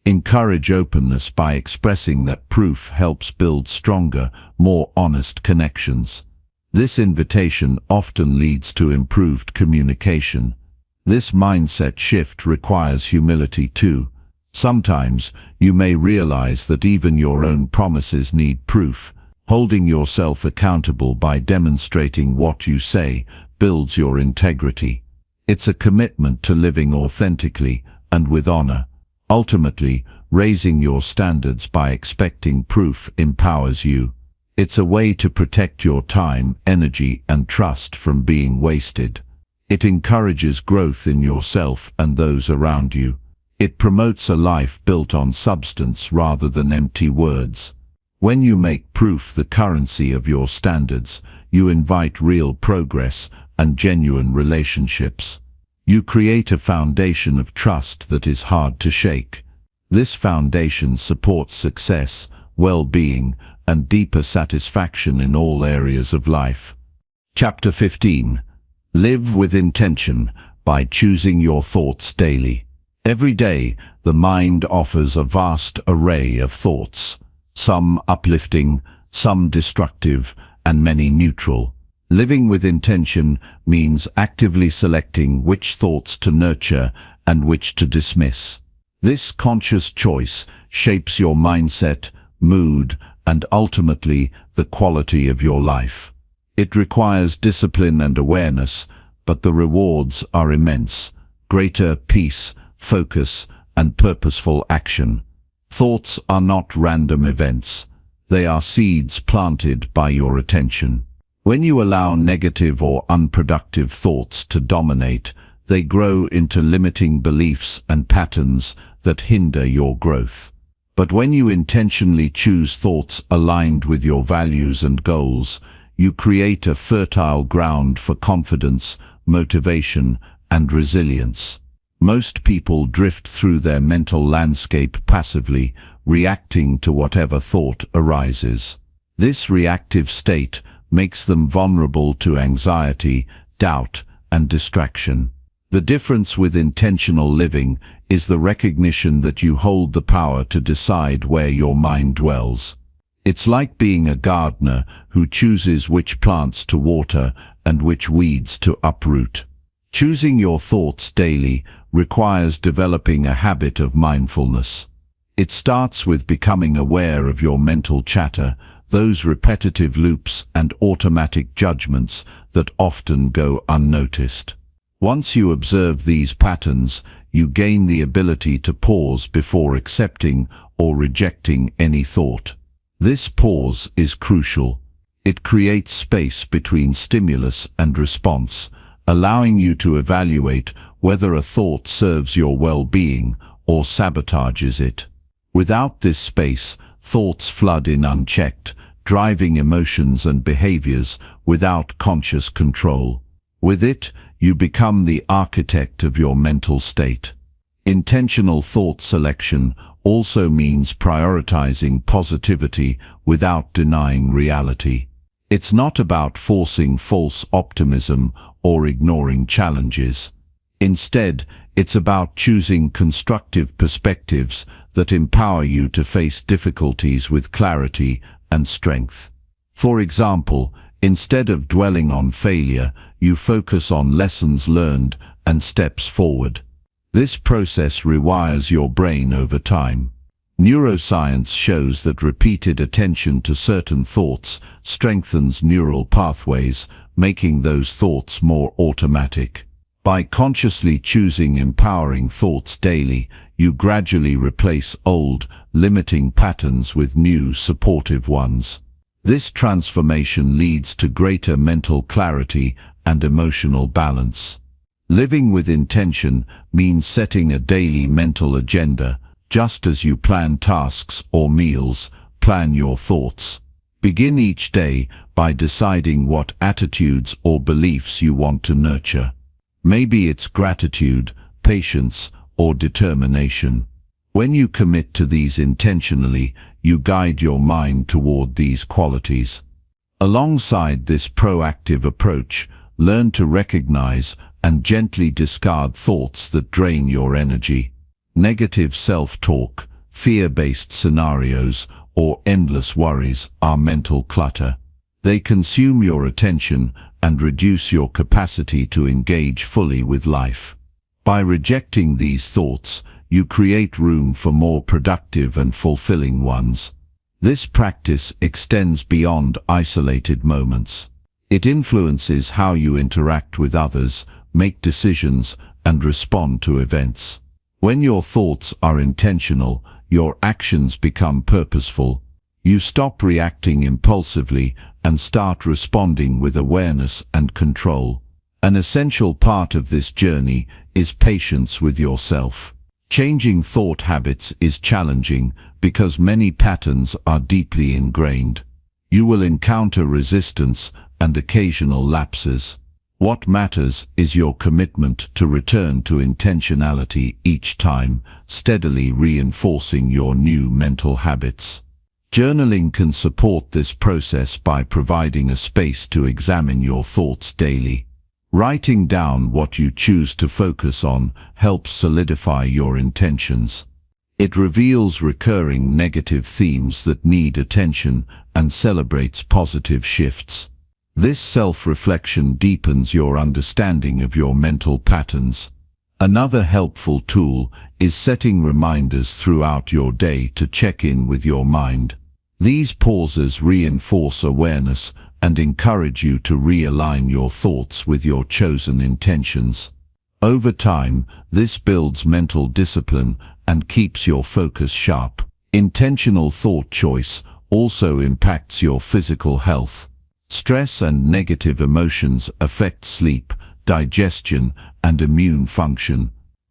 Encourage openness by expressing that proof helps build stronger, more honest connections. This invitation often leads to improved communication. This mindset shift requires humility too. Sometimes you may realize that even your own promises need proof. Holding yourself accountable by demonstrating what you say builds your integrity. It's a commitment to living authentically and with honor. Ultimately, raising your standards by expecting proof empowers you. It's a way to protect your time, energy, and trust from being wasted. It encourages growth in yourself and those around you. It promotes a life built on substance rather than empty words. When you make proof the currency of your standards, you invite real progress and genuine relationships. You create a foundation of trust that is hard to shake. This foundation supports success, well-being, and deeper satisfaction in all areas of life. Chapter 15. Live with intention by choosing your thoughts daily. Every day, the mind offers a vast array of thoughts, some uplifting, some destructive, and many neutral. Living with intention means actively selecting which thoughts to nurture and which to dismiss. This conscious choice shapes your mindset, mood, and ultimately the quality of your life. It requires discipline and awareness, but the rewards are immense: greater peace, focus, and purposeful action. Thoughts are not random events. They are seeds planted by your attention. When you allow negative or unproductive thoughts to dominate, they grow into limiting beliefs and patterns that hinder your growth. But when you intentionally choose thoughts aligned with your values and goals, you create a fertile ground for confidence, motivation, and resilience. Most people drift through their mental landscape passively, reacting to whatever thought arises. This reactive state makes them vulnerable to anxiety, doubt, and distraction. The difference with intentional living is the recognition that you hold the power to decide where your mind dwells. It's like being a gardener who chooses which plants to water and which weeds to uproot. Choosing your thoughts daily requires developing a habit of mindfulness. It starts with becoming aware of your mental chatter, those repetitive loops and automatic judgments that often go unnoticed. Once you observe these patterns, you gain the ability to pause before accepting or rejecting any thought. This pause is crucial. It creates space between stimulus and response, allowing you to evaluate whether a thought serves your well-being or sabotages it. Without this space, thoughts flood in unchecked, driving emotions and behaviors without conscious control. With it, you become the architect of your mental state. Intentional thought selection also means prioritizing positivity without denying reality. It's not about forcing false optimism or ignoring challenges. Instead, It's about choosing constructive perspectives that empower you to face difficulties with clarity and strength. For example, instead of dwelling on failure, you focus on lessons learned and steps forward. This process rewires your brain over time. Neuroscience shows that repeated attention to certain thoughts strengthens neural pathways, making those thoughts more automatic. By consciously choosing empowering thoughts daily, you gradually replace old, limiting patterns with new, supportive ones. This transformation leads to greater mental clarity and emotional balance. Living with intention means setting a daily mental agenda. Just as you plan tasks or meals, plan your thoughts. Begin each day by deciding what attitudes or beliefs you want to nurture. Maybe it's gratitude, patience, or determination. When you commit to these intentionally, you guide your mind toward these qualities. Alongside this proactive approach, learn to recognize and gently discard thoughts that drain your energy. Negative self-talk, fear-based scenarios, or endless worries are mental clutter. They consume your attention and reduce your capacity to engage fully with life. By rejecting these thoughts, you create room for more productive and fulfilling ones. This practice extends beyond isolated moments. It influences how you interact with others, make decisions, and respond to events. When your thoughts are intentional, your actions become purposeful. You stop reacting impulsively and start responding with awareness and control. An essential part of this journey is patience with yourself. Changing thought habits is challenging because many patterns are deeply ingrained. You will encounter resistance and occasional lapses. What matters is your commitment to return to intentionality each time, steadily reinforcing your new mental habits. Journaling can support this process by providing a space to examine your thoughts daily. Writing down what you choose to focus on helps solidify your intentions. It reveals recurring negative themes that need attention and celebrates positive shifts. This self-reflection deepens your understanding of your mental patterns. Another helpful tool is setting reminders throughout your day to check in with your mind. These pauses reinforce awareness and encourage you to realign your thoughts with your chosen intentions. Over time, this builds mental discipline and keeps your focus sharp. Intentional thought choice also impacts your physical health. Stress and negative emotions affect sleep, digestion, and immune function.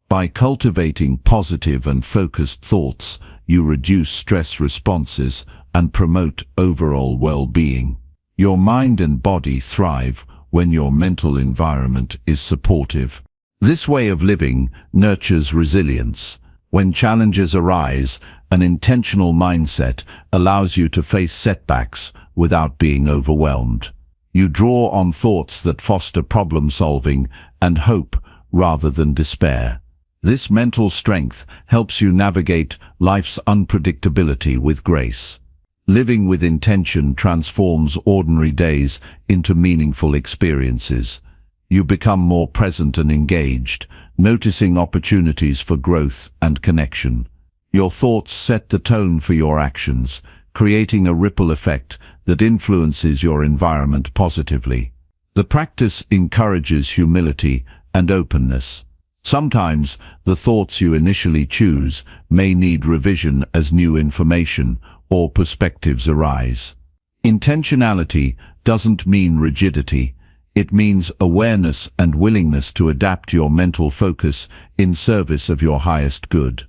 By cultivating positive and focused thoughts, you reduce stress responses and promote overall well-being. Your mind and body thrive when your mental environment is supportive. This way of living nurtures resilience. When challenges arise, an intentional mindset allows you to face setbacks without being overwhelmed. You draw on thoughts that foster problem-solving and hope rather than despair. This mental strength helps you navigate life's unpredictability with grace. Living with intention transforms ordinary days into meaningful experiences. You become more present and engaged, noticing opportunities for growth and connection. Your thoughts set the tone for your actions, creating a ripple effect that influences your environment positively. The practice encourages humility and openness. Sometimes the thoughts you initially choose may need revision as new information or perspectives arise. Intentionality doesn't mean rigidity. It means awareness and willingness to adapt your mental focus in service of your highest good.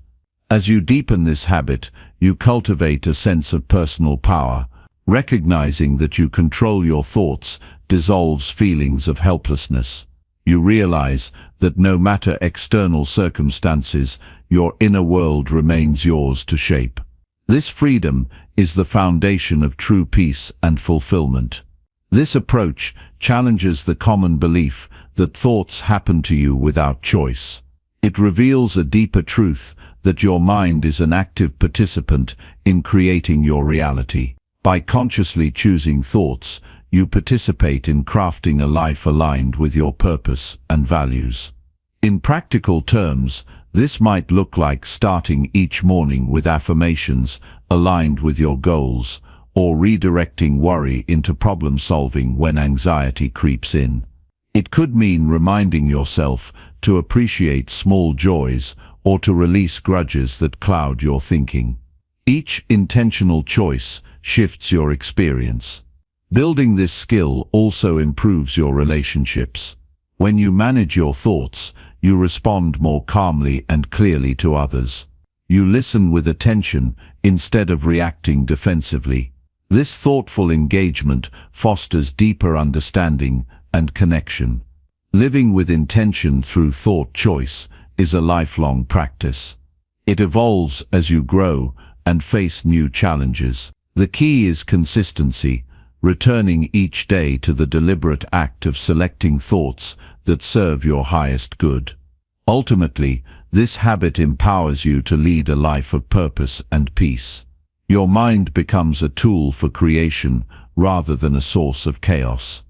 As you deepen this habit, you cultivate a sense of personal power. Recognizing that you control your thoughts dissolves feelings of helplessness. You realize that no matter external circumstances, your inner world remains yours to shape. This freedom is the foundation of true peace and fulfillment. This approach challenges the common belief that thoughts happen to you without choice. It reveals a deeper truth that your mind is an active participant in creating your reality. By consciously choosing thoughts, you participate in crafting a life aligned with your purpose and values. In practical terms, this might look like starting each morning with affirmations aligned with your goals, or redirecting worry into problem solving when anxiety creeps in. It could mean reminding yourself to appreciate small joys or to release grudges that cloud your thinking. Each intentional choice shifts your experience. Building this skill also improves your relationships. When you manage your thoughts, you respond more calmly and clearly to others. You listen with attention instead of reacting defensively. This thoughtful engagement fosters deeper understanding and connection. Living with intention through thought choice is a lifelong practice. It evolves as you grow and face new challenges. The key is consistency, returning each day to the deliberate act of selecting thoughts that serve your highest good. Ultimately, this habit empowers you to lead a life of purpose and peace. Your mind becomes a tool for creation rather than a source of chaos.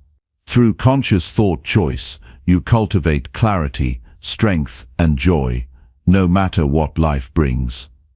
Through conscious thought choice, you cultivate clarity, strength, and joy, no matter what life brings.